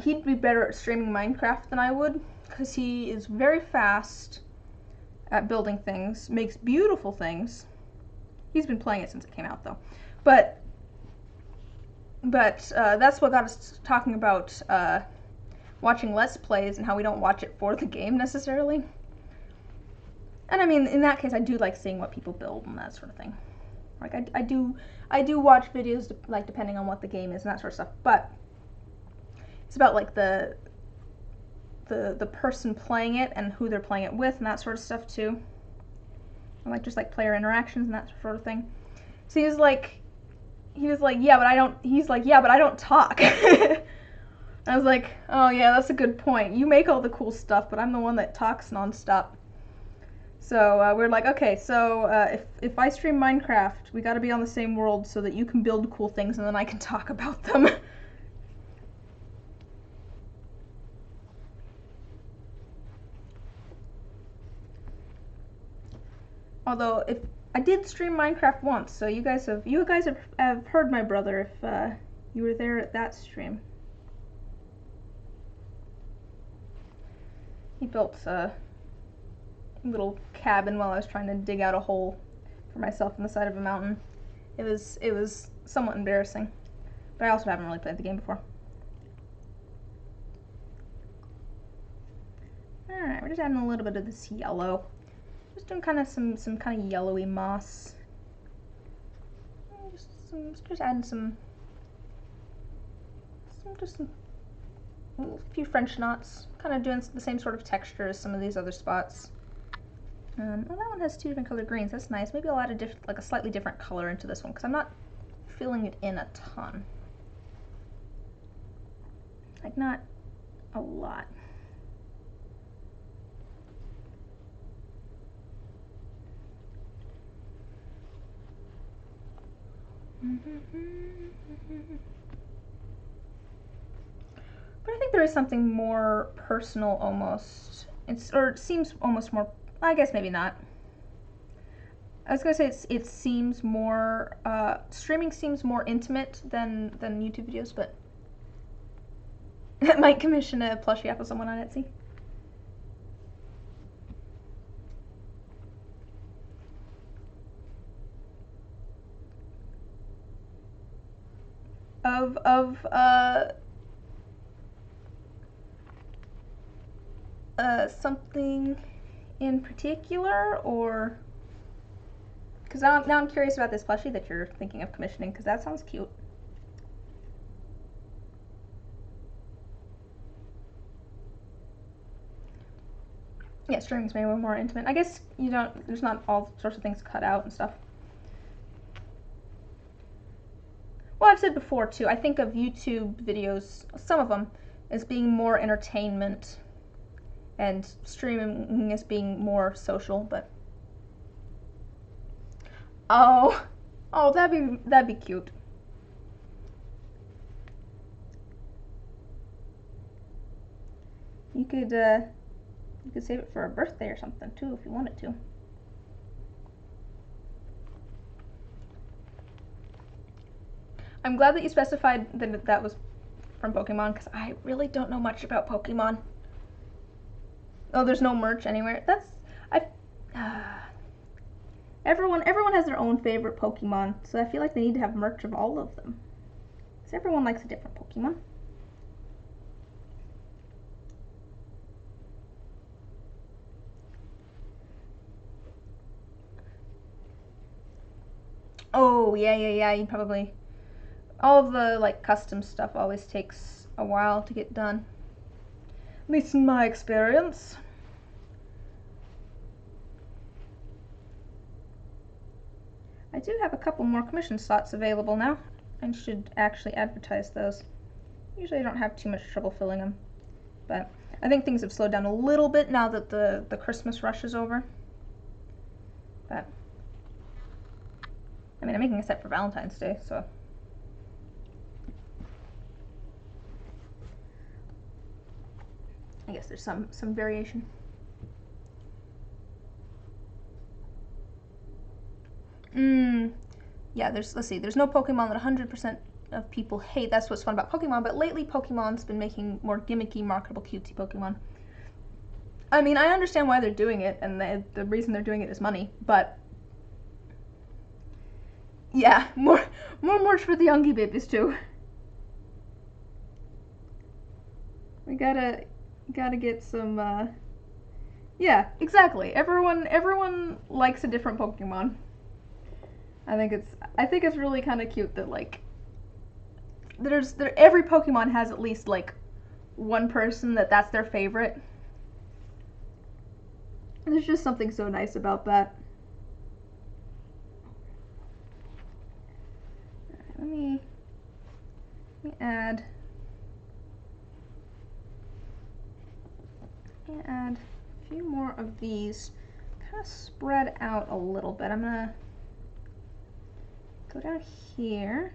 he'd be better at streaming Minecraft than I would, because he is very fast at building things, makes beautiful things. He's been playing it since it came out though. But that's what got us talking about watching Let's Plays and how we don't watch it for the game necessarily. And I mean, in that case, I do like seeing what people build and that sort of thing. Like I do watch videos like depending on what the game is and that sort of stuff. But it's about like the the person playing it and who they're playing it with and that sort of stuff too. And like just like player interactions and that sort of thing. So he was like, yeah, but I don't. He's like, yeah, but I don't talk. I was like, oh yeah, that's a good point. You make all the cool stuff, but I'm the one that talks nonstop. So we're like, okay, so if I stream Minecraft, we got to be on the same world so that you can build cool things and then I can talk about them. Although if I did stream Minecraft once, so you guys have heard my brother if you were there at that stream. He built a little cabin while I was trying to dig out a hole for myself on the side of a mountain. It was somewhat embarrassing, but I also haven't really played the game before. Alright, we're just adding a little bit of this yellow. Just doing kind of some kind of yellowy moss. Just adding some a few French knots. Kind of doing the same sort of texture as some of these other spots. Oh, that one has two different colored greens. That's nice. Maybe I'll add a slightly different color into this one because I'm not filling it in a ton. Like not a lot. But I think there is something more personal almost. It seems almost more, I guess maybe not. I was gonna say it seems more, streaming seems more intimate than YouTube videos, but I might commission a plushie app of someone on Etsy. Of something in particular, or because now I'm curious about this plushie that you're thinking of commissioning, because that sounds cute. Yeah, streaming's maybe more intimate. I guess there's not all sorts of things cut out and stuff. Well, I've said before too, I think of YouTube videos, some of them, as being more entertainment and streaming as being more social, but oh that'd be cute. You could save it for a birthday or something too if you wanted to. I'm glad that you specified that that was from Pokemon, because I really don't know much about Pokemon. Oh, there's no merch anywhere. Everyone has their own favorite Pokemon, so I feel like they need to have merch of all of them. Because everyone likes a different Pokemon. Oh, yeah, you probably... All of the, like, custom stuff always takes a while to get done. At least in my experience. I do have a couple more commission slots available now, and should actually advertise those. Usually I don't have too much trouble filling them, but I think things have slowed down a little bit now that the Christmas rush is over. But, I mean, I'm making a set for Valentine's Day, so... I guess there's some variation. Yeah, let's see, there's no Pokemon that 100% of people hate. That's what's fun about Pokemon, but lately Pokemon's been making more gimmicky, marketable, cutesy Pokemon. I mean, I understand why they're doing it, and the reason they're doing it is money, but... Yeah, more merch for the youngie babies, too. We gotta get some, yeah, exactly. Everyone likes a different Pokemon. I think it's really kind of cute that, like, every Pokemon has at least, like, one person that's their favorite. And there's just something so nice about that. Let me add a few more of these, kind of spread out a little bit. I'm gonna go down here.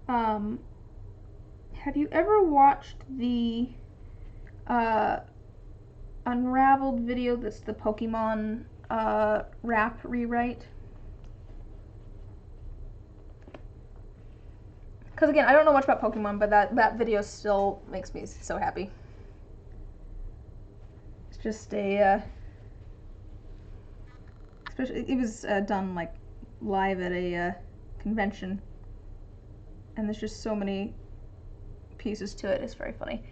Have you ever watched the Unraveled video that's the Pokemon rap rewrite? Because again, I don't know much about Pokemon, but that video still makes me so happy. It's just a, especially, it was done like live at a convention, and there's just so many pieces to it. It's very funny.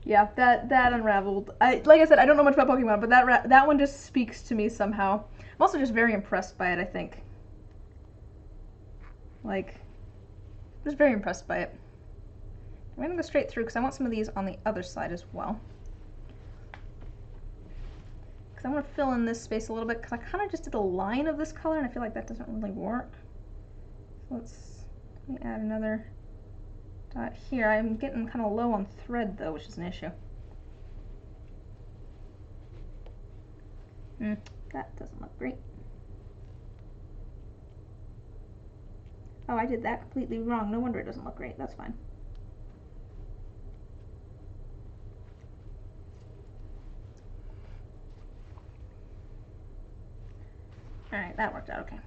Yeah, that Unraveled. Like I said, I don't know much about Pokemon, but that one just speaks to me somehow. I'm also just very impressed by it, I think. Like, just very impressed by it. I'm gonna go straight through because I want some of these on the other side as well. Because I want to fill in this space a little bit because I kind of just did a line of this color and I feel like that doesn't really work. So let me add another dot here. I'm getting kind of low on thread though, which is an issue. That doesn't look great. Oh, I did that completely wrong. No wonder it doesn't look great. That's fine. Alright, that worked out okay.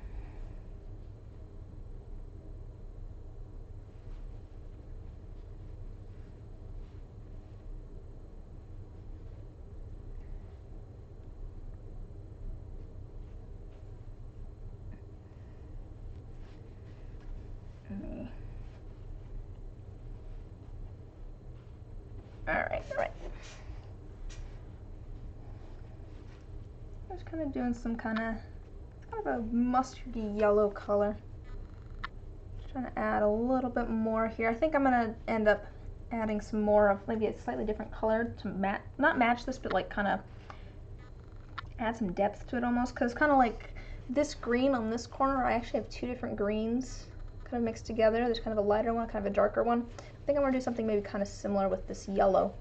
Alright. I'm just kind of doing some kind of a mustardy yellow color. Just trying to add a little bit more here. I think I'm going to end up adding some more of maybe a slightly different color to not match this, but like kind of add some depth to it almost. Because kind of like this green on this corner, I actually have two different greens kind of mixed together. There's kind of a lighter one, kind of a darker one. I think I'm going to do something maybe kind of similar with this yellow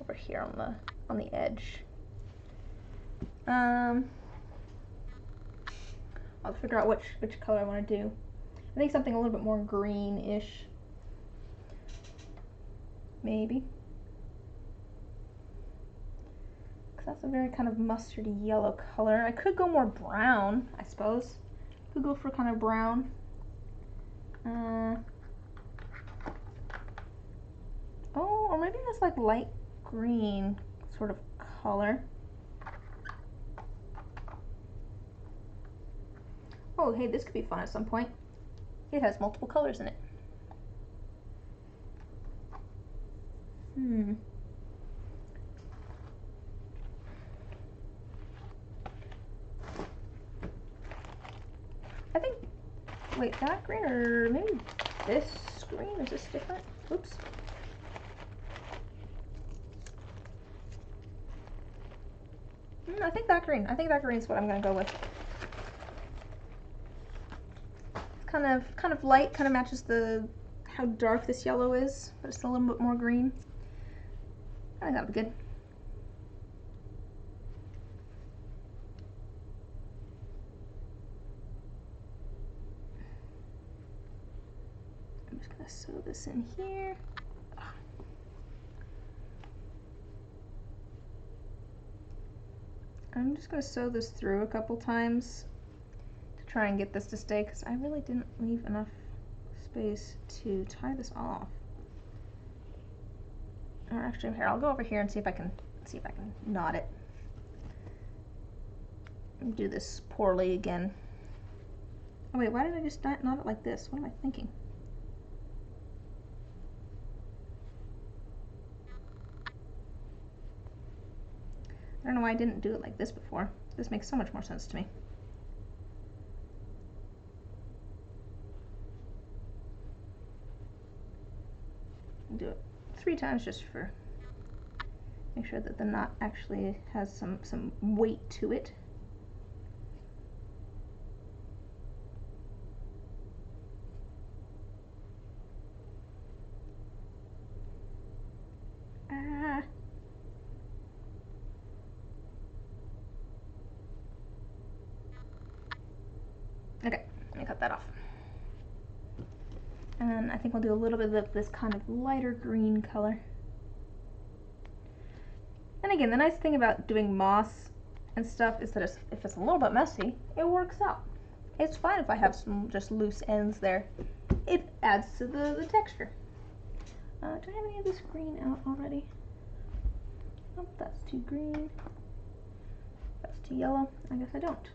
over here on the edge. I'll figure out which color I want to do. I think something a little bit more green-ish. Maybe. Because that's a very kind of mustardy yellow color. I could go more brown, I suppose. Could go for kind of brown. Oh, or maybe this like light green sort of color. Oh, hey, this could be fun at some point. It has multiple colors in it. I think, wait, that green or maybe this green? Is this different? Oops. I think that green. I think that green is what I'm going to go with. It's kind of light, kind of matches how dark this yellow is, but it's a little bit more green. I think that'll be good. I'm just going to sew this in here. I'm just going to sew this through a couple times to try and get this to stay, because I really didn't leave enough space to tie this off. Or actually, here, I'll go over here and see if I can knot it. Do this poorly again. Oh wait, why did I just knot it like this? What am I thinking? don't know why I didn't do it like this before. This makes so much more sense to me. Do it 3 times just for make sure that the knot actually has some weight to it. Okay, let me cut that off. And I think we'll do a little bit of this kind of lighter green color. And again, the nice thing about doing moss and stuff is that if it's a little bit messy, it works out. It's fine if I have some just loose ends there. It adds to the texture. Do I have any of this green out already? Nope, that's too green. That's too yellow. I guess I don't.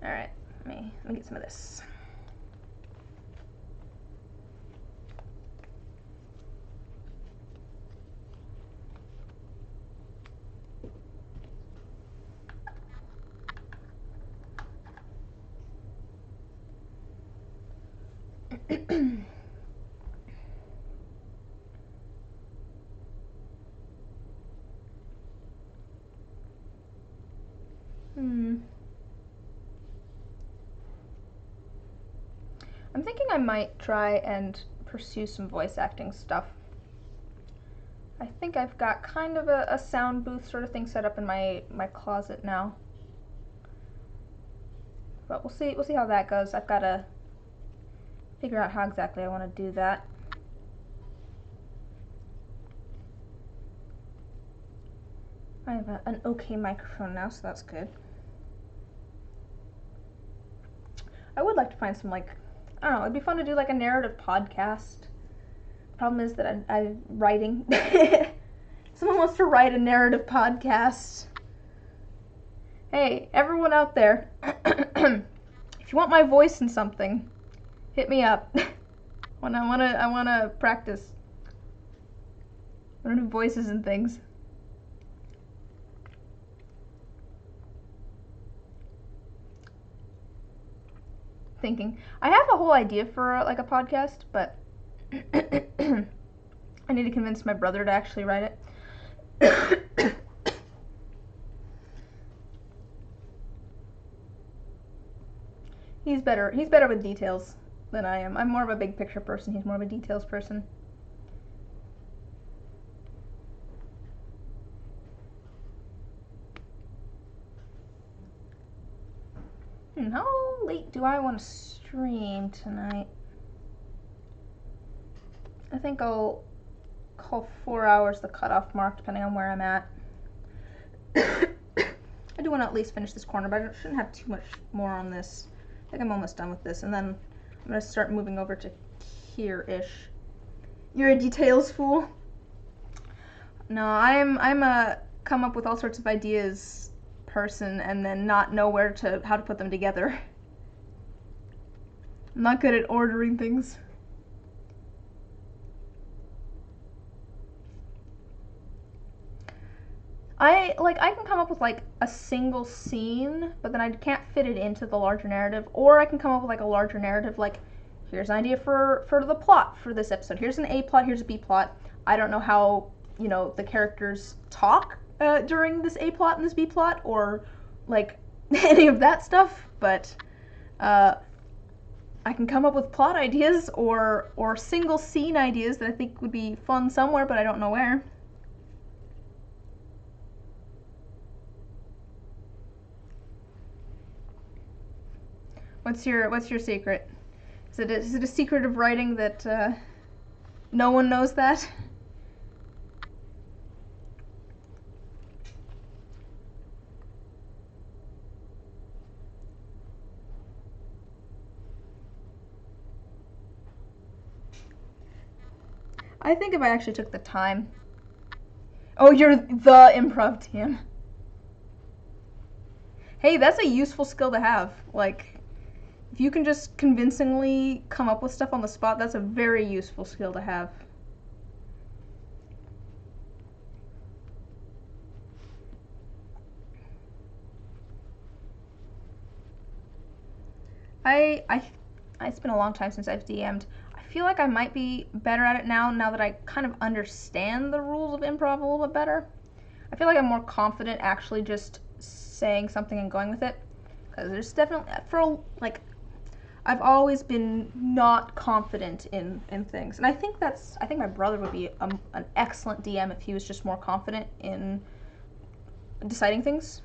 Alright, let me get some of this. I'm thinking I might try and pursue some voice acting stuff. I think I've got kind of a sound booth sort of thing set up in my closet now. But we'll see how that goes. I've got to figure out how exactly I want to do that. I have an okay microphone now, so that's good. I would like to find some, like, I don't know, it'd be fun to do like a narrative podcast. Problem is that I'm writing. Someone wants to write a narrative podcast. Hey, everyone out there, if you want my voice in something, hit me up. I wanna practice. I want to do voices and things. Thinking. I have a whole idea for like a podcast, but I need to convince my brother to actually write it. He's better with details than I am. I'm more of a big picture person. He's more of a details person. How late do I want to stream tonight? I think I'll call 4 hours the cutoff mark, depending on where I'm at. I do want to at least finish this corner, but I shouldn't have too much more on this. I think I'm almost done with this, and then I'm going to start moving over to here-ish. You're a details fool? No, I'm a come up with all sorts of ideas person and then not know how to put them together. I'm not good at ordering things. I can come up with like a single scene, but then I can't fit it into the larger narrative, or I can come up with like a larger narrative, like here's an idea for the plot for this episode. Here's an A plot, here's a B plot. I don't know how, the characters talk during this A plot and this B plot, or like any of that stuff, but I can come up with plot ideas or single scene ideas that I think would be fun somewhere, but I don't know where. What's your secret? Is it a secret of writing that no one knows that? I think if I actually took the time. Oh, you're the improv team. Hey, that's a useful skill to have. Like, if you can just convincingly come up with stuff on the spot, that's a very useful skill to have. It's been a long time since I've DM'd. I feel like I might be better at it now that I kind of understand the rules of improv a little bit better. I feel like I'm more confident actually just saying something and going with it. Because there's definitely, I've always been not confident in things. And I think my brother would be an excellent DM if he was just more confident in deciding things.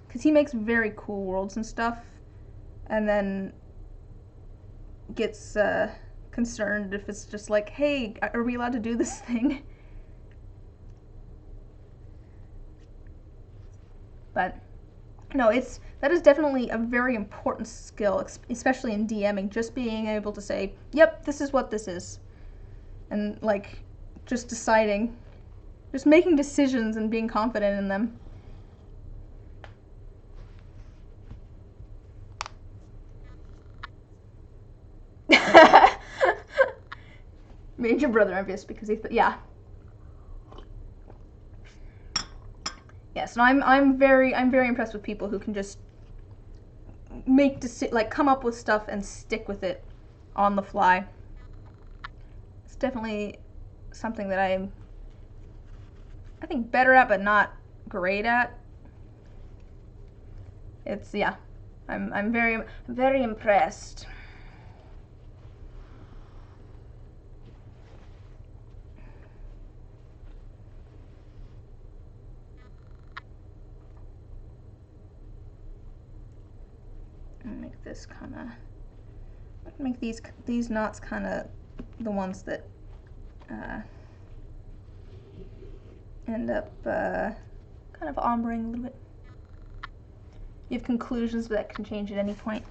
Because he makes very cool worlds and stuff. And then gets concerned if it's just like, hey, are we allowed to do this thing? But no, that is definitely a very important skill, especially in DMing, just being able to say, yep, this is what this is. And like just deciding, just making decisions and being confident in them. Made your brother envious because yeah. Yes, and I'm very impressed with people who can just come up with stuff and stick with it on the fly. It's definitely something that I think better at, but not great at. Yeah, I'm very impressed. Make this kind of, make these knots kind of the ones that end up kind of ombreing a little bit. You have conclusions, but that can change at any point.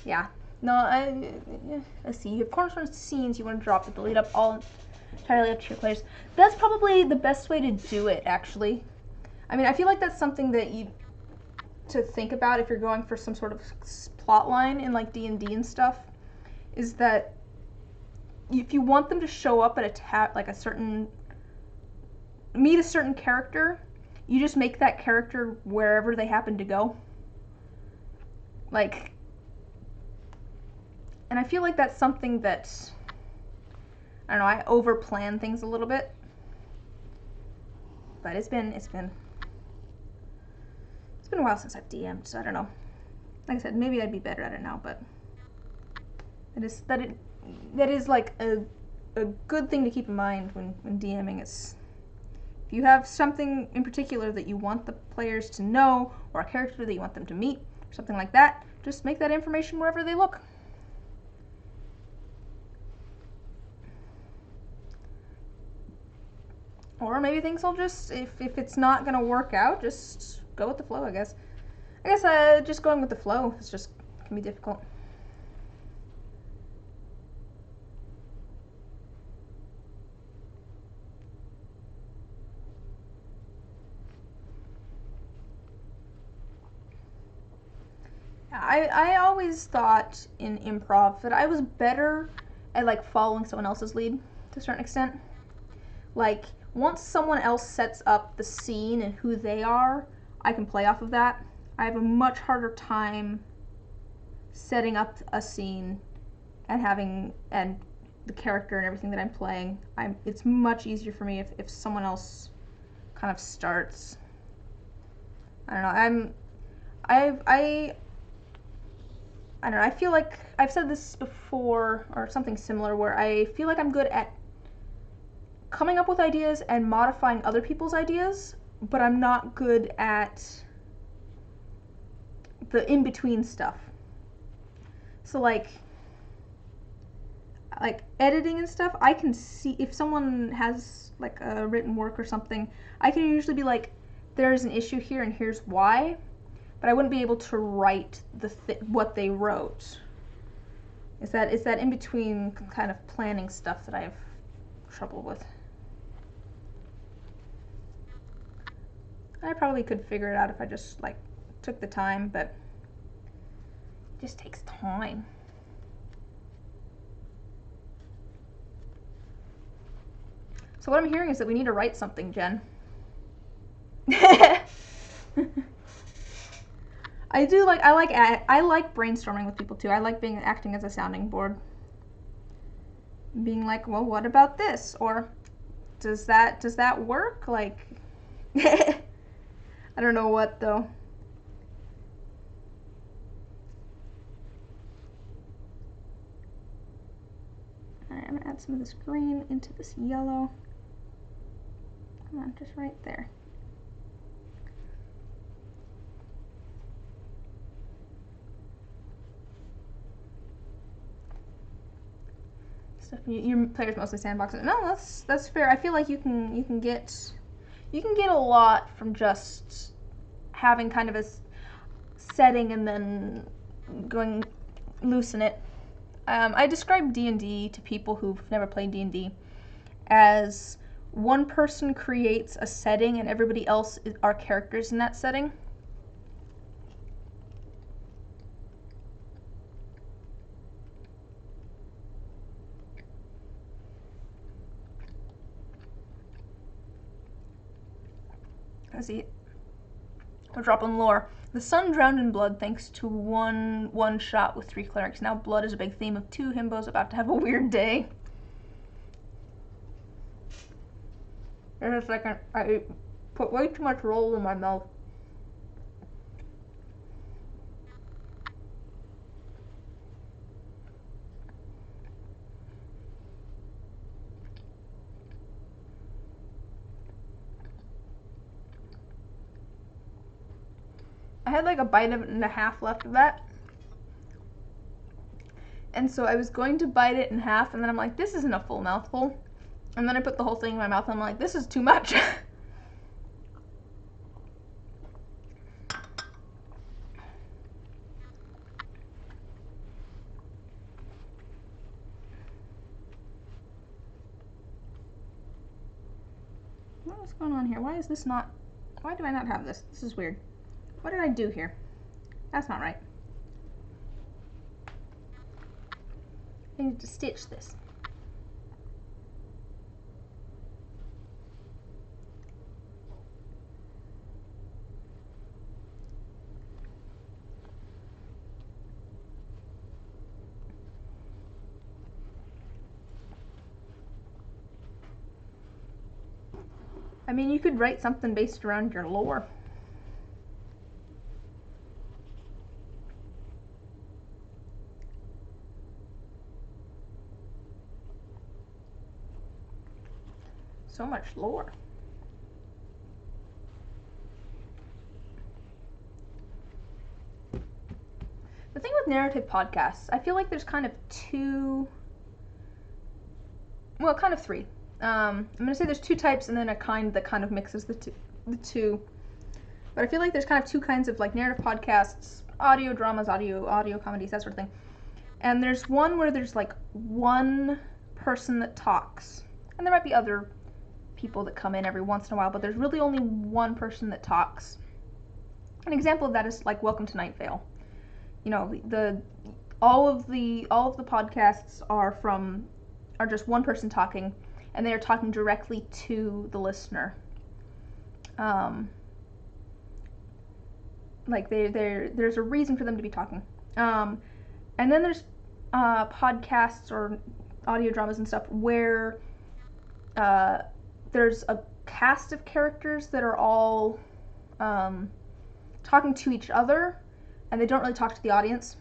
Yeah. No, let's see. You have cornerstone scenes. You want to drop it, delete up all entirely up to your players. That's probably the best way to do it, actually. I mean, I feel like that's something that to think about if you're going for some sort of plot line in like D&D and stuff, is that if you want them to show up at meet a certain character, you just make that character wherever they happen to go. Like, and I feel like that's something that, I don't know, I over-plan things a little bit. But it's been a while since I've DM'd, so I don't know. Like I said, maybe I'd be better at it now, but that is like a good thing to keep in mind when DMing. Is if you have something in particular that you want the players to know, or a character that you want them to meet, or something like that, just make that information wherever they look. Or maybe things will just, if it's not going to work out, just go with the flow, I guess. Just going with the flow can be difficult. I always thought in improv that I was better at like following someone else's lead to a certain extent. Like, once someone else sets up the scene and who they are, I can play off of that. I have a much harder time setting up a scene and the character and everything that I'm playing. It's much easier for me if someone else kind of starts. I don't know. I don't know. I feel like I've said this before or something similar, where I feel like I'm good at coming up with ideas and modifying other people's ideas, but I'm not good at the in-between stuff. So like editing and stuff, I can see if someone has like a written work or something, I can usually be like, there's an issue here and here's why, but I wouldn't be able to write what they wrote. It's that in-between kind of planning stuff that I have trouble with. I probably could figure it out if I just like took the time, but it just takes time. So what I'm hearing is that we need to write something, Jen. I like brainstorming with people too. I like acting as a sounding board. Being like, well, what about this? Or does that work? Like, I don't know what though. Alright, I'm gonna add some of this green into this yellow. Come on, just right there. Stuff your players mostly sandboxing. No, that's fair. I feel like you can get a lot from just having kind of a setting and then going loose in it. I describe D&D to people who've never played D&D as one person creates a setting and everybody else are characters in that setting. Let's see. We'll drop on lore. The sun drowned in blood thanks to one shot with 3 clerics. Now blood is a big theme of 2 himbos about to have a weird day. In a second, I put way too much roll in my mouth. I had like a bite and a half left of that. And so I was going to bite it in half, and then I'm like, this isn't a full mouthful. And then I put the whole thing in my mouth, and I'm like, this is too much. What's going on here? Why do I not have this? This is weird. What did I do here? That's not right. I need to stitch this. I mean, you could write something based around your lore. So much lore. The thing with narrative podcasts, I feel like there's kind of three. I'm gonna say there's 2 types and then a kind that kind of mixes the two. But I feel like there's kind of 2 kinds of like narrative podcasts, audio dramas, audio comedies, that sort of thing. And there's one where there's like one person that talks, and there might be other people that come in every once in a while, but there's really only one person that talks. An example of that is like Welcome to Night Vale. You know, all of the podcasts are just one person talking, and they are talking directly to the listener. Like there's a reason for them to be talking. And then there's podcasts or audio dramas and stuff where there's a cast of characters that are all talking to each other, and they don't really talk to the audience.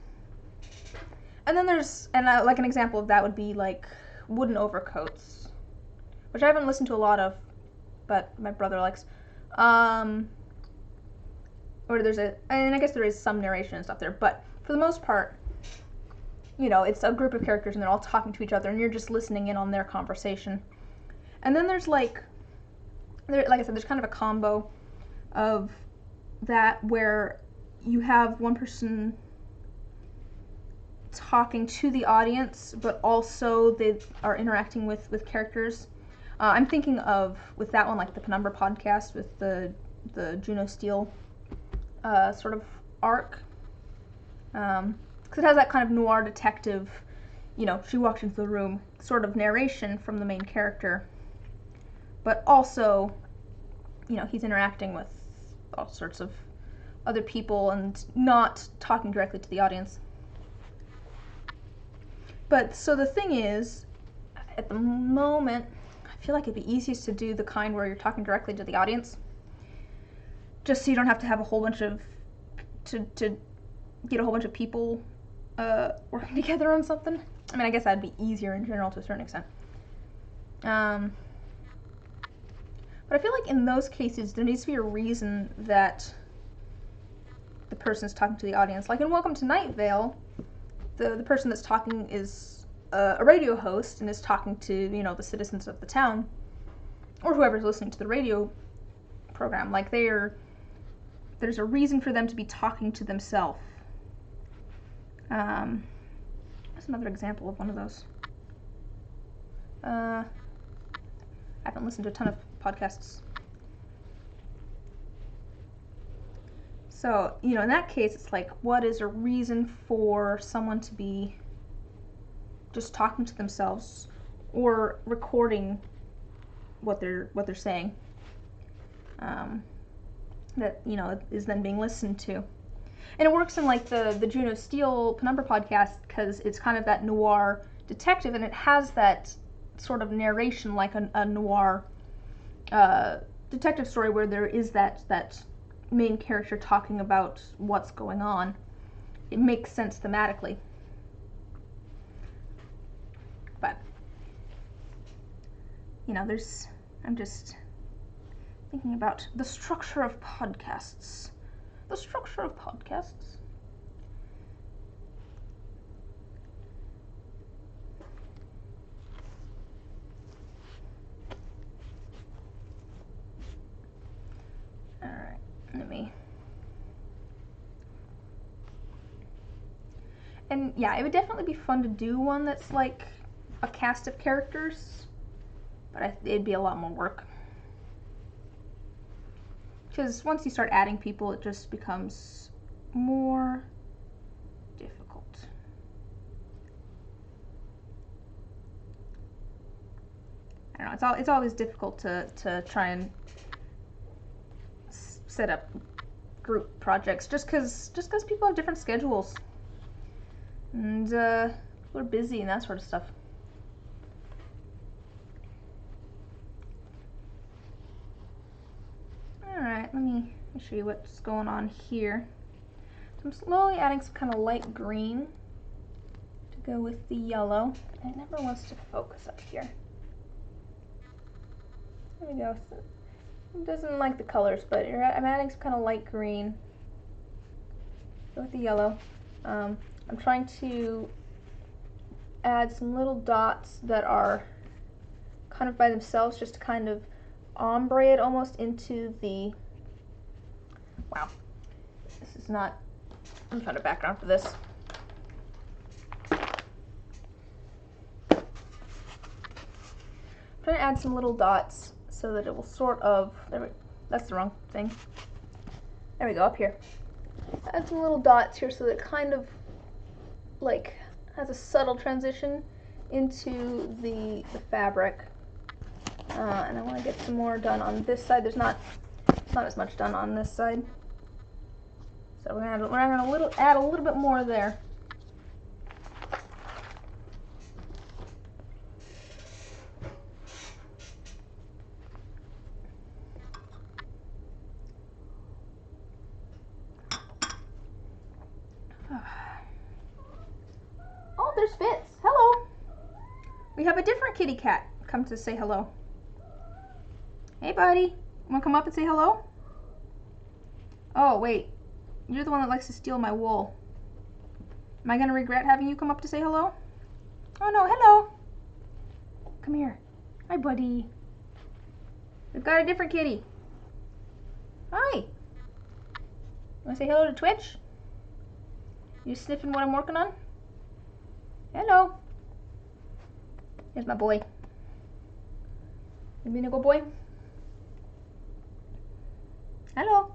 And then like an example of that would be like Wooden Overcoats, which I haven't listened to a lot of, but my brother likes. Or and I guess there is some narration and stuff there, but for the most part, you know, it's a group of characters and they're all talking to each other, and you're just listening in on their conversation. And then there's like I said, there's kind of a combo of that where you have one person talking to the audience, but also they are interacting with characters. I'm thinking of, with that one, like the Penumbra podcast with the Juno Steel sort of arc. Because it has that kind of noir detective, you know, she walked into the room sort of narration from the main character. But also, you know, he's interacting with all sorts of other people and not talking directly to the audience. But so the thing is, at the moment, I feel like it'd be easiest to do the kind where you're talking directly to the audience, just so you don't have to have a whole bunch of, to get a whole bunch of people working together on something. I mean, I guess that'd be easier in general to a certain extent. But I feel like in those cases, there needs to be a reason that the person is talking to the audience. Like in Welcome to Night Vale, the person that's talking is a radio host and is talking to, you know, the citizens of the town, or whoever's listening to the radio program. Like there's a reason for them to be talking to themselves. That's another example of one of those. I haven't listened to a ton of podcasts. So, you know, in that case, it's like, what is a reason for someone to be just talking to themselves or recording what they're saying? That, you know, is then being listened to. And it works in like the Juno Steel Penumbra podcast because it's kind of that noir detective, and it has that sort of narration like a noir detective story where there is that main character talking about what's going on. It makes sense thematically. But, you know, I'm just thinking about the structure of podcasts. The structure of podcasts. Alright, let me... And yeah, it would definitely be fun to do one that's like a cast of characters, but it'd be a lot more work. Because once you start adding people, it just becomes more difficult. I don't know, it's always difficult to try and set up group projects just because people have different schedules. And people are busy and that sort of stuff. Alright, let me show you what's going on here. So I'm slowly adding some kind of light green to go with the yellow. It never wants to focus up here. There we go. So it doesn't like the colors, but I'm adding some kind of light green. Go with the yellow. I'm trying to add some little dots that are kind of by themselves, just to kind of ombre it almost into the... Wow. This is not... I'm trying to background for this. I'm trying to add some little dots so that it will sort of... That's the wrong thing. There we go, up here. Add some little dots here so that it kind of like has a subtle transition into the fabric. And I want to get some more done on this side. There's not as much done on this side, so we're gonna add a little bit more there. Oh, there's Fitz. Hello. We have a different kitty cat come to say hello. Hey, buddy. Want to come up and say hello? Oh, wait. You're the one that likes to steal my wool. Am I going to regret having you come up to say hello? Oh, no. Hello. Come here. Hi, buddy. We've got a different kitty. Hi. Want to say hello to Twitch? You sniffing what I'm working on? Hello. Here's my boy. You being a good boy? Hello.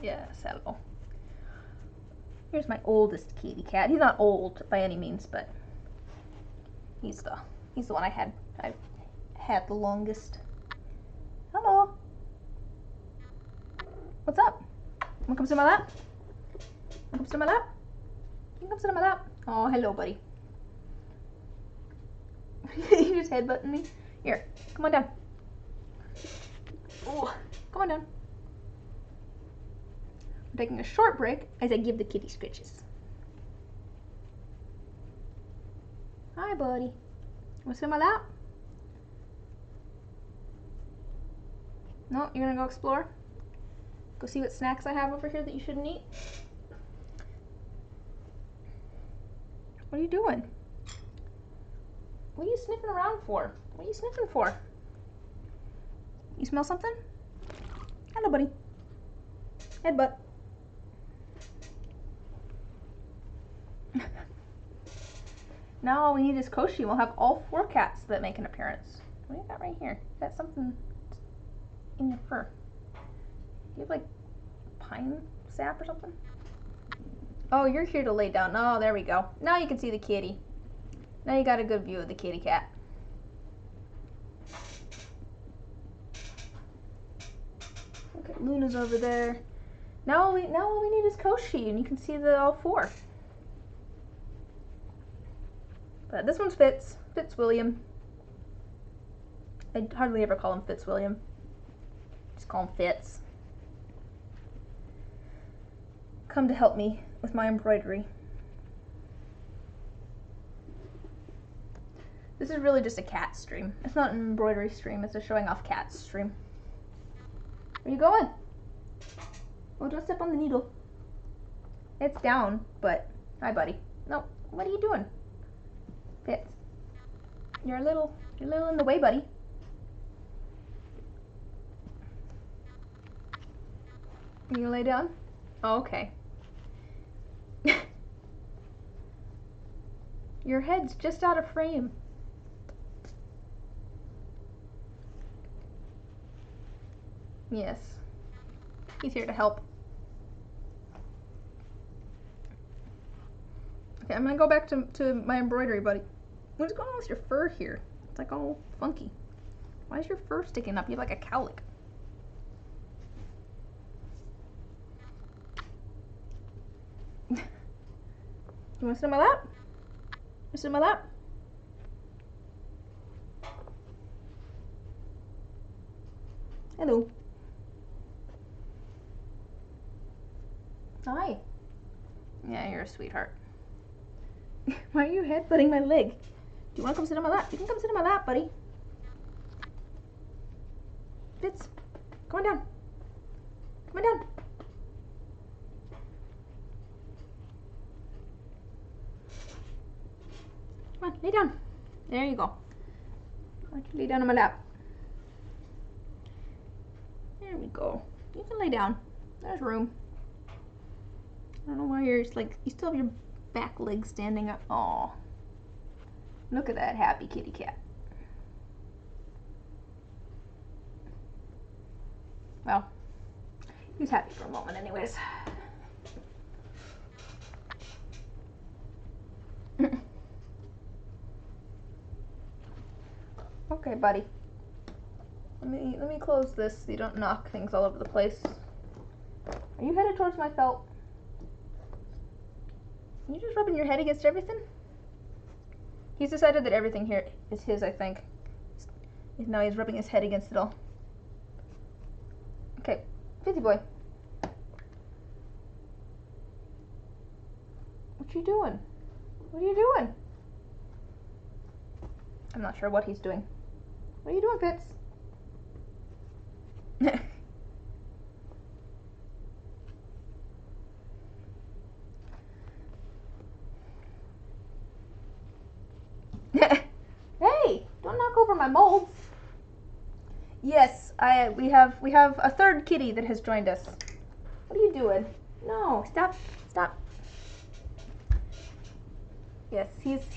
Yes, hello. Here's my oldest kitty cat. He's not old by any means, but he's the one I've had the longest. Hello. What's up? Wanna come sit on my lap? Wanna come sit on my lap? You can come sit on my lap. Oh, hello, buddy. You just headbutting me? Here, come on down. Oh, come on down. I'm taking a short break as I give the kitty scritches. Hi, buddy. Wanna sit on my lap? No, you're gonna go explore? Go see what snacks I have over here that you shouldn't eat? What are you doing? What are you sniffing around for? What are you sniffing for? You smell something? Hello, buddy. Headbutt. Now all we need is Koshi, and we'll have all 4 cats that make an appearance. What do you got right here? You got something in your fur. Do you have like pine sap or something? Oh, you're here to lay down. Oh, there we go. Now you can see the kitty. Now you got a good view of the kitty cat. Okay, Luna's over there. Now all we need is Koshi, and you can see all 4. But this one's Fitzwilliam. I hardly ever call him Fitzwilliam. Just call him Fitz. Come to help me with my embroidery. This is really just a cat stream. It's not an embroidery stream, it's a showing off cats stream. Where you going? Oh, don't step on the needle. It's down, but hi, buddy. No, what are you doing? Fitz. You're a little in the way, buddy. You gonna lay down? Oh, okay. Your head's just out of frame. Yes. He's here to help. Okay, I'm gonna go back to my embroidery, buddy. What's going on with your fur here? It's like all funky. Why is your fur sticking up? You have like a cowlick. You wanna sit on my lap? You sit on my lap? Hello. Hi. Yeah, you're a sweetheart. Why are you headbutting my leg? Do you want to come sit on my lap? You can come sit on my lap, buddy. Fitz, come on down. Come on down. Come on, lay down. There you go. Why don't you lay down on my lap? There we go. You can lay down. There's room. I don't know why you're like, you still have your back leg standing up. Oh, look at that happy kitty cat. Well, he's happy for a moment anyways. Okay, buddy. Let me close this so you don't knock things all over the place. Are you headed towards my felt? Are you just rubbing your head against everything? He's decided that everything here is his, I think. Now he's rubbing his head against it all. Okay, busy boy. What you doing? What are you doing? I'm not sure what he's doing. What are you doing, Fitz? Hey, don't knock over my molds. Yes, we have a third kitty that has joined us. What are you doing? No, stop. Yes,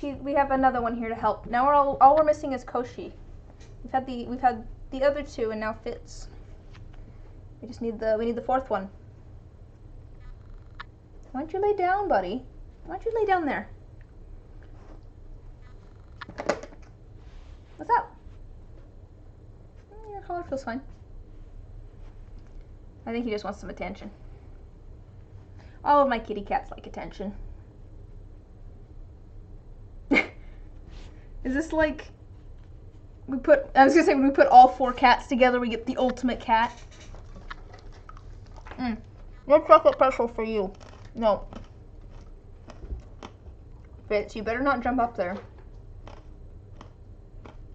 we have another one here to help. Now all we're missing is Koshi. We've had the other 2 and now Fitz. We just need the 4th one. Why don't you lay down, buddy? Why don't you lay down there? What's up? Your collar feels fine. I think he just wants some attention. All of my kitty cats like attention. Is this like, I was gonna say, when we put all 4 cats together, we get the ultimate cat. No chocolate pretzel for you. No. Fitz, you better not jump up there.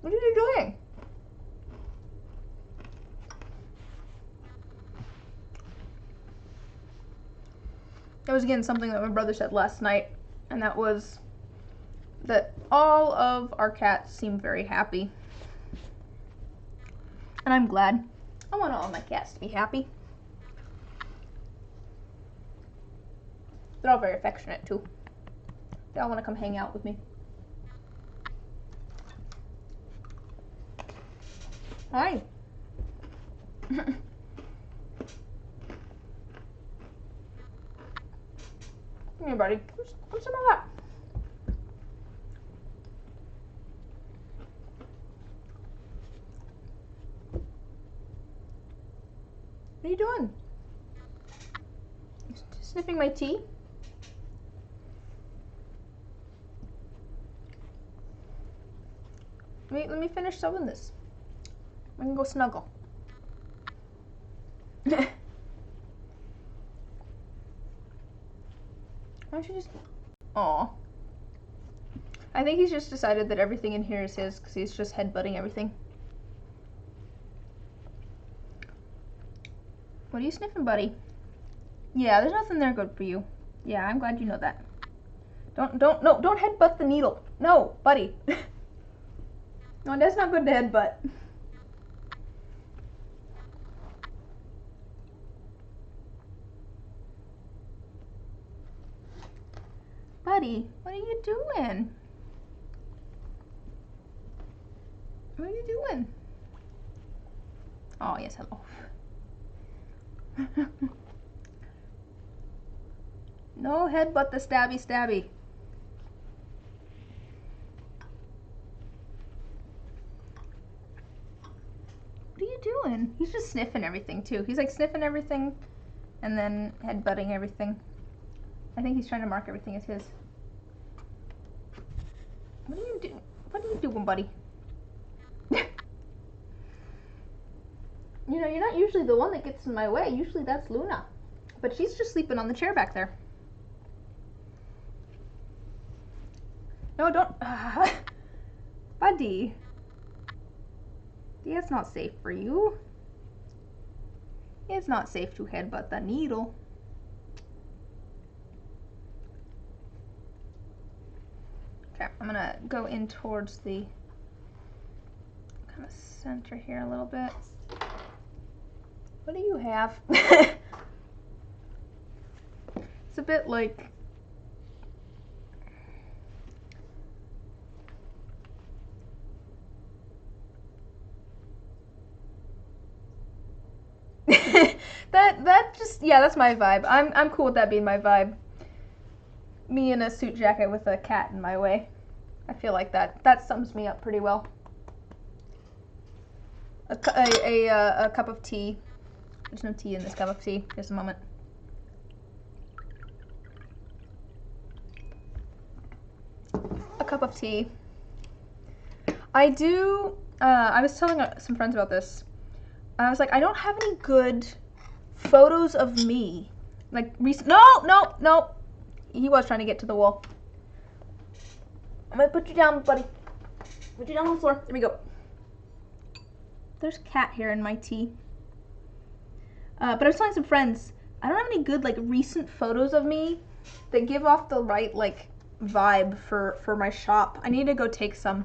What are you doing? That was again something that my brother said last night, and that was that all of our cats seem very happy. And I'm glad. I want all of my cats to be happy. They're all very affectionate too. They all want to come hang out with me. Hi. Come here, buddy. Come some of that. What are you doing? Sniffing my tea? Let me finish sewing this. I can go snuggle. Why don't you just... Aw. I think he's just decided that everything in here is his because he's just headbutting everything. What are you sniffing, buddy? Yeah, there's nothing there good for you. Yeah, I'm glad you know that. Don't headbutt the needle. No, buddy. No, that's not good to headbutt. Buddy, what are you doing? What are you doing? Oh, yes, hello. No headbutt the stabby. What are you doing? He's just sniffing everything too. He's like sniffing everything and then headbutting everything. I think he's trying to mark everything as his. What are you doing? What are you doing, buddy? You know, you're not usually the one that gets in my way. Usually that's Luna. But she's just sleeping on the chair back there. No, don't. Buddy. It's not safe for you. It's not safe to headbutt the needle. Okay, I'm gonna go in towards the kind of center here a little bit. What do you have? It's a bit like that just, yeah, that's my vibe. I'm cool with that being my vibe. Me in a suit jacket with a cat in my way. I feel like that sums me up pretty well. A cup of tea. There's no tea in this cup of tea. Just a moment. A cup of tea. I do. I was telling some friends about this. I was like, I don't have any good photos of me. Like recent. No. He was trying to get to the wall. I'm gonna put you down, buddy. Put you down on the floor. There we go. There's cat hair in my tea. But I was telling some friends, I don't have any good like recent photos of me that give off the right like vibe for my shop. I need to go take some.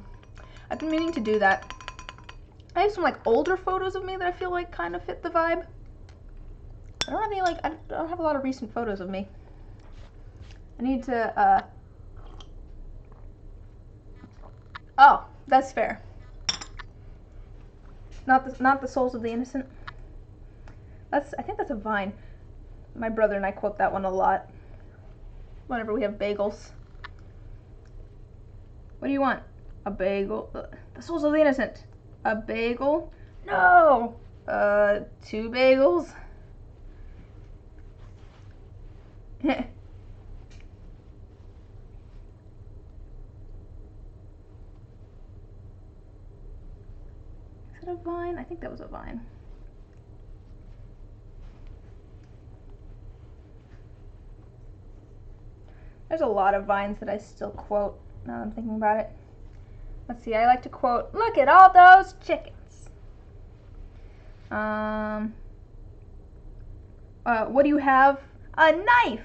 I've been meaning to do that. I have some like older photos of me that I feel like kind of fit the vibe. I don't have any like, I don't have a lot of recent photos of me. I need to, oh, that's fair. Not the souls of the innocent. I think that's a Vine. My brother and I quote that one a lot. Whenever we have bagels. What do you want? A bagel? The souls of the innocent. A bagel? No! 2 bagels? think that was a vine. There's a lot of vines that I still quote now that I'm thinking about it. Let's see, I like to quote, "Look at all those chickens." What do you have? A knife.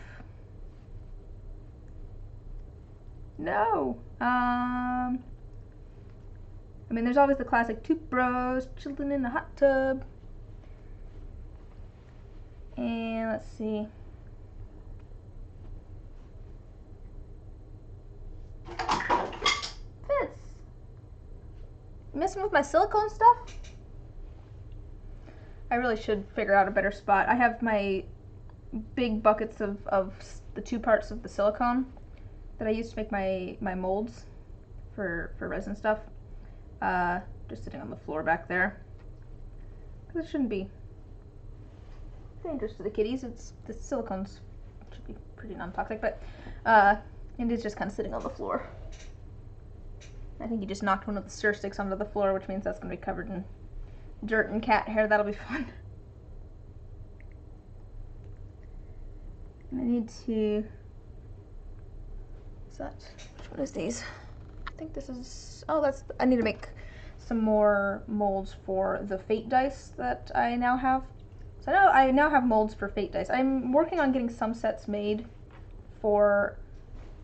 No. I mean, there's always the classic two bros chilling in the hot tub. And let's see. Fits. Messing with my silicone stuff? I really should figure out a better spot. I have my big buckets of the two parts of the silicone that I use to make my molds for resin stuff. Just sitting on the floor back there. Because it shouldn't be dangerous to the kitties. The silicones should be pretty non-toxic, but it is just kind of sitting on the floor. I think you just knocked one of the stir sticks onto the floor, which means that's going to be covered in dirt and cat hair. That'll be fun. I need to... What's that? Which one is these? I think this is... Oh, that's... I need to make some more molds for the fate dice that I now have. So I now have molds for fate dice. I'm working on getting some sets made for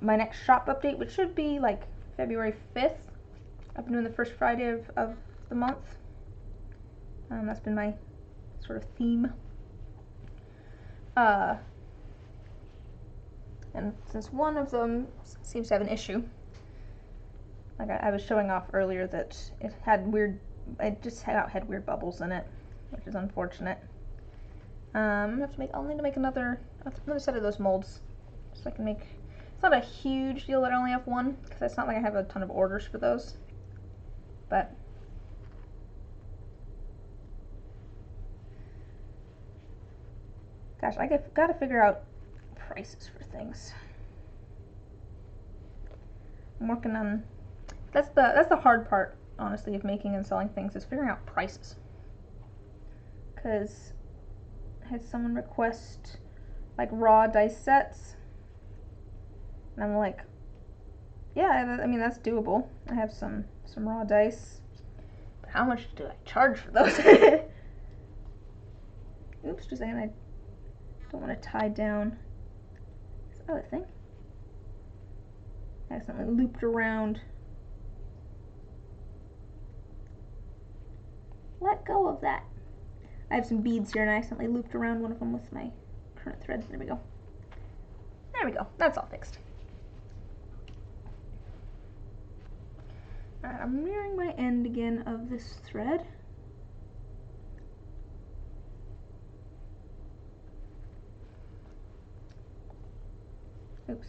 my next shop update, which should be like February 5th. I've been doing the first Friday of the month. That's been my sort of theme. And since one of them seems to have an issue, like I was showing off earlier that it had weird bubbles in it, which is unfortunate. I'll need to make another set of those molds, so I can make. It's not a huge deal that I only have one, because it's not like I have a ton of orders for those. But gosh, I gotta figure out prices for things. I'm working on. That's the hard part, honestly, of making and selling things, is figuring out prices. Because I had someone request like raw dice sets, and I'm like, yeah, I mean that's doable. I have some raw dice, but how much do I charge for those? Oops, just a second. I don't want to tie down this other thing. I accidentally looped around. Let go of that. I have some beads here and I accidentally looped around one of them with my current thread. There we go. There we go. That's all fixed. Alright, I'm nearing my end again of this thread. Oops.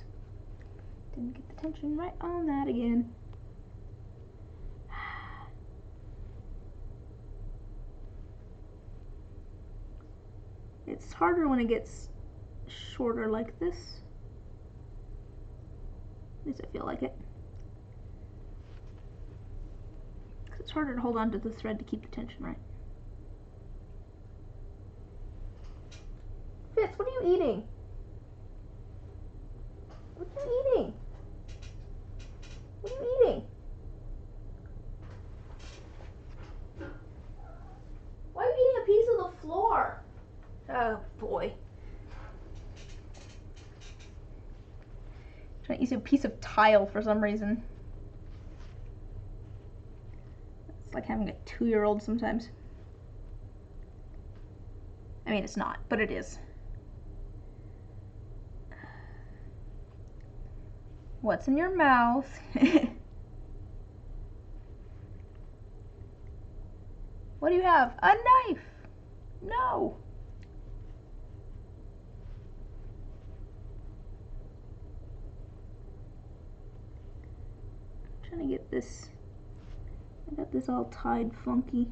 Didn't get the tension right on that again. It's harder when it gets shorter like this. At least I feel like it. Because it's harder to hold on to the thread to keep the tension right. Fitz, what are you eating? What are you eating? What are you eating? Why are you eating a piece of the floor? Oh boy. Trying to eat a piece of tile for some reason. It's like having a 2-year-old sometimes. I mean, it's not, but it is. What's in your mouth? What do you have? A knife! No! I'm trying to get this. I got this all tied funky.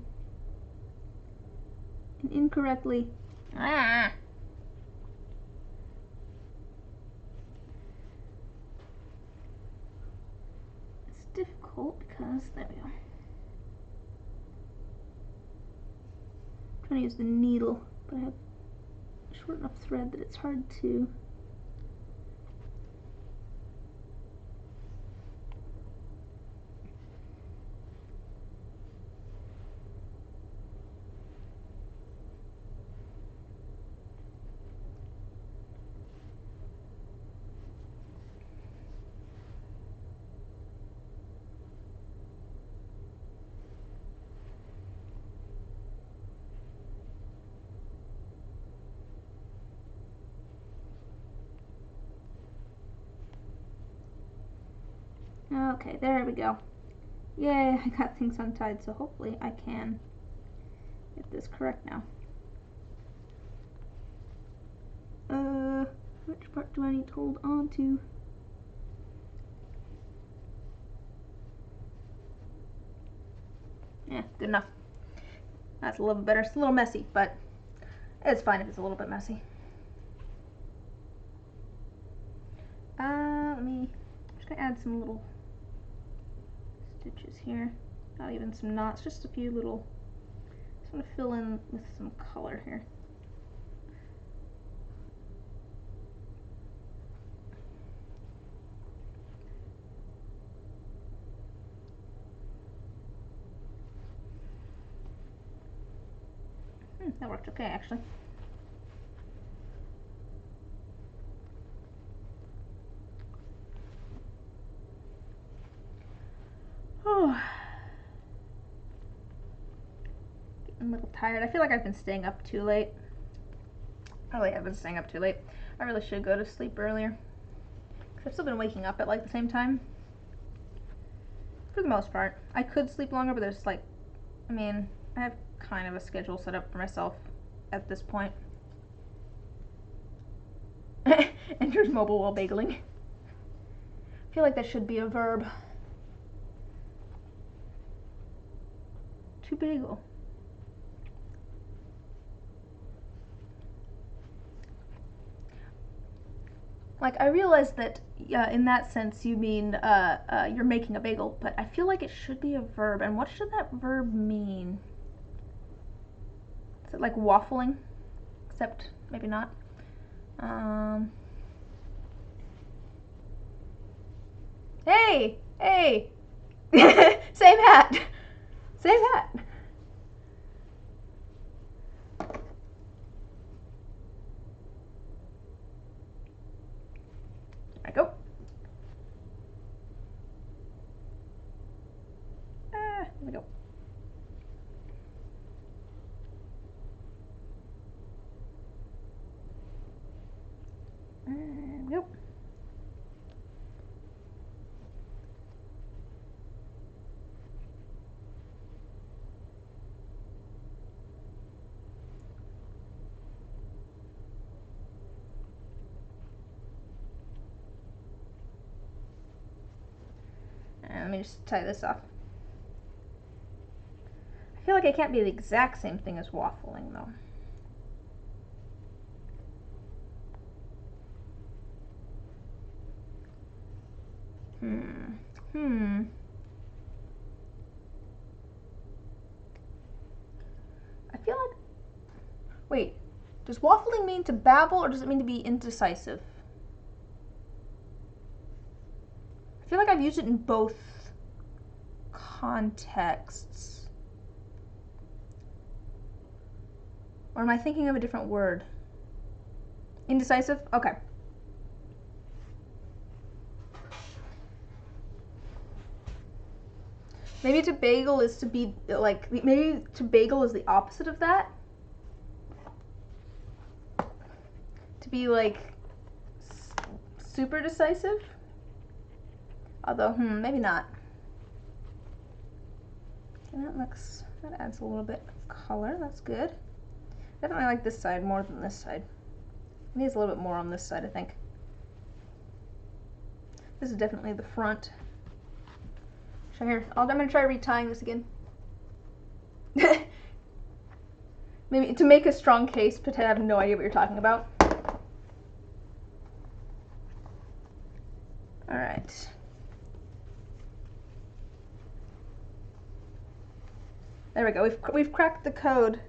And incorrectly. Ah! It's difficult because, there we go. trying to use the needle, but I have short enough thread that it's hard to. Okay, there we go. Yay, I got things untied, so hopefully I can get this correct now. Which part do I need to hold on to? Yeah, good enough. That's a little bit better. It's a little messy, but it's fine if it's a little bit messy. I'm just gonna add some little stitches here. Not even some knots, just a few little. Just want to fill in with some color here. That worked okay, actually. Oh, getting a little tired. I feel like I've been staying up too late. I really have been staying up too late. I really should go to sleep earlier. I've still been waking up at like the same time. For the most part. I could sleep longer, but there's like, I mean, I have kind of a schedule set up for myself at this point. Enters mobile while bageling. I feel like that should be a verb. To bagel. Like, I realize that in that sense you mean you're making a bagel, but I feel like it should be a verb. And what should that verb mean? Is it like waffling? Except maybe not. Hey! Hey! Same hat! Same hat! There I go. Here we go. There we go. And let me just tie this off. I feel like it can't be the exact same thing as waffling, though. I feel like... Wait, does waffling mean to babble, or does it mean to be indecisive? I feel like I've used it in both contexts. Or am I thinking of a different word? Indecisive? Okay. Maybe to bagel is to be, like, maybe to bagel is the opposite of that. To be, like, super decisive. Although, maybe not. And that adds a little bit of color. That's good. Definitely like this side more than this side. It needs a little bit more on this side, I think. This is definitely the front. Here, I'm gonna try retying this again. Maybe to make a strong case, but I have no idea what you're talking about. All right. There we go. We've cracked the code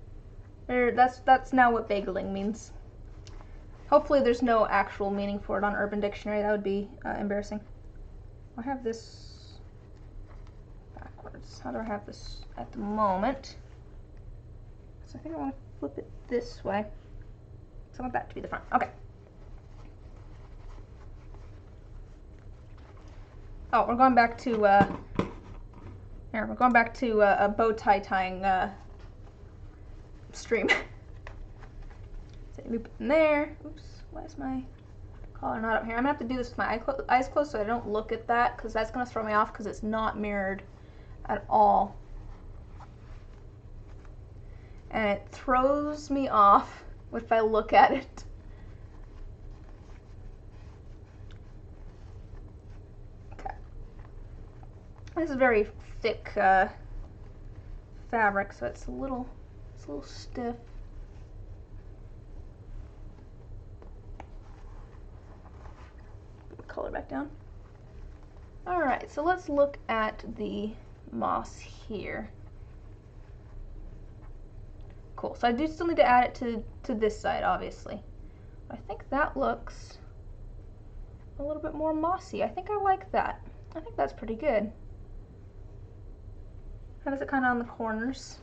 That's now what bagling means. Hopefully there's no actual meaning for it on Urban Dictionary. That would be embarrassing. I have this backwards. How do I have this at the moment? So I think I want to flip it this way. So I want that to be the front. Okay. Oh, we're going back to a bow tie tying stream. So loop it in there. Oops, why is my collar not up here? I'm gonna have to do this with my eyes closed so I don't look at that, because that's gonna throw me off because it's not mirrored at all. And it throws me off if I look at it. Okay. This is very thick fabric, so it's a little stiff. Put the color back down. All right, so let's look at the moss here. Cool, so I do still need to add it to this side, obviously. I think that looks a little bit more mossy. I think I like that. I think that's pretty good. How does it kind of on the corners?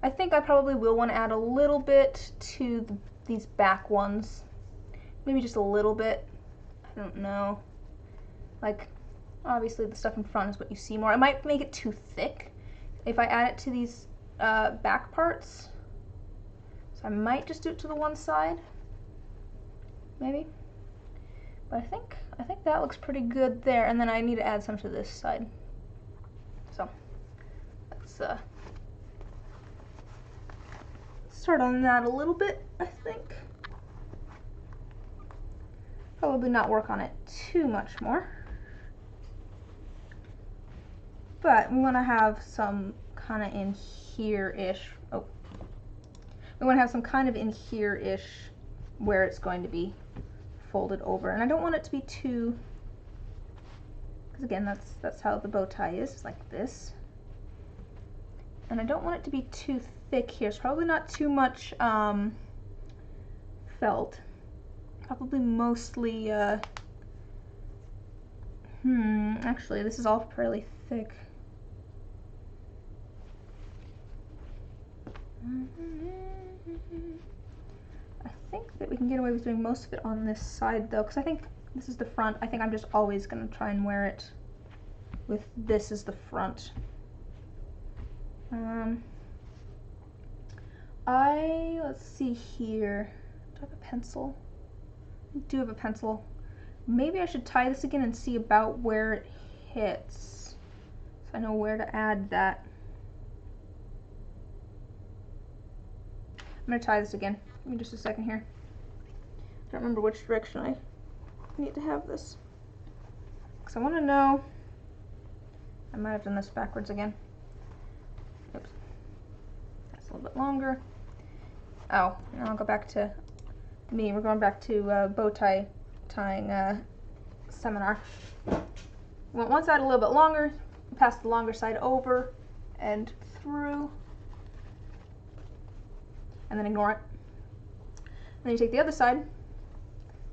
I think I probably will want to add a little bit to these back ones. Maybe just a little bit. I don't know. Like, obviously the stuff in front is what you see more. I might make it too thick if I add it to these back parts. So I might just do it to the one side. Maybe. But I think that looks pretty good there, and then I need to add some to this side. So let's start on that a little bit, I think. Probably not work on it too much more. But we want to have some kind of in here-ish. Oh. We want to have some kind of in here-ish where it's going to be folded over. And I don't want it to be too, because again, that's how the bow tie is, it's like this. And I don't want it to be too thick here. It's probably not too much felt. Probably mostly, actually this is all fairly thick. I think that we can get away with doing most of it on this side though, because I think this is the front. I think I'm just always going to try and wear it with this as the front. Let's see here. Do I have a pencil? I do have a pencil. Maybe I should tie this again and see about where it hits, so I know where to add that. I'm going to tie this again. Give me just a second here. I don't remember which direction I need to have this, because I want to know. I might have done this backwards again. Oops. That's a little bit longer. Oh, and I'll go back to me. We're going back to bow tie tying seminar. We want one side a little bit longer, pass the longer side over and through, and then ignore it. And then you take the other side,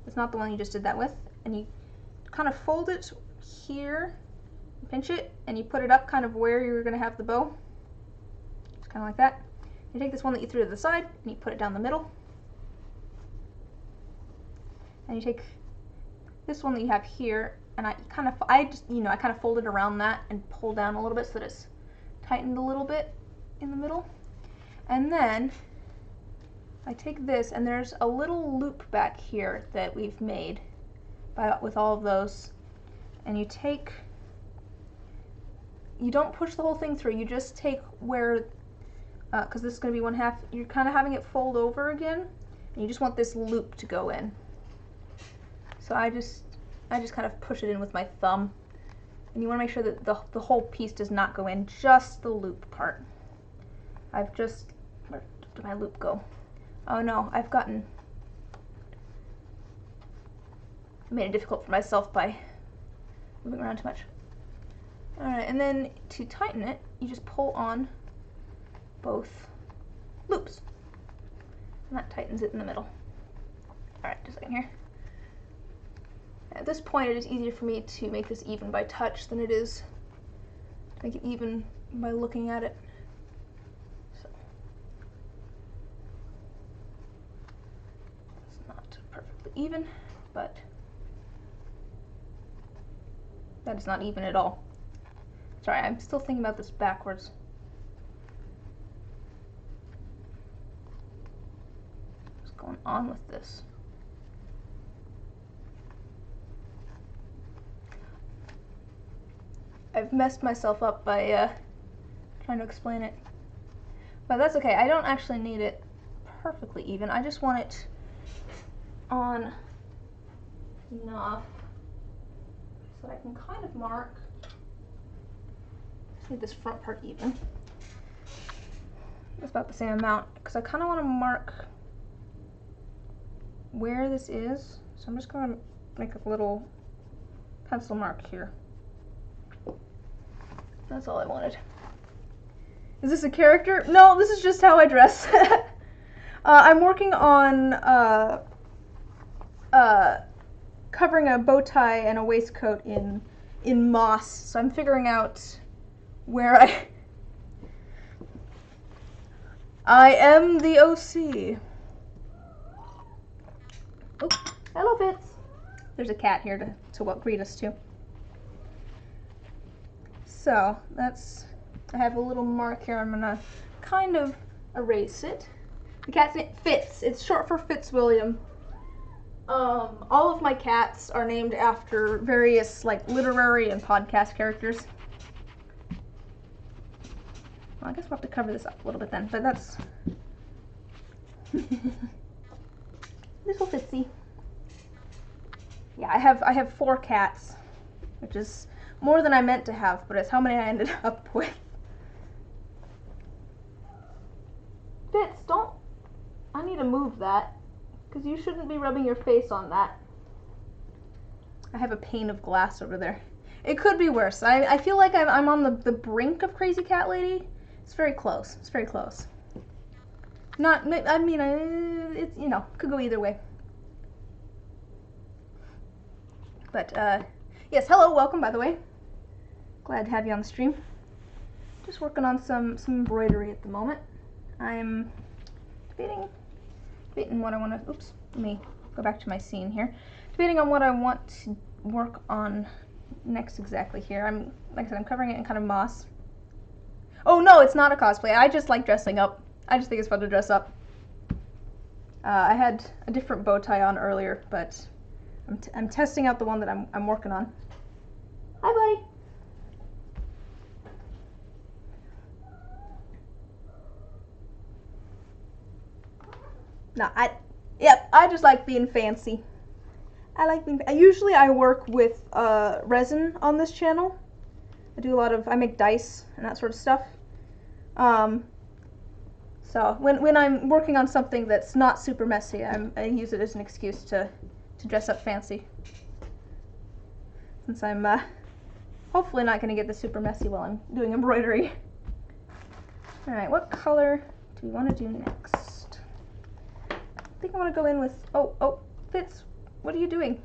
it's not the one you just did that with, and you kind of fold it here, pinch it, and you put it up kind of where you're going to have the bow. Just kind of like that. You take this one that you threw to the side, and you put it down the middle. And you take this one that you have here, and I kind of fold it around that and pull down a little bit so that it's tightened a little bit in the middle. And then I take this, and there's a little loop back here that we've made with all of those. And you don't push the whole thing through, you just take where, because this is going to be 1/2, you're kind of having it fold over again, and you just want this loop to go in. So I just kind of push it in with my thumb, and you want to make sure that the whole piece does not go in, just the loop part. Where did my loop go? Oh no, I made it difficult for myself by moving around too much. Alright, and then to tighten it, you just pull on both loops. And that tightens it in the middle. Alright, just a second here. At this point, it is easier for me to make this even by touch than it is to make it even by looking at it. So, it's not perfectly even, but that is not even at all. Sorry, I'm still thinking about this backwards. What's going on with this? I've messed myself up by trying to explain it. But that's okay. I don't actually need it perfectly even. I just want it on enough so that I can kind of mark. Just need this front part even. It's about the same amount because I kind of want to mark where this is. So I'm just going to make a little pencil mark here. That's all I wanted. Is this a character? No, this is just how I dress. I'm working on covering a bow tie and a waistcoat in moss, so I'm figuring out where I am the OC. Oh, hello, Fitz. There's a cat here to greet us too. So that's, I have a little mark here. I'm gonna kind of erase it. The cat's name Fitz. It's short for Fitzwilliam. All of my cats are named after various like literary and podcast characters. Well, I guess we'll have to cover this up a little bit then, but that's little Fitzy. Yeah, I have 4 cats, which is more than I meant to have, but it's how many I ended up with. Fitz, don't... I need to move that, because you shouldn't be rubbing your face on that. I have a pane of glass over there. It could be worse. I feel like I'm on the brink of Crazy Cat Lady. It's very close. It's very close. Not, I mean, it's, you know, could go either way. But, yes, hello, welcome, by the way. Glad to have you on the stream. Just working on some embroidery at the moment. I'm debating what I want to, oops, let me go back to my scene here. Debating on what I want to work on next exactly here. Like I said, I'm covering it in kind of moss. Oh no, it's not a cosplay. I just like dressing up. I just think it's fun to dress up. I had a different bow tie on earlier, but I'm testing out the one that I'm working on. Hi, buddy. No, I just like being fancy. Usually I work with resin on this channel. I make dice and that sort of stuff. So when I'm working on something that's not super messy, I use it as an excuse to dress up fancy. Since I'm hopefully not going to get this super messy while I'm doing embroidery. Alright, what color do we want to do next? I think I want to go in with, oh, Fitz, what are you doing?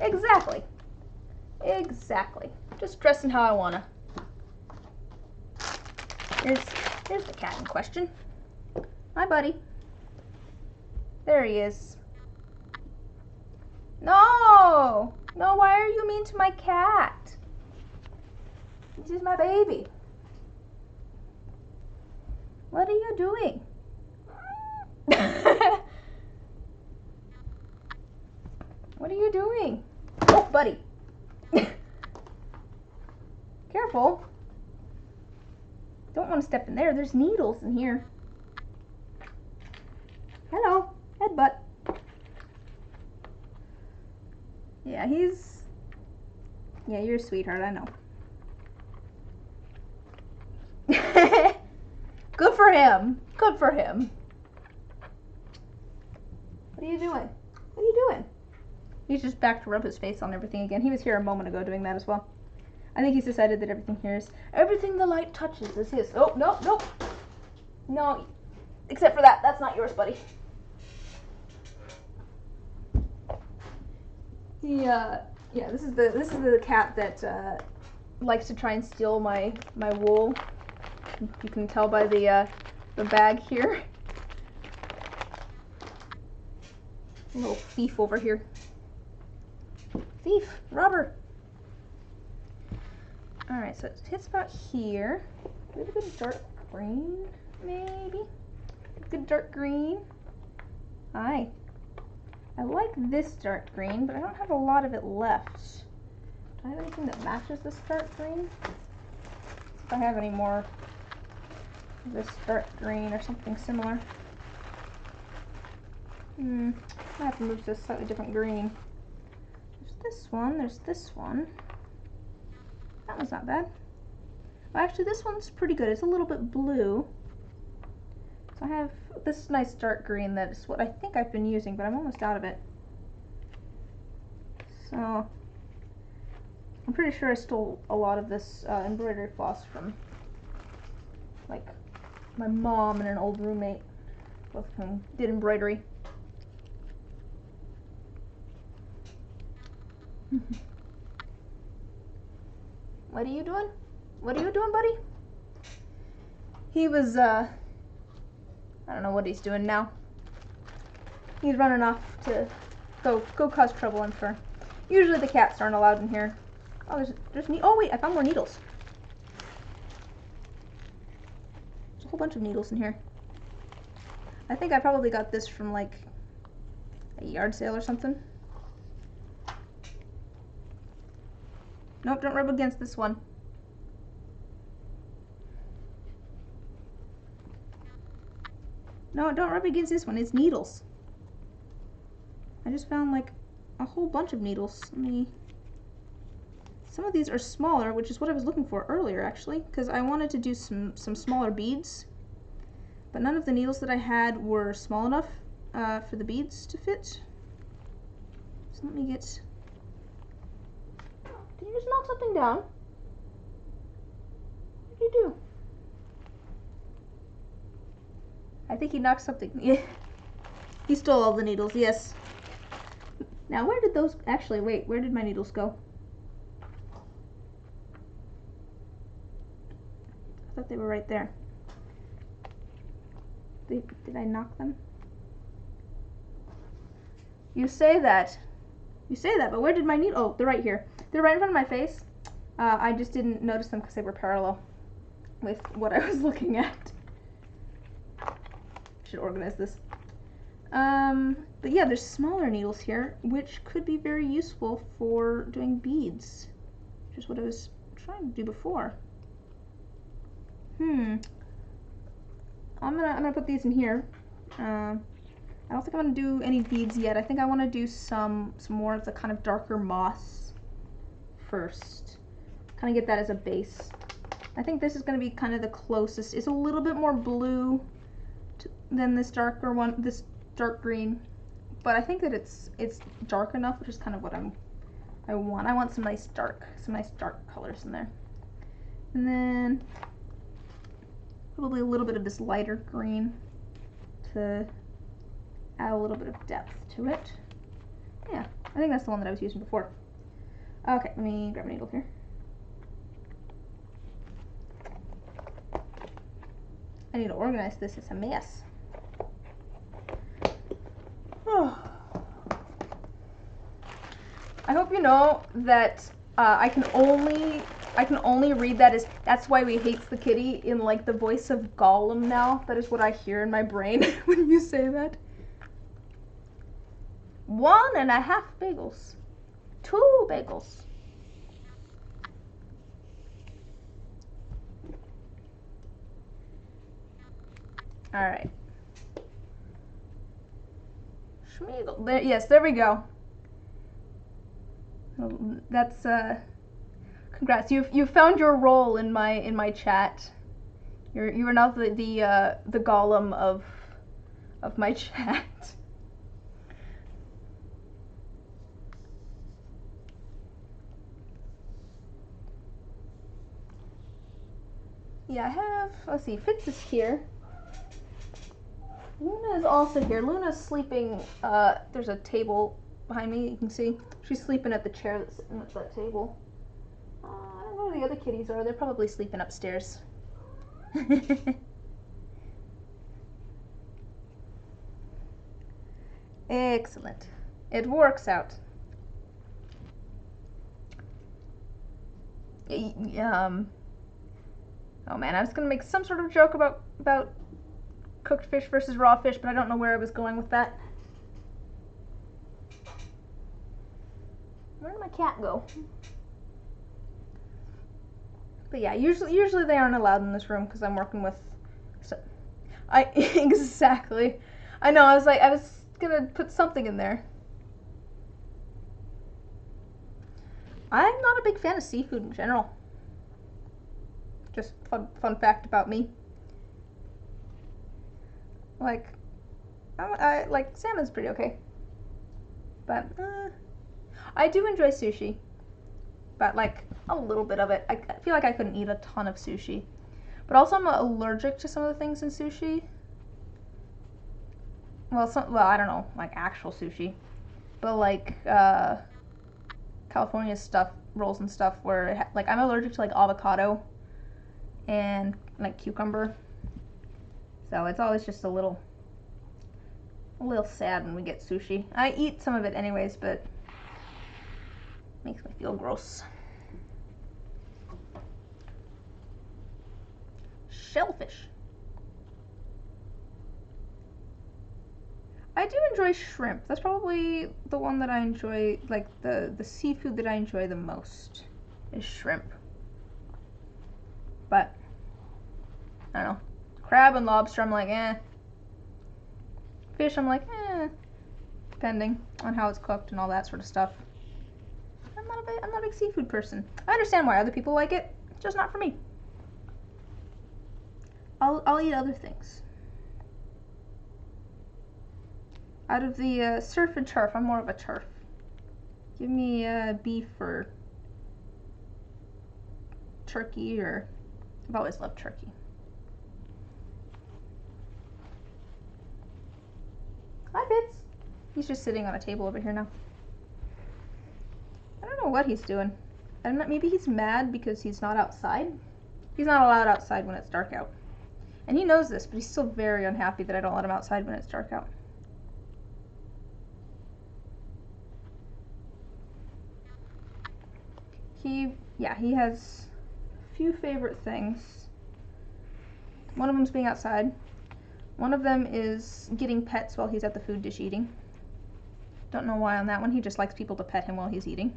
Exactly. Just dressing how I wanna. Here's the cat in question. Hi, buddy. There he is. No, why are you mean to my cat? This is my baby. What are you doing? What are you doing? Oh, buddy. Careful. Don't want to step in there. There's needles in here. Hello, headbutt. Yeah, you're a sweetheart, I know. Good for him. Good for him. What are you doing? What are you doing? He's just back to rub his face on everything again. He was here a moment ago doing that as well. I think he's decided that everything the light touches is his. Oh, no. No, Except for that, that's not yours, buddy. Yeah, this is the cat that likes to try and steal my wool. You can tell by the bag here. A little thief over here. Thief, robber. All right, so it hits about here. A little bit of dark green, maybe. A good dark green. Hi. I like this dark green, but I don't have a lot of it left. Do I have anything that matches this dark green? If I have any more of this dark green or something similar. I have to move to a slightly different green. There's this one, there's this one. That one's not bad. Well, actually, this one's pretty good. It's a little bit blue. So I have this nice dark green that's what I think I've been using, but I'm almost out of it. So I'm pretty sure I stole a lot of this embroidery floss from like my mom and an old roommate, both of whom did embroidery. What are you doing? What are you doing, buddy? He was, I don't know what he's doing now. He's running off to go cause trouble, I'm sure. Usually the cats aren't allowed in here. Oh, oh wait, I found more needles. There's a whole bunch of needles in here. I think I probably got this from like a yard sale or something. Nope, don't rub against this one. No, don't rub against this one. It's needles. I just found like a whole bunch of needles. Some of these are smaller, which is what I was looking for earlier, actually, because I wanted to do some smaller beads, but none of the needles that I had were small enough for the beads to fit. So let me get... Did you just knock something down? What did you do? I think he knocked something. Yeah. He stole all the needles, yes. Now where did those... Actually, wait, where did my needles go? I thought they were right there. Did I knock them? You say that, but where did my needle... Oh, they're right here. They're right in front of my face. I just didn't notice them because they were parallel with what I was looking at. Should organize this. But yeah, there's smaller needles here, which could be very useful for doing beads, which is what I was trying to do before. I'm gonna put these in here. I don't think I'm gonna do any beads yet. I think I want to do some more of the kind of darker moss first. Kind of get that as a base. I think this is gonna be kind of the closest. It's a little bit more blue than this darker one, this dark green, but I think that it's dark enough, which is kind of what I want. I want some nice dark colors in there, and then probably a little bit of this lighter green to add a little bit of depth to it. Yeah, I think that's the one that I was using before. Okay, let me grab a needle here. I need to organize this. It's a mess. I hope you know that I can only read that as "that's why we hate the kitty" in like the voice of Gollum now. That is what I hear in my brain when you say that. 1.5 bagels. 2 bagels. Alright. Schmeagol. There, yes, there we go. That's congrats. You found your role in my chat. You are now the Gollum of my chat. Yeah, I have, let's see, Fitz is here. Luna is also here. Luna's sleeping, there's a table behind me, you can see. She's sleeping at the chair that's sitting at that table. I don't know where the other kitties are. They're probably sleeping upstairs. Excellent. It works out. Oh man, I was gonna make some sort of joke about cooked fish versus raw fish, but I don't know where I was going with that. Where did my cat go? But yeah, usually they aren't allowed in this room because I'm working with. So, exactly. I know. I was gonna put something in there. I'm not a big fan of seafood in general. Just fun fact about me. Like, I like salmon's pretty okay, but I do enjoy sushi, but like a little bit of it. I feel like I couldn't eat a ton of sushi, but also I'm allergic to some of the things in sushi. Well, I don't know, like actual sushi, but like California stuff, rolls and stuff, where like I'm allergic to like avocado and like cucumber. So it's always just a little sad when we get sushi. I eat some of it anyways, but it makes me feel gross. Shellfish. I do enjoy shrimp. That's probably the one that I enjoy, like the seafood that I enjoy the most is shrimp. But I don't know. Crab and lobster, I'm like, eh. Fish, I'm like, eh. Depending on how it's cooked and all that sort of stuff. I'm not a big seafood person. I understand why other people like it. It's just not for me. I'll eat other things. Out of the surf and turf, I'm more of a turf. Give me beef or turkey, or I've always loved turkey. Hi, Fitz. He's just sitting on a table over here now. I don't know what he's doing. Maybe he's mad because he's not outside. He's not allowed outside when it's dark out. And he knows this, but he's still very unhappy that I don't let him outside when it's dark out. He has a few favorite things. One of them's being outside. One of them is getting pets while he's at the food dish eating. Don't know why on that one. He just likes people to pet him while he's eating.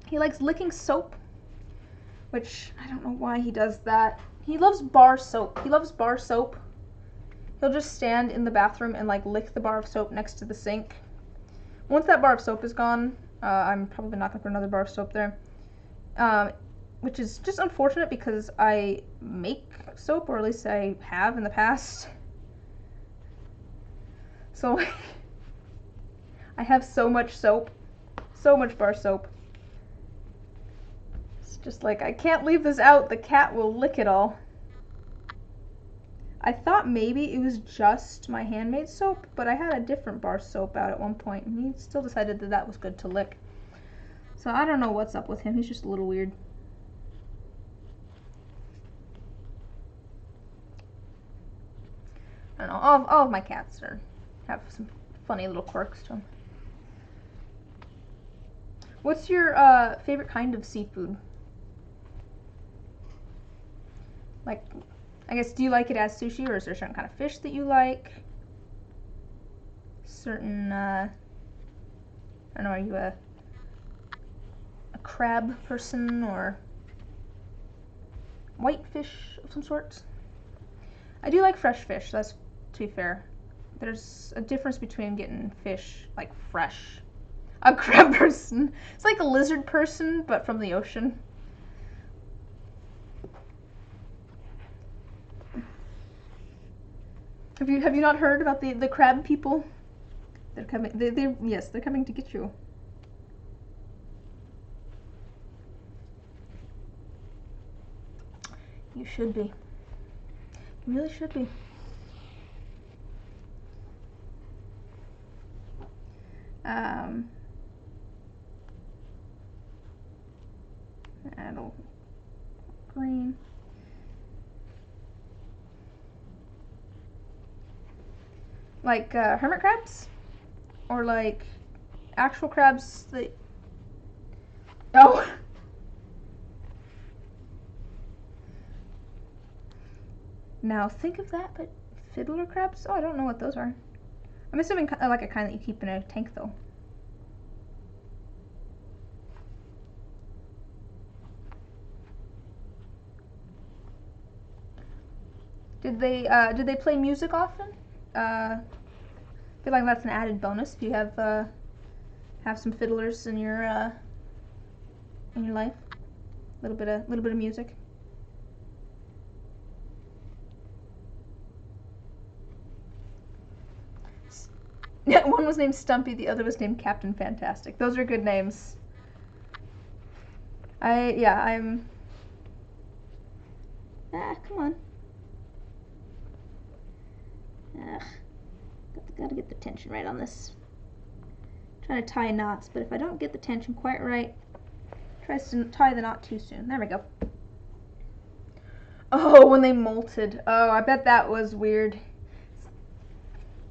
He likes licking soap, which I don't know why he does that. He loves bar soap. He'll just stand in the bathroom and like lick the bar of soap next to the sink. Once that bar of soap is gone, I'm probably not gonna put another bar of soap there. Which is just unfortunate because I make soap, or at least I have in the past. So I have so much soap, so much bar soap. It's just like, I can't leave this out, the cat will lick it all. I thought maybe it was just my handmade soap, but I had a different bar soap out at one point, and he still decided that that was good to lick. So I don't know what's up with him, he's just a little weird. I don't know, all of my cats have some funny little quirks to them. What's your favorite kind of seafood? Like, I guess, do you like it as sushi, or is there a certain kind of fish that you like? Certain, I don't know, are you a crab person, or white fish of some sort? I do like fresh fish, that's, to be fair. There's a difference between getting fish, like, fresh. A crab person. It's like a lizard person, but from the ocean. Have you not heard about the crab people? They're coming. Yes, they're coming to get you. You should be. really should be. Add a green. Like hermit crabs? Or like actual crabs that... Oh! Now think of that, but fiddler crabs? Oh, I don't know what those are. I'm assuming like a kind that you keep in a tank though. Did they play music often? I feel like that's an added bonus if you have some fiddlers in your life. Little bit of music. One was named Stumpy, the other was named Captain Fantastic. Those are good names. I'm... come on. Ugh. Gotta get the tension right on this. I'm trying to tie knots, but if I don't get the tension quite right, tries to tie the knot too soon. There we go. Oh, when they molted. Oh, I bet that was weird.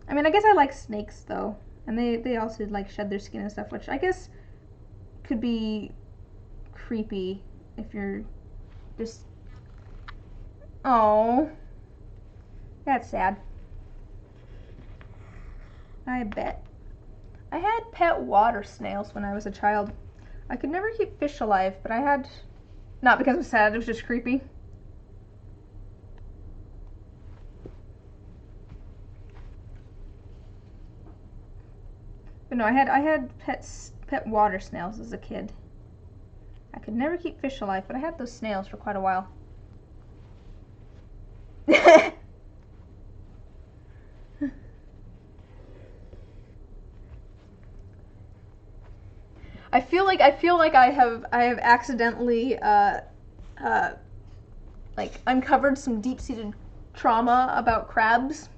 I mean, I guess I like snakes though, and they also like shed their skin and stuff, which I guess could be creepy if you're just... Oh, that's sad. I bet. I had pet water snails when I was a child. I could never keep fish alive, but I had... Not because it was sad, it was just creepy. But no, I had pet water snails as a kid. I could never keep fish alive, but I had those snails for quite a while. I feel like I have accidentally like uncovered some deep-seated trauma about crabs.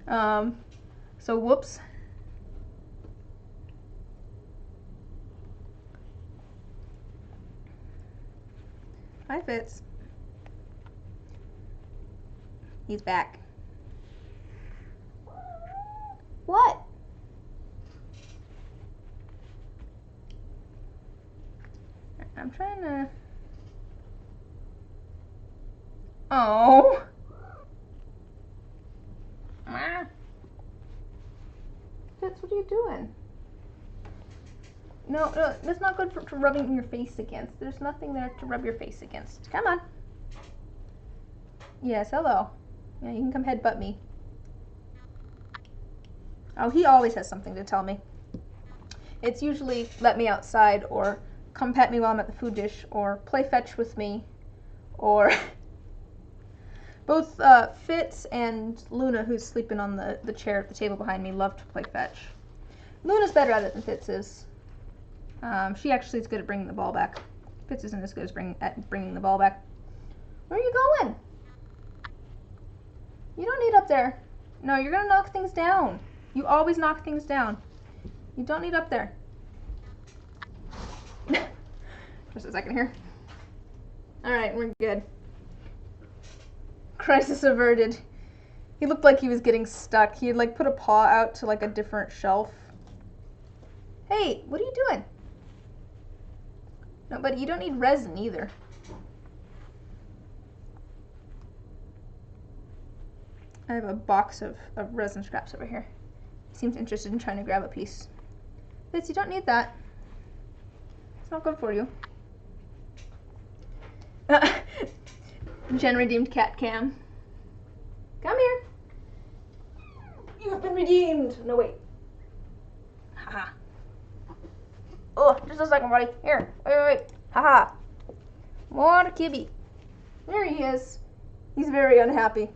So whoops. Hi, Fitz. He's back. What? I'm trying to... Oh. Fitz, what are you doing? No, that's not good for rubbing your face against. There's nothing there to rub your face against. Come on. Yes, hello. Yeah, you can come headbutt me. Oh, he always has something to tell me. It's usually let me outside, or come pet me while I'm at the food dish, or play fetch with me, or... Both Fitz and Luna, who's sleeping on the chair at the table behind me, love to play fetch. Luna's better at it than Fitz is. She actually is good at bringing the ball back. Fitz isn't as good as bringing the ball back. Where are you going? You don't need up there. No, you're gonna knock things down. You always knock things down. You don't need up there. Just a second here. Alright, we're good. Crisis averted. He looked like he was getting stuck. He had like put a paw out to like a different shelf. Hey, what are you doing? No, but you don't need resin either. I have a box of resin scraps over here. He seems interested in trying to grab a piece. Fitz, you don't need that. It's not good for you. Jen redeemed cat cam. Come here. You have been redeemed. No, wait. Haha. Oh, just a second, buddy. Here. Wait. Haha. More Kibby. There he is. He's very unhappy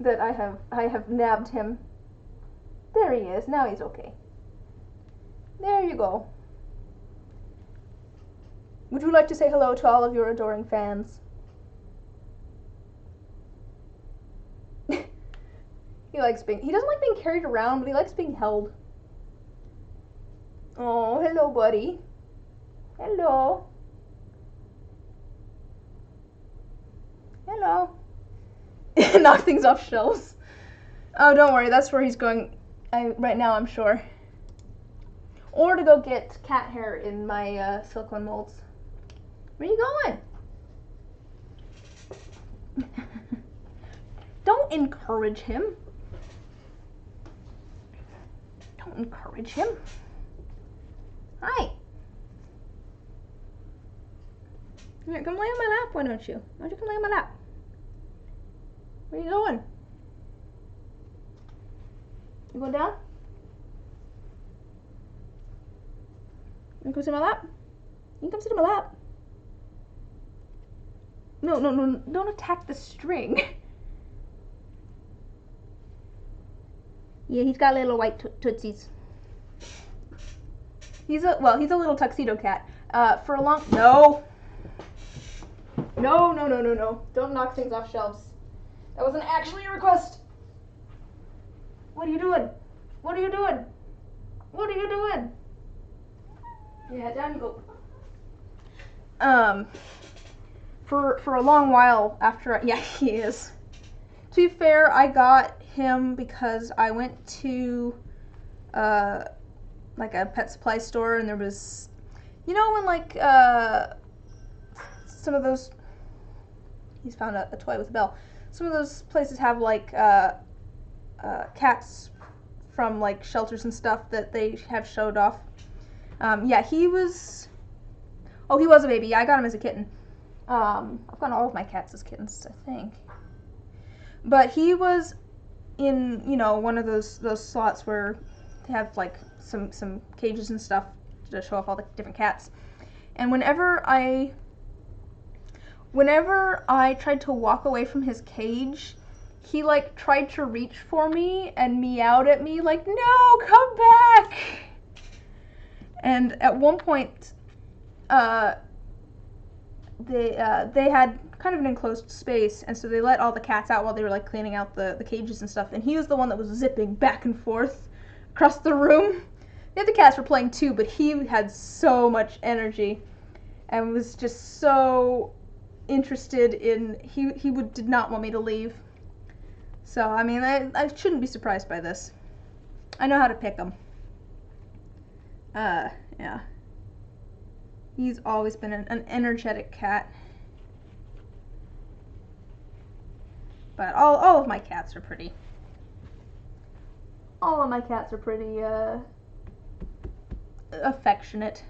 that I have nabbed him. There he is. Now he's okay. There you go. Would you like to say hello to all of your adoring fans? He doesn't like being carried around, but he likes being held. Oh, hello, buddy. Hello. Hello. Knock things off shelves. Oh, don't worry, that's where he's going right now, I'm sure. Or to go get cat hair in my silicone molds. Where are you going? Don't encourage him. Don't encourage him. Hi. Here, come lay on my lap, why don't you? Why don't you come lay on my lap? Where are you going? You going down? You come sit on my lap? You can come sit on my lap. No, don't attack the string. Yeah, he's got little white tootsies. He's a little tuxedo cat. For a long... No! No. Don't knock things off shelves. That wasn't actually a request. What are you doing? What are you doing? What are you doing? Yeah, down you go. For a long while after... Yeah, he is. To be fair, I got him because I went to like a pet supply store, and there was, you know, when like some of those, he's found a toy with a bell. Some of those places have like cats from like shelters and stuff that they have showed off. Yeah, he was a baby. Yeah, I got him as a kitten. I've gotten all of my cats as kittens, I think. But he was in, you know, one of those slots where they have like some cages and stuff to show off all the different cats. And whenever I tried to walk away from his cage, he like tried to reach for me and meowed at me like, "No, come back!" And at one point, they had kind of an enclosed space, and so they let all the cats out while they were like cleaning out the cages and stuff, and he was the one that was zipping back and forth across the room. The other cats were playing too, but he had so much energy and was just so interested in, he did not want me to leave. So I mean, I shouldn't be surprised by this. I know how to pick them. Yeah, he's always been an energetic cat. But all of my cats are pretty. All of my cats are pretty affectionate.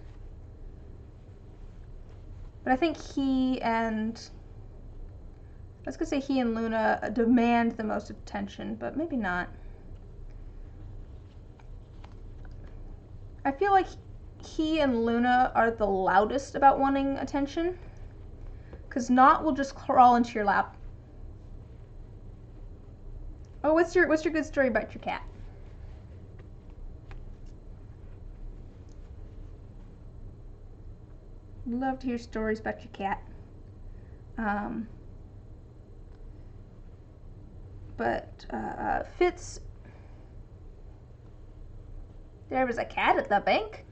But I think he and Luna demand the most attention, but maybe not. I feel like he and Luna are the loudest about wanting attention, because Knot will just crawl into your lap. Oh, what's your good story about your cat? Love to hear stories about your cat. Fitz, there was a cat at the bank.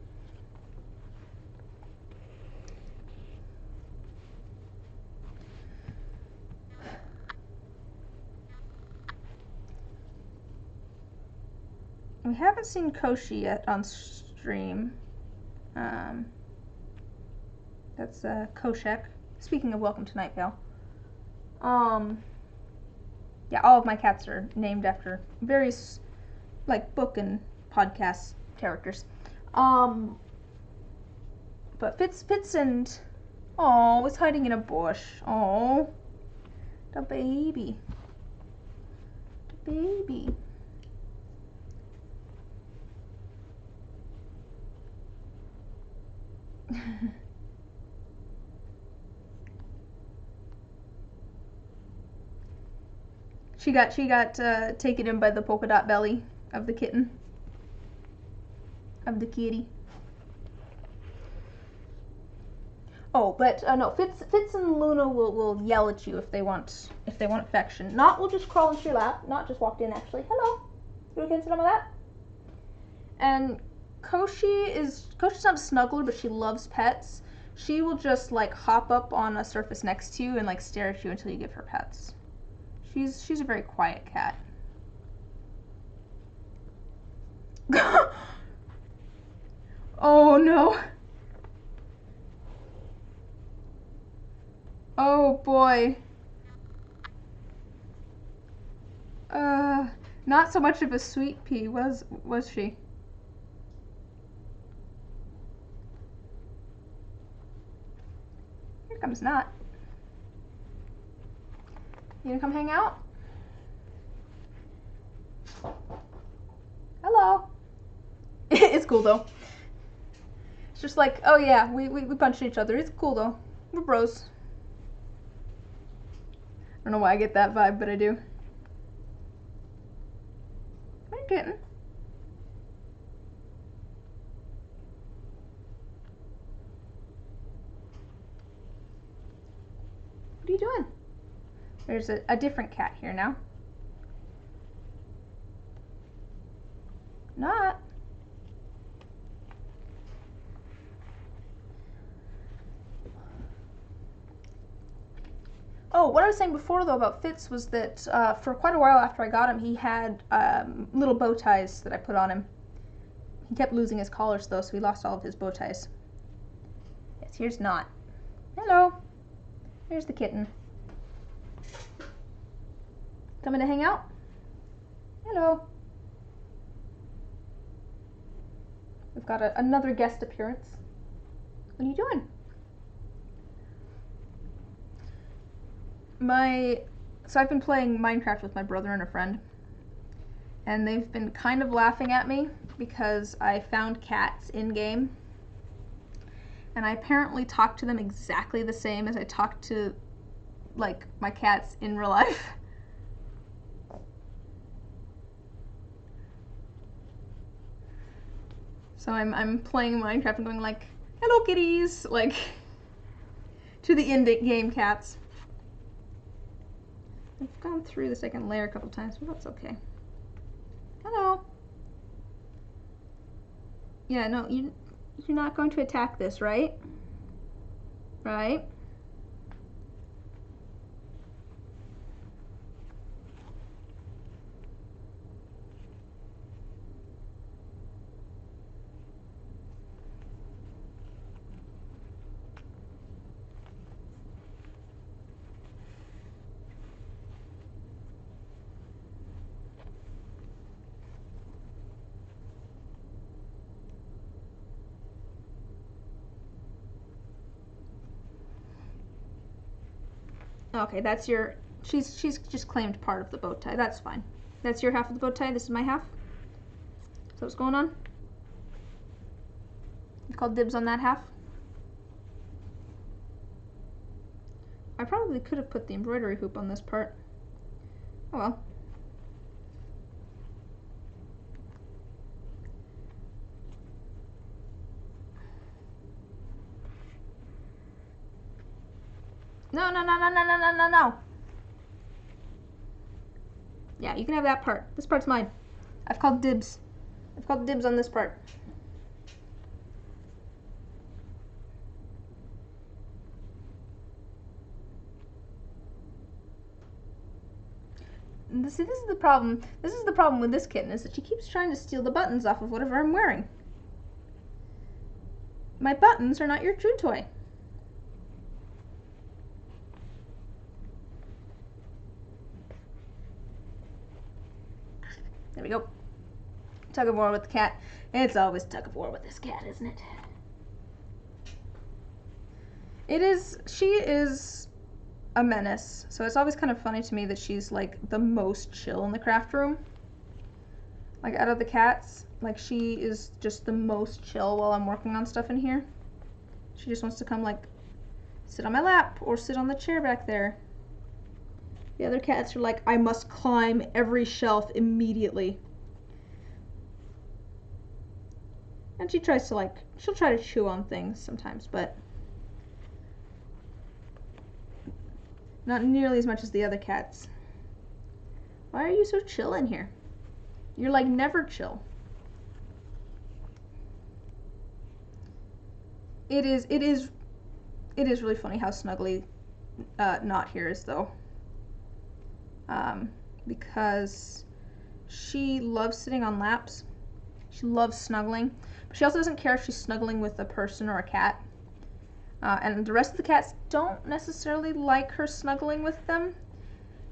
We haven't seen Koshi yet on stream. That's Koshek. Speaking of Welcome to Night Vale. Yeah, all of my cats are named after various, like, book and podcast characters. But Fitz and... Oh, was hiding in a bush. Oh, the baby. The baby. She got taken in by the polka dot belly of the kitten. Of the kitty. Oh, but no, Fitz and Luna will yell at you if they want affection. Not will just crawl into your lap. Not just walked in actually. Hello, you okay to sit on my lap? And Koshi's not a snuggler, but she loves pets. She will just like hop up on a surface next to you and like stare at you until you give her pets. She's a very quiet cat. Oh no. Oh boy. Not so much of a sweet pea, was she? Here comes Not. You gonna come hang out? Hello. It's cool though. It's just like, oh yeah, we punched each other. It's cool though. We're bros. I don't know why I get that vibe, but I do. What are you getting? What are you doing? There's a different cat here now. Not. Oh, what I was saying before though about Fitz was that for quite a while after I got him, he had little bow ties that I put on him. He kept losing his collars though, so he lost all of his bow ties. Yes, here's Not. Hello. Here's the kitten. Coming to hang out? Hello. We've got another guest appearance. What are you doing? So I've been playing Minecraft with my brother and a friend, and they've been kind of laughing at me because I found cats in game, and I apparently talk to them exactly the same as I talk to like my cats in real life. So I'm playing Minecraft and going like, hello kitties, like to the in-game cats. I've gone through the second layer a couple times, but that's okay. Hello. Yeah, no, you're not going to attack this, right? Right? Okay, that's your... She's just claimed part of the bow tie. That's fine. That's your half of the bow tie. This is my half. So what's going on? You called dibs on that half? I probably could have put the embroidery hoop on this part. Oh well. No, no, no, no, no, no, no, no, no. Yeah, you can have that part. This part's mine. I've called dibs. I've called dibs on this part. See, this is the problem. This is the problem with this kitten, is that she keeps trying to steal the buttons off of whatever I'm wearing. My buttons are not your chew toy. There we go. Tug of war with the cat. It's always tug of war with this cat, isn't it? It is. She is a menace. So it's always kind of funny to me that she's like the most chill in the craft room. Like out of the cats, like she is just the most chill while I'm working on stuff in here. She just wants to come like sit on my lap or sit on the chair back there. The other cats are like, I must climb every shelf immediately. And she tries to like, she'll try to chew on things sometimes, but Not nearly as much as the other cats. Why are you so chill in here? You're like never chill. It is really funny how snuggly Not here is though. Because she loves sitting on laps. She loves snuggling, but she also doesn't care if she's snuggling with a person or a cat. And the rest of the cats don't necessarily like her snuggling with them.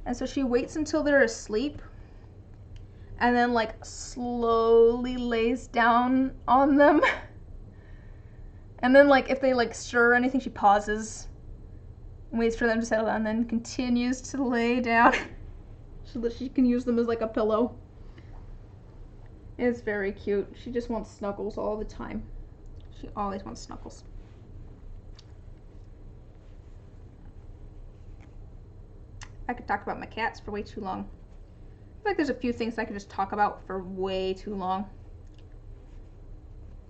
And so she waits until they're asleep and then like slowly lays down on them. And then like if they like stir or anything, she pauses and waits for them to settle down and then continues to lay down so that she can use them as like a pillow. It's very cute. She just wants snuggles all the time. She always wants snuggles. I could talk about my cats for way too long. I feel like there's a few things I could just talk about for way too long.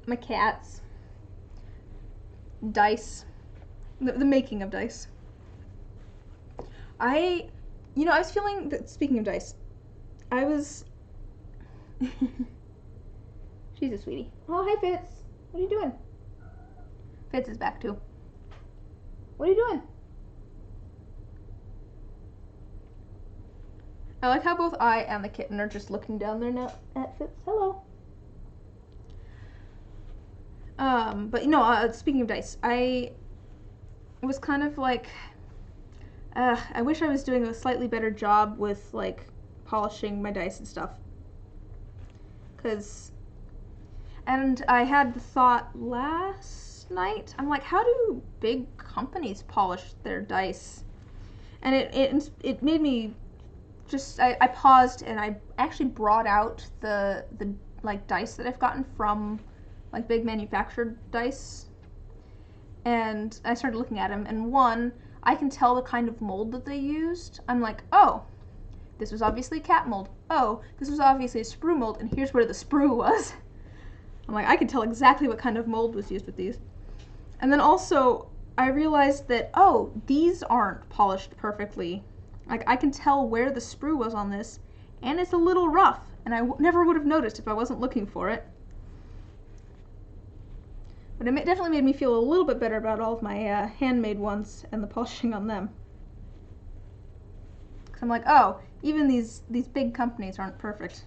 My cats. Dice. The making of dice. I was feeling that, speaking of dice, I was... She's a sweetie. Oh, hi Fitz. What are you doing? Fitz is back too. What are you doing? I like how both I and the kitten are just looking down there now at Fitz. Hello. But speaking of dice, I was kind of like, I wish I was doing a slightly better job with like polishing my dice and stuff. And I had the thought last night, I'm like, how do big companies polish their dice? And it made me just, I paused and I actually brought out the like dice that I've gotten from like big manufactured dice, and I started looking at them, and one, I can tell the kind of mold that they used. I'm like, oh, this was obviously cat mold. Oh, this was obviously a sprue mold, and here's where the sprue was. I'm like, I can tell exactly what kind of mold was used with these. And then also, I realized that, oh, these aren't polished perfectly. Like, I can tell where the sprue was on this, and it's a little rough, and I never would have noticed if I wasn't looking for it. But it definitely made me feel a little bit better about all of my handmade ones and the polishing on them. Because I'm like, oh, even these big companies aren't perfect.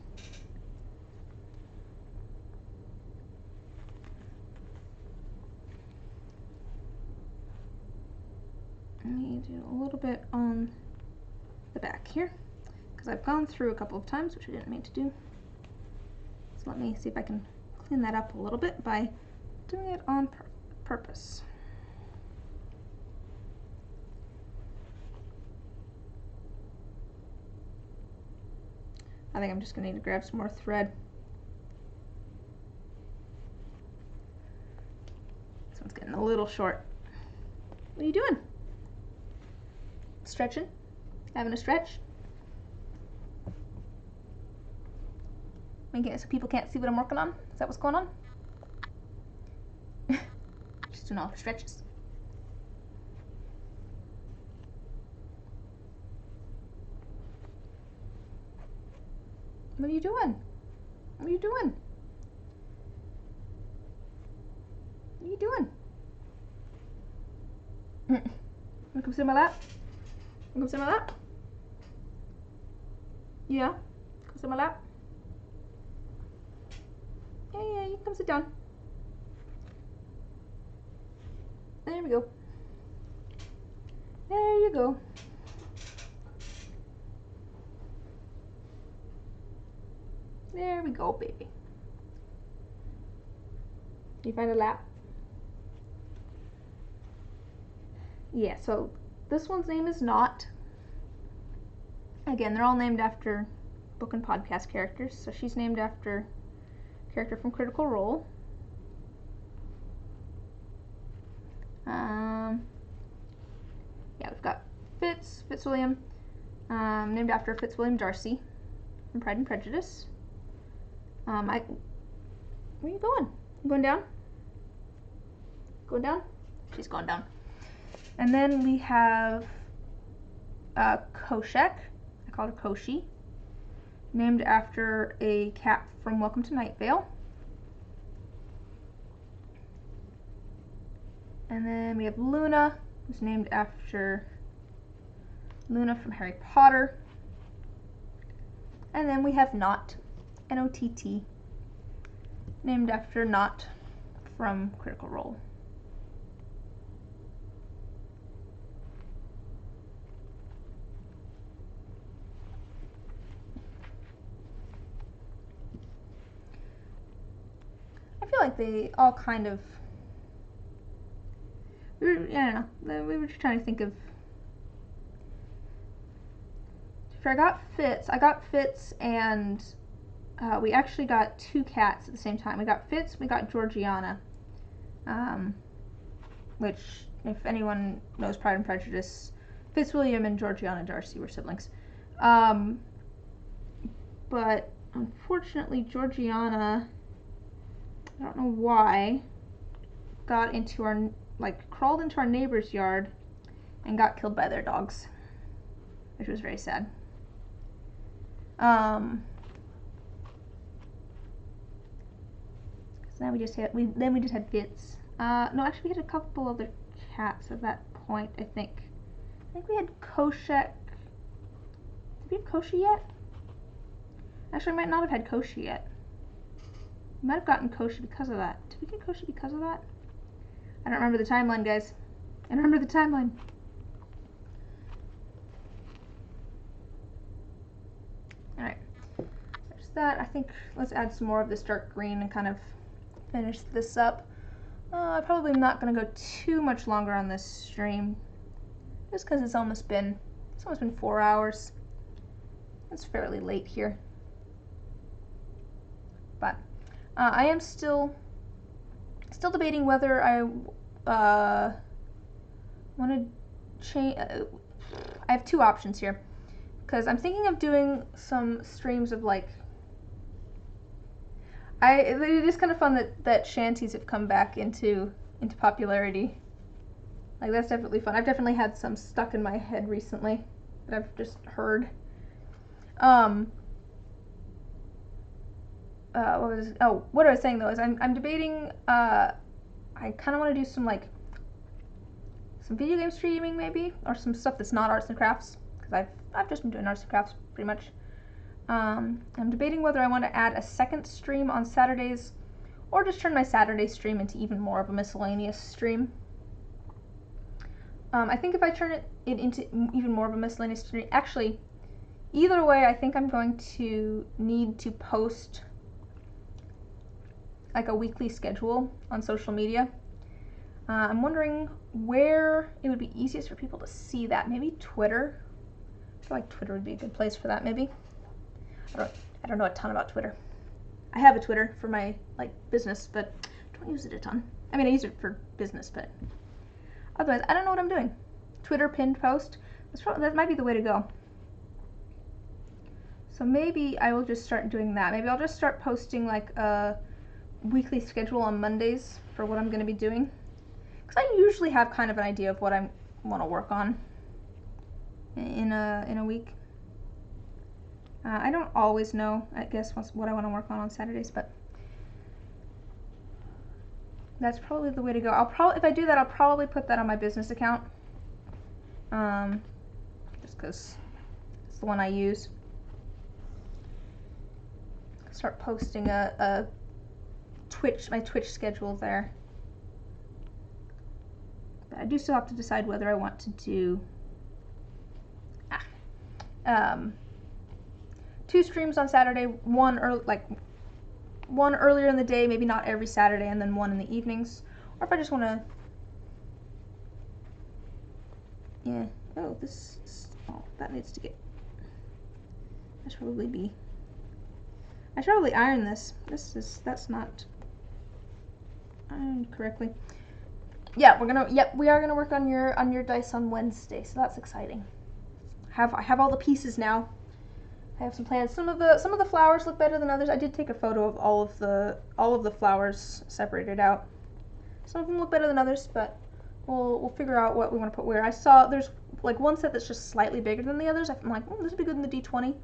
Let me do a little bit on the back here, because I've gone through a couple of times, which I didn't mean to do. So let me see if I can clean that up a little bit by doing it on purpose. I think I'm just gonna need to grab some more thread. This one's getting a little short. What are you doing? Stretching? Having a stretch? Making it so people can't see what I'm working on? Is that what's going on? Just doing all the stretches. What are you doing? What are you doing? What are you doing? Wanna come sit in my lap? Wanna come sit in my lap? Yeah? Come sit in my lap? Yeah, you come sit down. There we go. There you go. There we go, baby. You find a lap? Yeah, so this one's name is Not. Again, they're all named after book and podcast characters. So she's named after a character from Critical Role. Yeah, we've got Fitzwilliam, named after Fitzwilliam Darcy from Pride and Prejudice. Where are you going? You going down? Going down? She's going down. And then we have Koshek. I call her Koshi, named after a cat from Welcome to Night Vale. And then we have Luna, who's named after Luna from Harry Potter. And then we have Not, N-O-T-T, named after Not from Critical Role. I feel like they all kind of, I don't know, we were just trying to think of, I got Fitz and we actually got two cats at the same time. We got Fitz, we got Georgiana, which, if anyone knows Pride and Prejudice, Fitzwilliam and Georgiana Darcy were siblings. But unfortunately, Georgiana, I don't know why, got into our, crawled into our neighbor's yard and got killed by their dogs, which was very sad. So now we just had Fitz. No, actually we had a couple other cats at that point, I think. I think we had Koshek. Did we have Koshi yet? Actually, we might not have had Koshi yet. We might have gotten Koshi because of that. Did we get Koshi because of that? I don't remember the timeline, guys. I don't remember the timeline. Alright. There's that. I think let's add some more of this dark green and kind of finish this up. I'm probably not going to go too much longer on this stream, just because it's almost been 4 hours. It's fairly late here, but I am still debating whether I want to change. I have two options here, because I'm thinking of doing some streams of it is kind of fun that shanties have come back into popularity. That's definitely fun. I've definitely had some stuck in my head recently that I've just heard. What I was saying though is I'm debating. I kind of want to do some video game streaming maybe, or some stuff that's not arts and crafts, because I've just been doing arts and crafts pretty much. I'm debating whether I want to add a second stream on Saturdays, or just turn my Saturday stream into even more of a miscellaneous stream. I think if I turn it into even more of a miscellaneous stream, actually, either way, I think I'm going to need to post a weekly schedule on social media. I'm wondering where it would be easiest for people to see that. Maybe Twitter. I feel like Twitter would be a good place for that, maybe. I don't know a ton about Twitter. I have a Twitter for my business, but I don't use it a ton. I mean, I use it for business, but otherwise, I don't know what I'm doing. Twitter pinned post. That might be the way to go. So maybe I will just start doing that. Maybe I'll just start posting a weekly schedule on Mondays for what I'm going to be doing, because I usually have kind of an idea of what I want to work on in a week. I don't always know, I guess, what I want to work on Saturdays, but that's probably the way to go. If I do that, I'll probably put that on my business account, just because it's the one I use. Start posting my Twitch schedule there. But I do still have to decide whether I want to do 2 streams on Saturday, one earlier in the day, maybe not every Saturday, and then one in the evenings, or if I just want to, that needs to get, I should probably iron this. That's not ironed correctly. Yeah, we are gonna work on your dice on Wednesday, so that's exciting. I have all the pieces now. I have some plans. Some of the flowers look better than others. I did take a photo of all of the flowers separated out. Some of them look better than others, but we'll figure out what we want to put where. I saw there's like one set that's just slightly bigger than the others. I'm like, this would be good in the D20.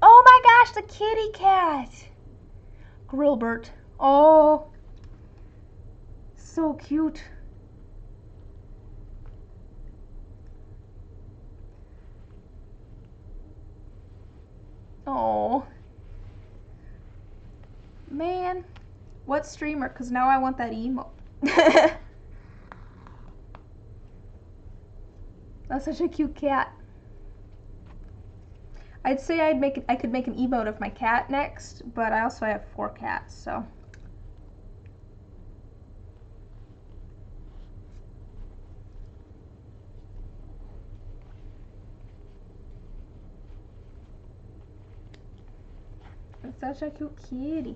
Oh my gosh, the kitty cat! Grillbert. Oh, so cute. Oh. Man. What streamer? Because now I want that emote. That's such a cute cat. I'd say I could make an emote of my cat next, but I also have 4 cats, so. It's such a cute kitty.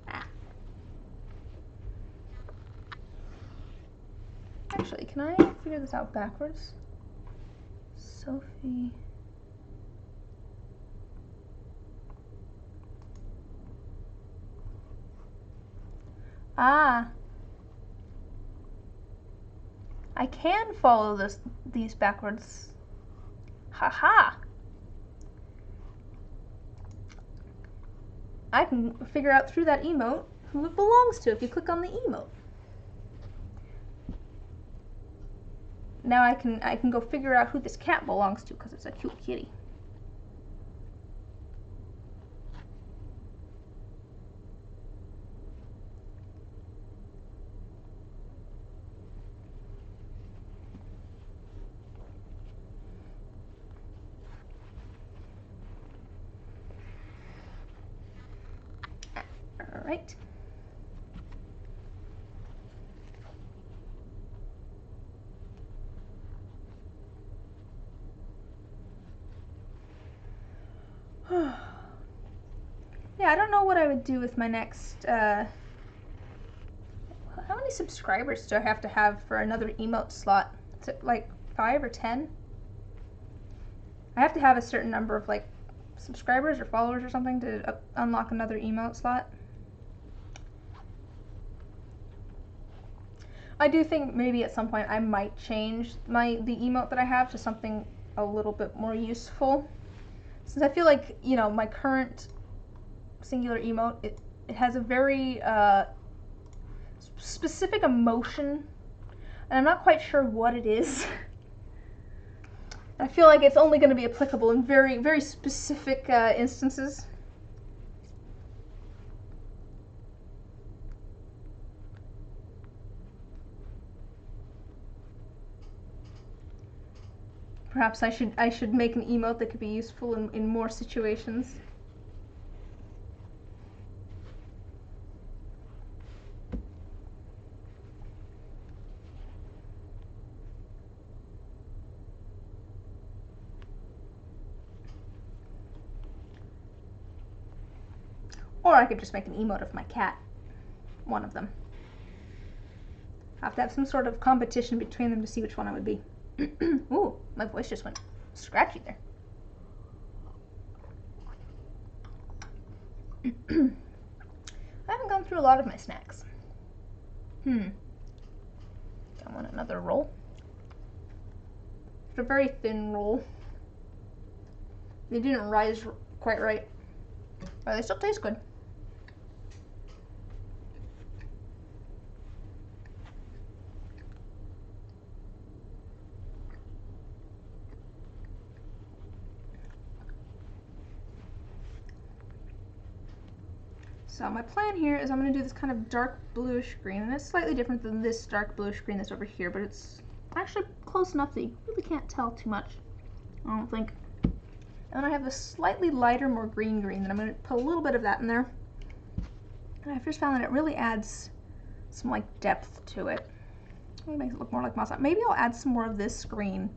Ah. Actually, can I figure this out backwards? Sophie. Ah. I can follow these backwards. Haha. I can figure out through that emote who it belongs to if you click on the emote. Now I can go figure out who this cat belongs to because it's a cute kitty. All right. Yeah, I don't know what I would do with my next, how many subscribers do I have to have for another emote slot? Is it like 5 or 10? I have to have a certain number of like subscribers or followers or something to unlock another emote slot. I do think maybe at some point I might change the emote that I have to something a little bit more useful. Since I feel like, you know, my current singular emote, it has a very specific emotion, and I'm not quite sure what it is. I feel like it's only going to be applicable in very, very specific instances. Perhaps I should make an emote that could be useful in more situations. Or I could just make an emote of my cat. One of them. I have to have some sort of competition between them to see which one I would be. Ooh, my voice just went scratchy there. I haven't gone through a lot of my snacks. I want another roll. It's a very thin roll. They didn't rise quite right, but they still taste good. So my plan here is I'm going to do this kind of dark bluish green, and it's slightly different than this dark bluish green that's over here, but it's actually close enough that you really can't tell too much, I don't think. And then I have this slightly lighter, more green green, and I'm going to put a little bit of that in there. And I've just found that it really adds some like depth to it. It makes it look more like moss. Maybe I'll add some more of this green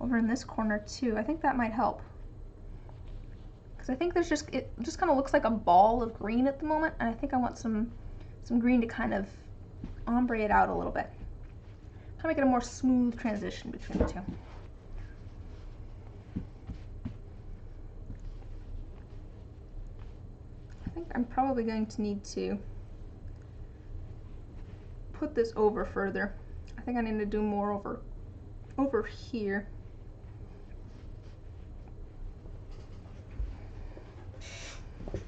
over in this corner too. I think that might help. Because I think there's it just kind of looks like a ball of green at the moment, and I think I want some green to kind of ombre it out a little bit. Kind of make it a more smooth transition between the two. I think I'm probably going to need to put put this over further. I think I need to do more over here.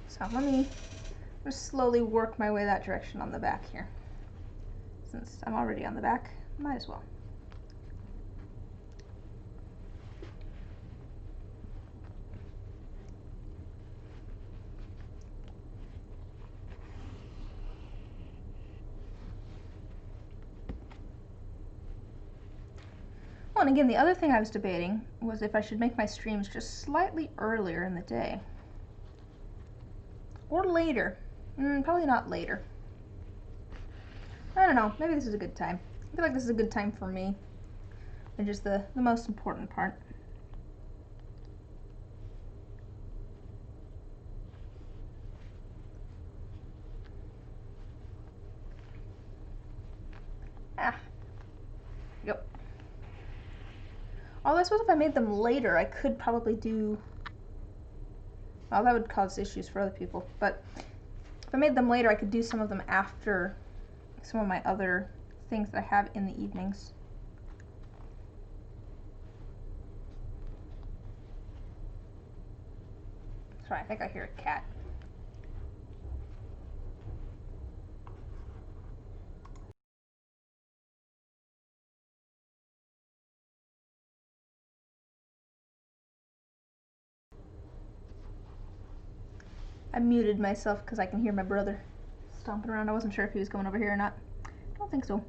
So let me just slowly work my way that direction on the back here. Since I'm already on the back, might as well. Oh, and again, the other thing I was debating was if I should make my streams just slightly earlier in the day. Or later. Probably not later. I don't know, maybe this is a good time. I feel like this is a good time for me, which is the most important part. Yep. Although I suppose if I made them later, I could probably do... Well, that would cause issues for other people, but if I made them later, I could do some of them after some of my other things that I have in the evenings. Sorry, I think I hear a cat. I muted myself because I can hear my brother stomping around. I wasn't sure if he was coming over here or not. I don't think so.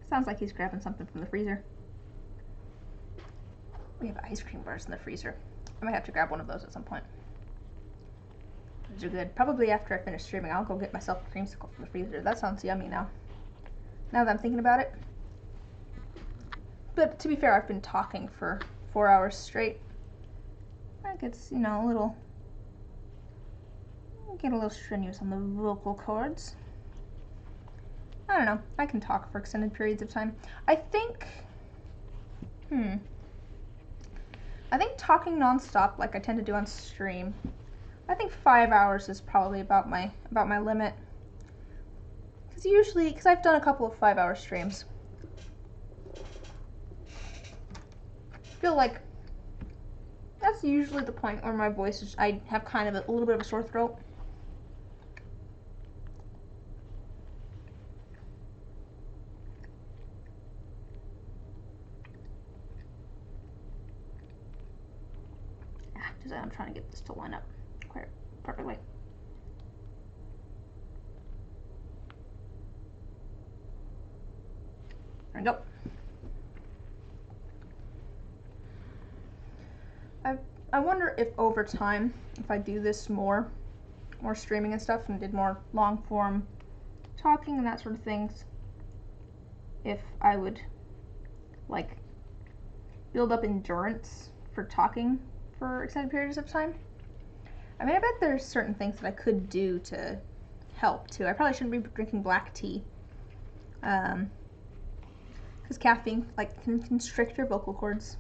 Sounds like he's grabbing something from the freezer. We have ice cream bars in the freezer. I might have to grab one of those at some point. Those are good. Probably after I finish streaming, I'll go get myself a creamsicle from the freezer. That sounds yummy now. Now that I'm thinking about it. But to be fair, I've been talking for 4 hours straight. That gets, you know, a little strenuous on the vocal cords. I don't know. I can talk for extended periods of time. I think talking nonstop, like I tend to do on stream, I think 5 hours is probably about my limit. Because I've done a couple of 5-hour streams. I feel like that's usually the point where my voice is, I have kind of a little bit of a sore throat. I'm trying to get this to line up quite perfectly. There we go. I wonder if over time, if I do this more streaming and stuff, and did more long form talking and that sort of things, if I would like build up endurance for talking for extended periods of time. I mean, I bet there's certain things that I could do to help too. I probably shouldn't be drinking black tea, because caffeine like can constrict your vocal cords.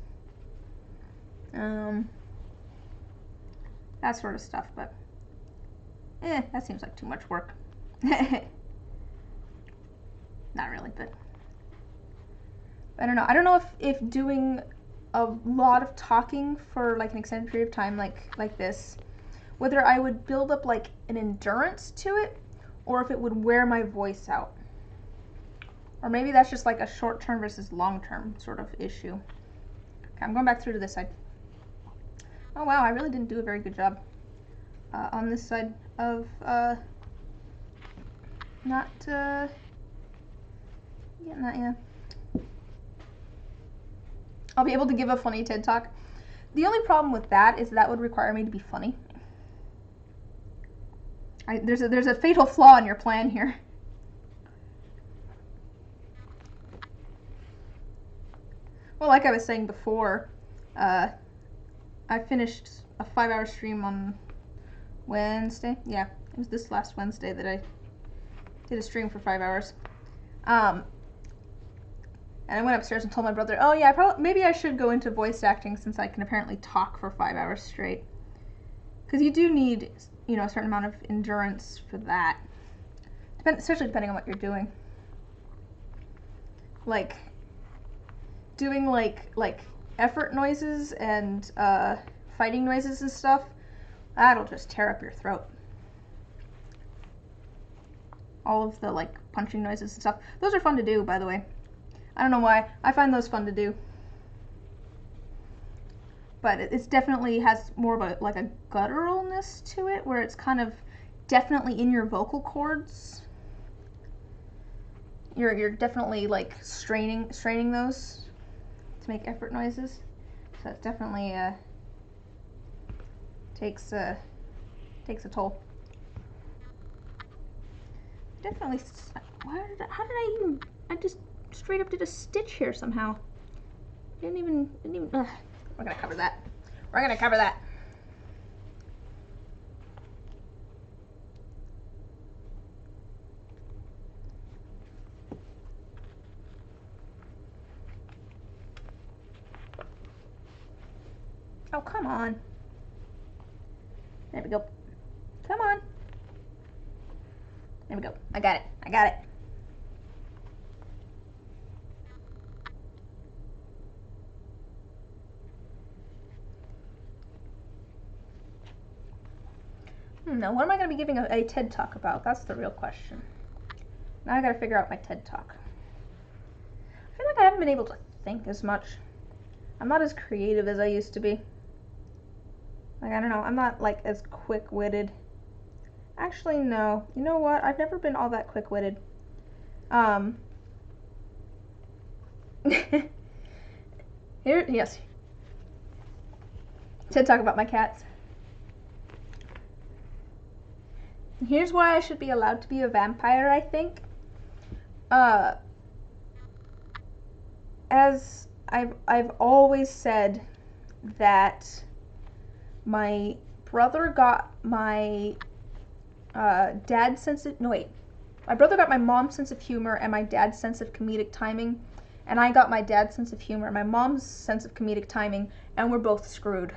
That sort of stuff, but that seems like too much work. Not really, but I don't know. I don't know if doing a lot of talking for like an extended period of time like this, whether I would build up like an endurance to it, or if it would wear my voice out. Or maybe that's just like a short-term versus long-term sort of issue. Okay, I'm going back through to this side. Oh wow, I really didn't do a very good job on this side of not getting that, yeah. I'll be able to give a funny TED Talk. The only problem with that is that would require me to be funny. There's a fatal flaw in your plan here. Well, like I was saying before, I finished a 5-hour stream on Wednesday. Yeah, it was this last Wednesday that I did a stream for 5 hours. And I went upstairs and told my brother, oh yeah, maybe I should go into voice acting since I can apparently talk for 5 hours straight. Because you do need, you know, a certain amount of endurance for that. Especially depending on what you're doing. like doing like effort noises and fighting noises and stuff, that'll just tear up your throat. All of the like punching noises and stuff. Those are fun to do, by the way. I don't know why. I find those fun to do. But it's definitely has more of a like a gutturalness to it, where it's kind of definitely in your vocal cords. You're definitely like straining those to make effort noises. So it definitely takes a toll. Definitely. How did I even? I just straight up did a stitch here somehow. Didn't even. Ugh. We're gonna cover that. We're gonna cover that. Oh, come on. There we go. Come on. There we go. I got it. I got it. Now, what am I going to be giving a TED Talk about? That's the real question. Now I got to figure out my TED Talk. I feel like I haven't been able to think as much. I'm not as creative as I used to be. Like, I don't know. I'm not, like, as quick-witted. Actually, no. You know what? I've never been all that quick-witted. Here, yes. TED Talk about my cats. Here's why I should be allowed to be a vampire, I think. As I've always said that my brother got my dad's sense of, no wait, my brother got my mom's sense of humor and my dad's sense of comedic timing, and I got my dad's sense of humor and my mom's sense of comedic timing, and we're both screwed.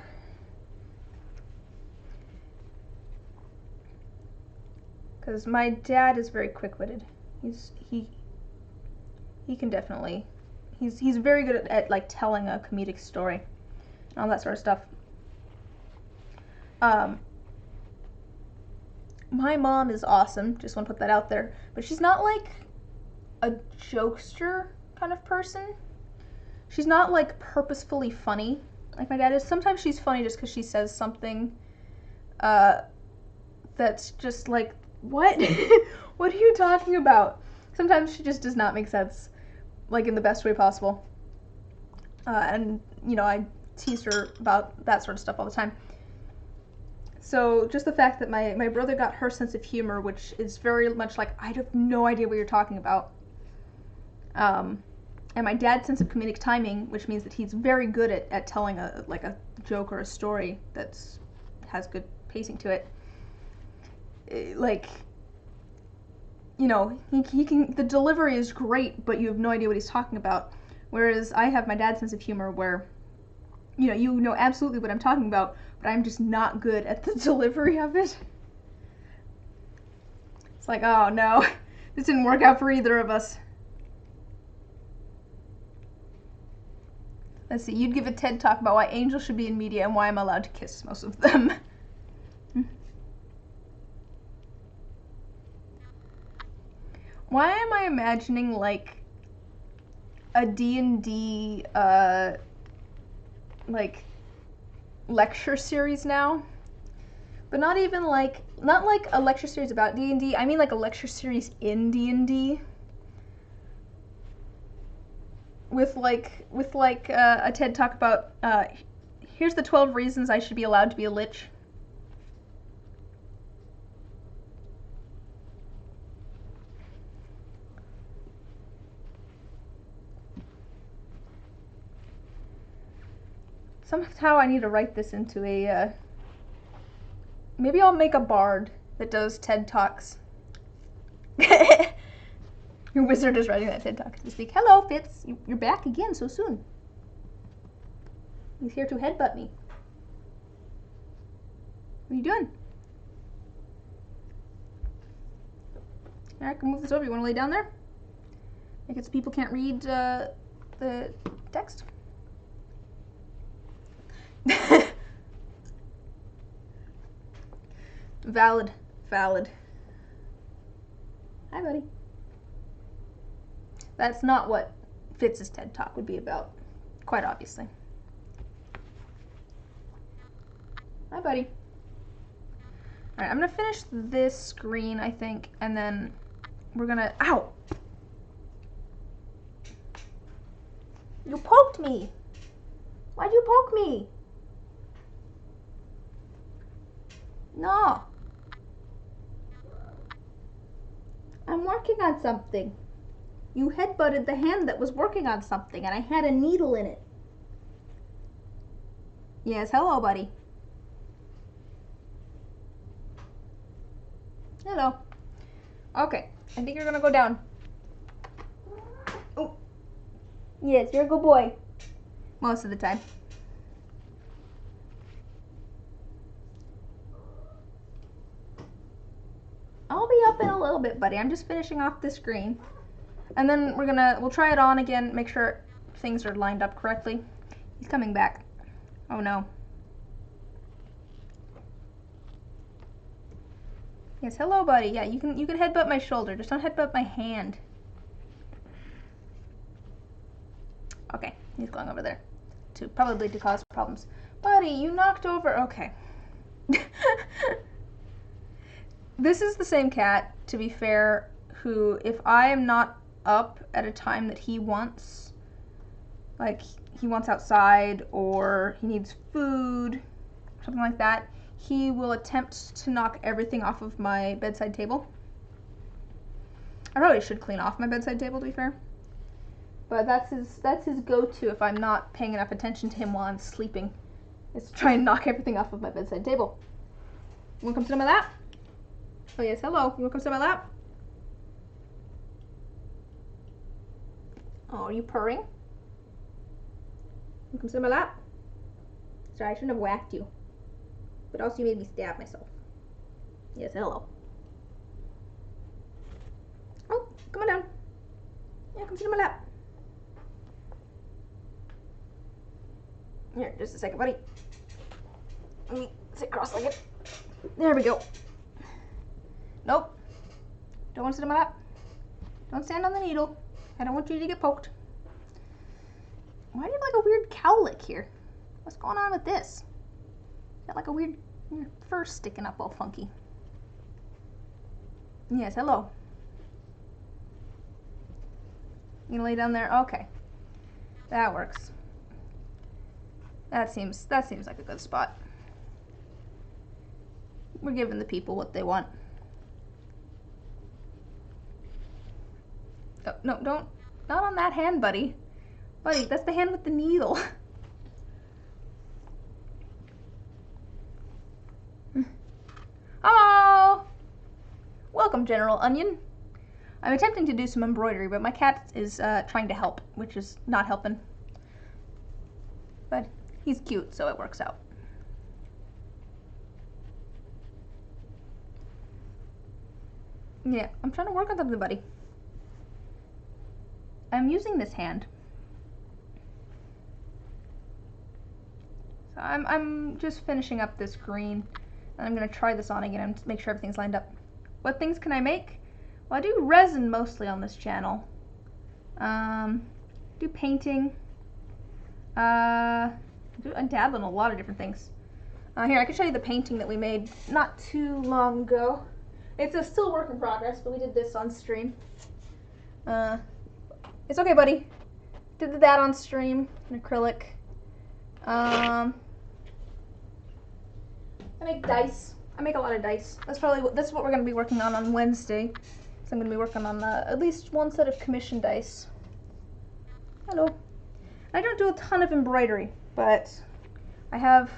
Because my dad is very quick-witted. He can definitely, he's very good at like telling a comedic story and all that sort of stuff. My mom is awesome, just want to put that out there, but she's not like a jokester kind of person. She's not like purposefully funny like my dad is. Sometimes she's funny just because she says something that's just like, what? What are you talking about? Sometimes she just does not make sense, like in the best way possible. And, you know, I tease her about that sort of stuff all the time. So just the fact that my brother got her sense of humor, which is very much like, I have no idea what you're talking about. And my dad's sense of comedic timing, which means that he's very good at telling a joke or a story that has good pacing to it. Like, you know, he can, the delivery is great, but you have no idea what he's talking about. Whereas I have my dad's sense of humor where, you know absolutely what I'm talking about, but I'm just not good at the delivery of it. It's like, oh no, this didn't work out for either of us. Let's see, you'd give a TED Talk about why angels should be in media and why I'm allowed to kiss most of them. Why am I imagining like a D&D like lecture series now? But not even like, not like a lecture series about D&D, I mean like a lecture series in D&D. With a TED Talk about, here's the 12 reasons I should be allowed to be a lich. Somehow I need to write this into a, maybe I'll make a bard that does TED Talks. Your wizard is writing that TED Talk this week. Hello, Fitz. You're back again so soon. He's here to headbutt me. What are you doing? Alright, I can move this over. You want to lay down there? I guess people can't read the text. Valid. Valid. Hi, buddy. That's not what Fitz's TED Talk would be about, quite obviously. Hi, buddy. Alright, I'm gonna finish this screen, I think, and then we're gonna... Ow! You poked me! Why'd you poke me? No! I'm working on something. You headbutted the hand that was working on something, and I had a needle in it. Yes, hello, buddy. Hello. Okay, I think you're gonna go down. Oh. Yes, you're a good boy. Most of the time. I'll be up in a little bit, buddy. I'm just finishing off the screen. And then we'll try it on again, make sure things are lined up correctly. He's coming back. Oh no. Yes, hello, buddy. Yeah, you can headbutt my shoulder. Just don't headbutt my hand. Okay, he's going over there. Probably to cause problems. Buddy, you knocked over. Okay. This is the same cat, to be fair, who, if I am not up at a time that he wants, like he wants outside or he needs food, something like that, he will attempt to knock everything off of my bedside table. I probably should clean off my bedside table, to be fair. But that's his go-to if I'm not paying enough attention to him while I'm sleeping, is to try and knock everything off of my bedside table. You wanna come sit on my lap? Oh yes, hello. You wanna come sit on my lap? Oh, are you purring? You come sit on my lap? Sorry, I shouldn't have whacked you. But also you made me stab myself. Yes, hello. Oh, come on down. Yeah, come sit on my lap. Here, just a second, buddy. Let me sit cross-legged. There we go. Nope. Don't want to sit on my lap. Don't stand on the needle. I don't want you to get poked. Why do you have like a weird cowlick here? What's going on with this? Got like a weird fur sticking up all funky. Yes, hello. You gonna lay down there? Okay. That works. That seems like a good spot. We're giving the people what they want. Oh, no, don't. Not on that hand, buddy. Buddy, that's the hand with the needle. Oh! Welcome, General Onion. I'm attempting to do some embroidery, but my cat is trying to help, which is not helping. But he's cute, so it works out. Yeah, I'm trying to work on something, buddy. I'm using this hand. So I'm just finishing up this green, and I'm gonna try this on again and make sure everything's lined up. What things can I make? Well, I do resin mostly on this channel. Do painting. I dabble in a lot of different things. Here, I can show you the painting that we made not too long ago. It's a still work in progress, but we did this on stream. It's okay, buddy. Did that on stream, in acrylic. I make dice. I make a lot of dice. That's what we're going to be working on Wednesday. So I'm going to be working on at least one set of commission dice. Hello. I don't do a ton of embroidery, but I have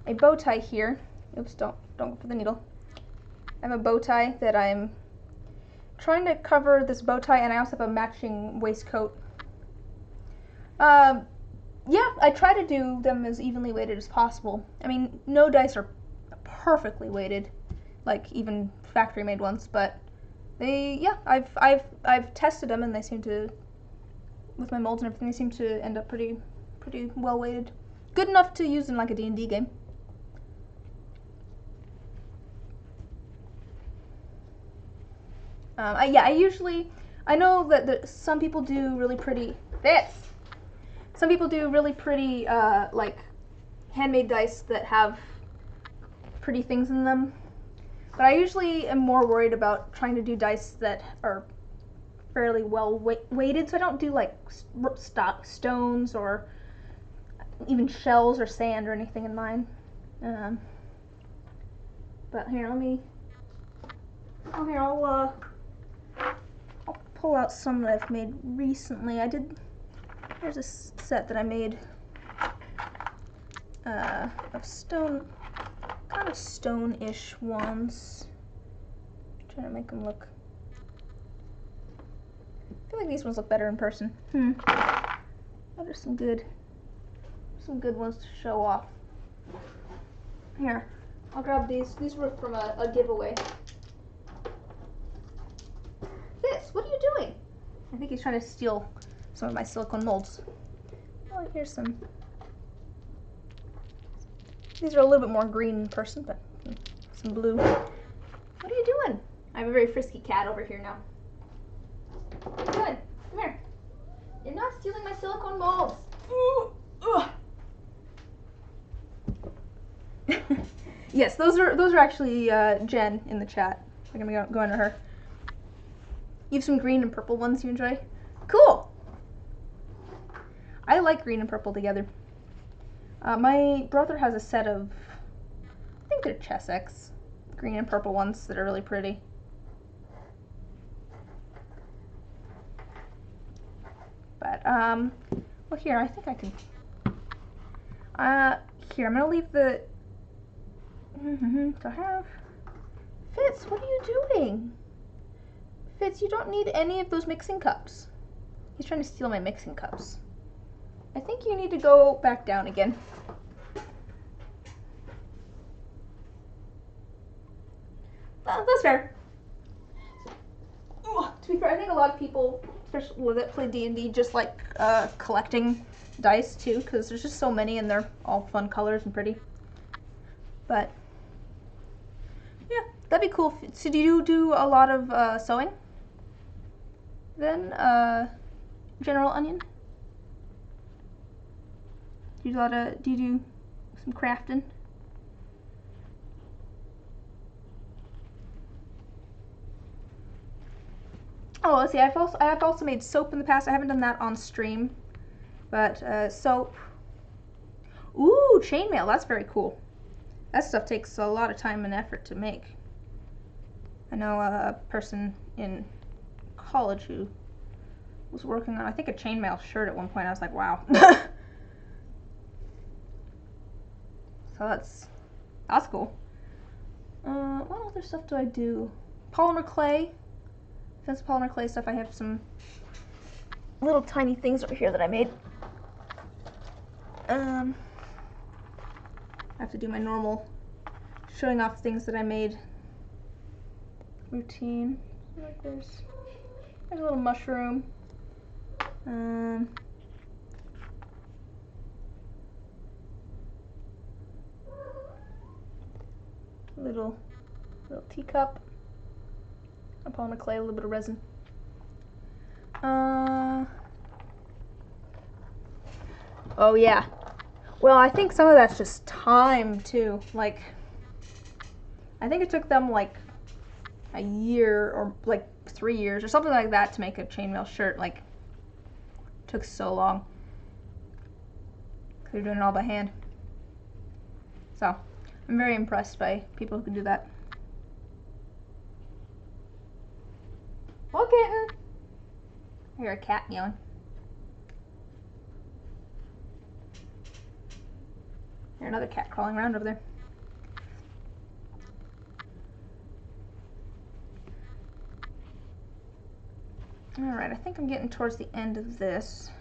a bow tie here. Oops, don't go for the needle. I have a bow tie that I'm trying to cover this bow tie, and I also have a matching waistcoat. Yeah, I try to do them as evenly weighted as possible. I mean, no dice are perfectly weighted, like even factory made ones, but they, yeah, I've tested them and they seem to with my molds and everything, they seem to end up pretty well weighted. Good enough to use in like a D&D game. I know that some people do really pretty, some people do really pretty, like, handmade dice that have pretty things in them. But I usually am more worried about trying to do dice that are fairly well weighted, so I don't do, like, stones or even shells or sand or anything in mine. But here, I'll pull out some that I've made recently. Here's a set that I made of stone, kind of stone-ish ones. I'm trying to make them look, I feel like these ones look better in person. Oh, there's some good ones to show off. Here, I'll grab these. These were from a giveaway. What are you doing? I think he's trying to steal some of my silicone molds. Oh, here's some. These are a little bit more green in person, but some blue. What are you doing? I have a very frisky cat over here now. What are you doing? Come here. You're not stealing my silicone molds. Yes, those are actually Jen in the chat. I'm gonna go under her. You have some green and purple ones you enjoy? Cool! I like green and purple together. My brother has a set of, I think they're Chessex, green and purple ones that are really pretty. But, well here, I think I can, here, I'm gonna leave the, do I have, Fitz, what are you doing? Fitz, you don't need any of those mixing cups. He's trying to steal my mixing cups. I think you need to go back down again. That's fair. To be fair, I think a lot of people, especially that play D&D, just like collecting dice too, because there's just so many and they're all fun colors and pretty. But yeah, that'd be cool. So do you do a lot of sewing? Then, General Onion? Do you do some crafting? Oh, let's see, I have also made soap in the past. I haven't done that on stream, but, soap. Ooh, chainmail, that's very cool. That stuff takes a lot of time and effort to make. I know a person in college who was working on, I think, a chainmail shirt at one point. I was like, wow. So that's cool. What other stuff do I do? Polymer clay. Since polymer clay stuff, I have some little tiny things over here that I made. I have to do my normal showing off things that I made routine. Like there's a little mushroom. Little teacup. A polymer clay, a little bit of resin. Oh yeah. Well, I think some of that's just time too. Like, I think it took them like a year or like 3 years or something like that to make a chainmail shirt. Like, it took so long. They're doing it all by hand. So, I'm very impressed by people who can do that. Well, kitten. I hear a cat meowing. There's another cat crawling around over there. Alright, I think I'm getting towards the end of this.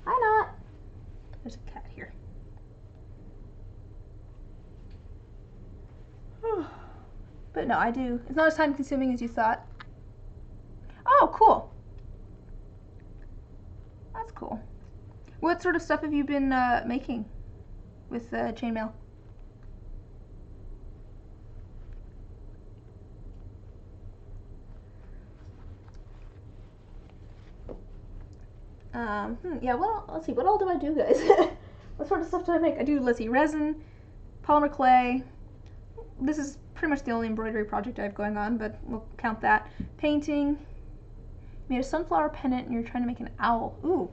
Hi, Not. There's a cat here. But no, I do. It's not as time consuming as you thought. Oh, cool. what sort of stuff have you been making with chainmail? Yeah, well, let's see, what all do I do, guys? What sort of stuff do I make? I do, let's see, resin, polymer clay. This is pretty much the only embroidery project I have going on, but we'll count that. Painting. Made a sunflower pennant and you're trying to make an owl. Ooh,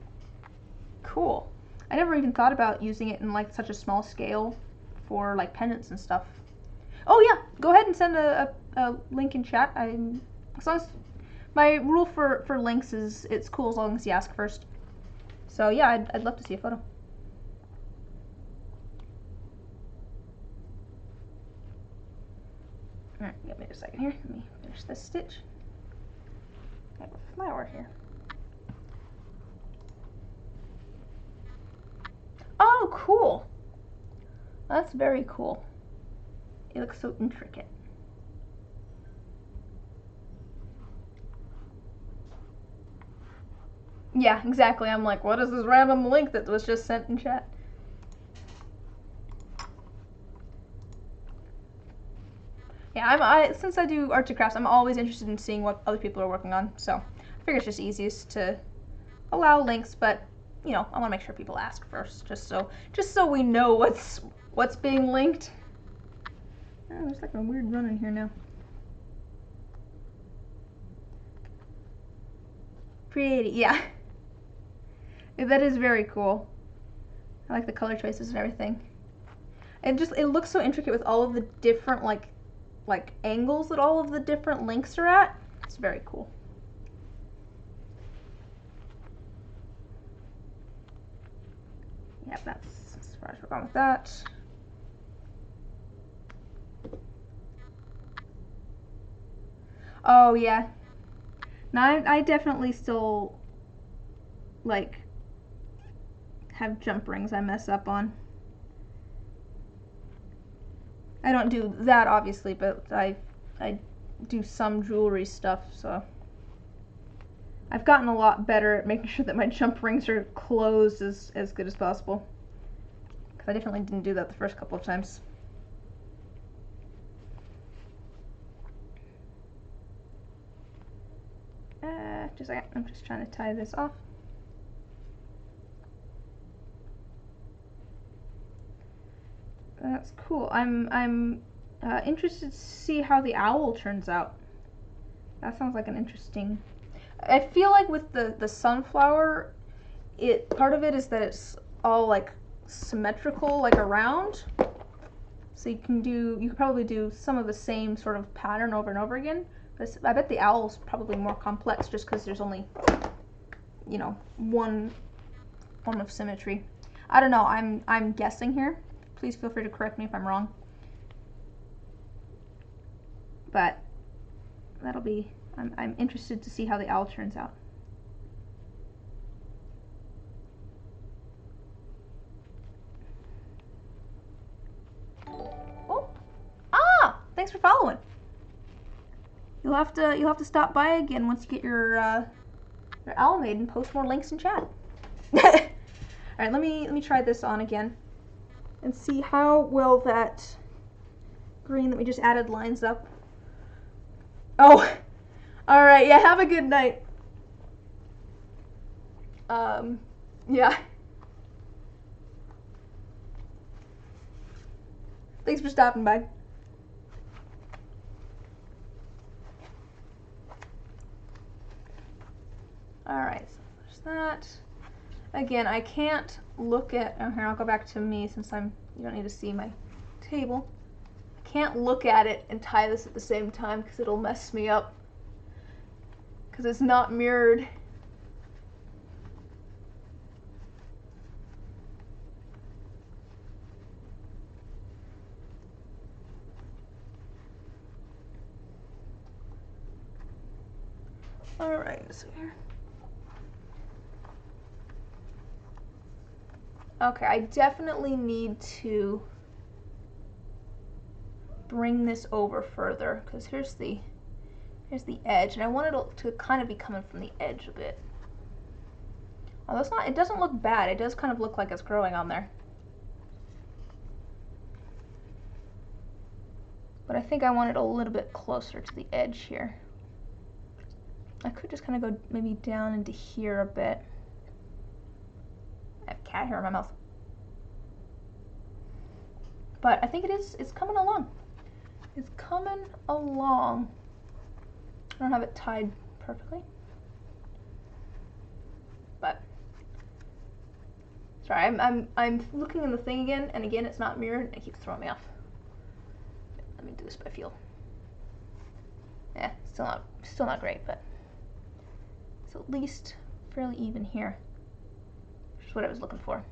cool. I never even thought about using it in like such a small scale for like pennants and stuff. Oh yeah, go ahead and send a link in chat. As long as my rule for links is it's cool as long as you ask first. So yeah, I'd love to see a photo. Alright, give me a second here. Let me finish this stitch. I have a flower here. Oh, cool. That's very cool. It looks so intricate. Yeah, exactly. I'm like, what is this random link that was just sent in chat? Yeah, since I do arts and crafts, I'm always interested in seeing what other people are working on. So I figure it's just easiest to allow links, but you know, I want to make sure people ask first, just so we know what's being linked. Oh, there's like a weird run in here now. Pretty, yeah. That is very cool. I like the color choices and everything. It looks so intricate with all of the different like angles that all of the different links are at. It's very cool. Yeah, that's as far as we're going with that. Oh yeah. Now I definitely still like have jump rings I mess up on. I don't do that obviously, but I do some jewelry stuff, so I've gotten a lot better at making sure that my jump rings are closed as good as possible. Because I definitely didn't do that the first couple of times. Just a second, I'm just trying to tie this off. That's cool. I'm interested to see how the owl turns out. That sounds like an interesting. I feel like with the sunflower, part of it is that it's all like symmetrical, like around. So you could probably do some of the same sort of pattern over and over again. But I bet the owl's probably more complex just because there's only, you know, one form of symmetry. I don't know. I'm guessing here. Please feel free to correct me if I'm wrong. But that'll be. I'm interested to see how the owl turns out. Oh, thanks for following. You'll have to stop by again once you get your owl made and post more links in chat. All right, let me try this on again and see how well that green that we just added lines up. Oh, all right. Yeah, have a good night. Yeah. Thanks for stopping by. All right, so there's that. Again, I can't look at. Oh, here I'll go back to me since you don't need to see my table. I can't look at it and tie this at the same time because it'll mess me up. Because it's not mirrored. All right, so here. Okay, I definitely need to bring this over further because here's the edge, and I want it to kind of be coming from the edge a bit. Although it's not, it doesn't look bad. It does kind of look like it's growing on there. But I think I want it a little bit closer to the edge here. I could just kind of go maybe down into here a bit. I have a cat hair in my mouth. But I think it's coming along. It's coming along. I don't have it tied perfectly. But sorry, I'm looking in the thing again, and again it's not mirrored, and it keeps throwing me off. Let me do this by feel. Yeah, still not great, but it's at least fairly even here, which is what I was looking for.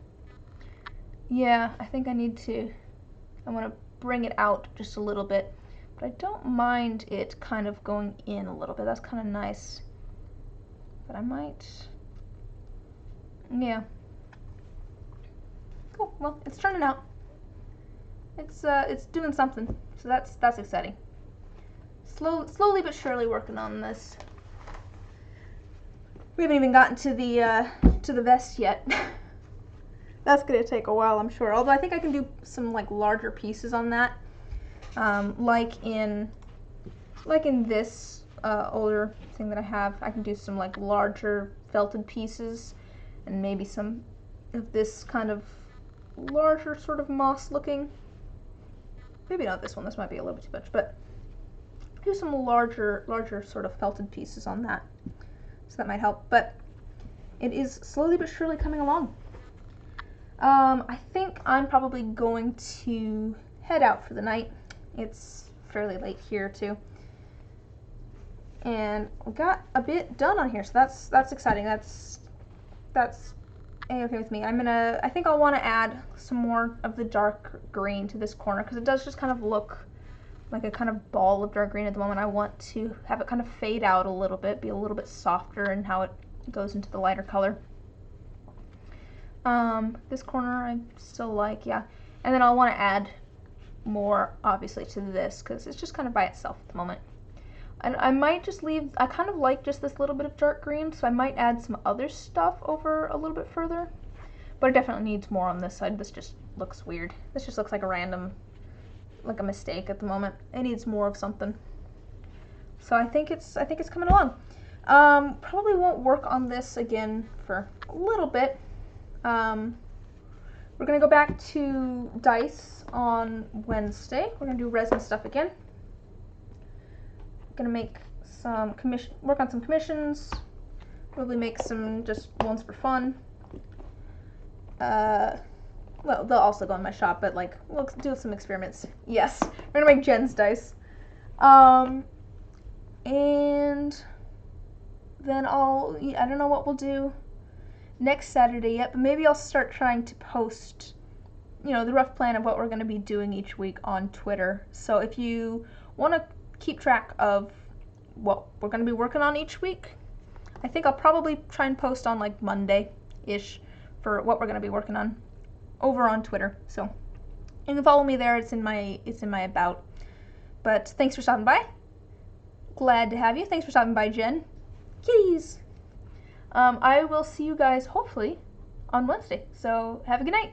Yeah, I think I want to bring it out just a little bit, but I don't mind it kind of going in a little bit. That's kind of nice, but I might, yeah. Cool, well, it's turning out. It's doing something, so that's exciting. Slowly but surely working on this. We haven't even gotten to the vest yet. That's gonna take a while, I'm sure. Although I think I can do some like larger pieces on that, like in this older thing that I have. I can do some like larger felted pieces, and maybe some of this kind of larger sort of moss looking. Maybe not this one. This might be a little bit too much, but do some larger sort of felted pieces on that. So that might help. But it is slowly but surely coming along. I think I'm probably going to head out for the night. It's fairly late here too. And we got a bit done on here, so that's exciting. That's A-okay with me. I think I'll want to add some more of the dark green to this corner, because it does just kind of look like a kind of ball of dark green at the moment. I want to have it kind of fade out a little bit, be a little bit softer in how it goes into the lighter color. This corner I still like, yeah. And then I'll want to add more, obviously, to this, because it's just kind of by itself at the moment. And I might just leave, I kind of like just this little bit of dark green, so I might add some other stuff over a little bit further. But it definitely needs more on this side. This just looks weird. This just looks like a random, like a mistake at the moment. It needs more of something. So I think it's coming along. Probably won't work on this again for a little bit. We're gonna go back to dice on Wednesday. We're gonna do resin stuff again. Gonna make some work on some commissions, probably make some just ones for fun. Well, they'll also go in my shop, but like, we'll do some experiments. Yes, we're gonna make Jen's dice. And then I don't know what we'll do next Saturday yet, but maybe I'll start trying to post, the rough plan of what we're gonna be doing each week on Twitter. So if you want to keep track of what we're going to be working on each week, I think I'll probably try and post on like Monday-ish for what we're going to be working on over on Twitter. So you can follow me there. It's in my about. But thanks for stopping by. Glad to have you. Thanks for stopping by, Jen. Kitties. I will see you guys hopefully on Wednesday. So have a good night.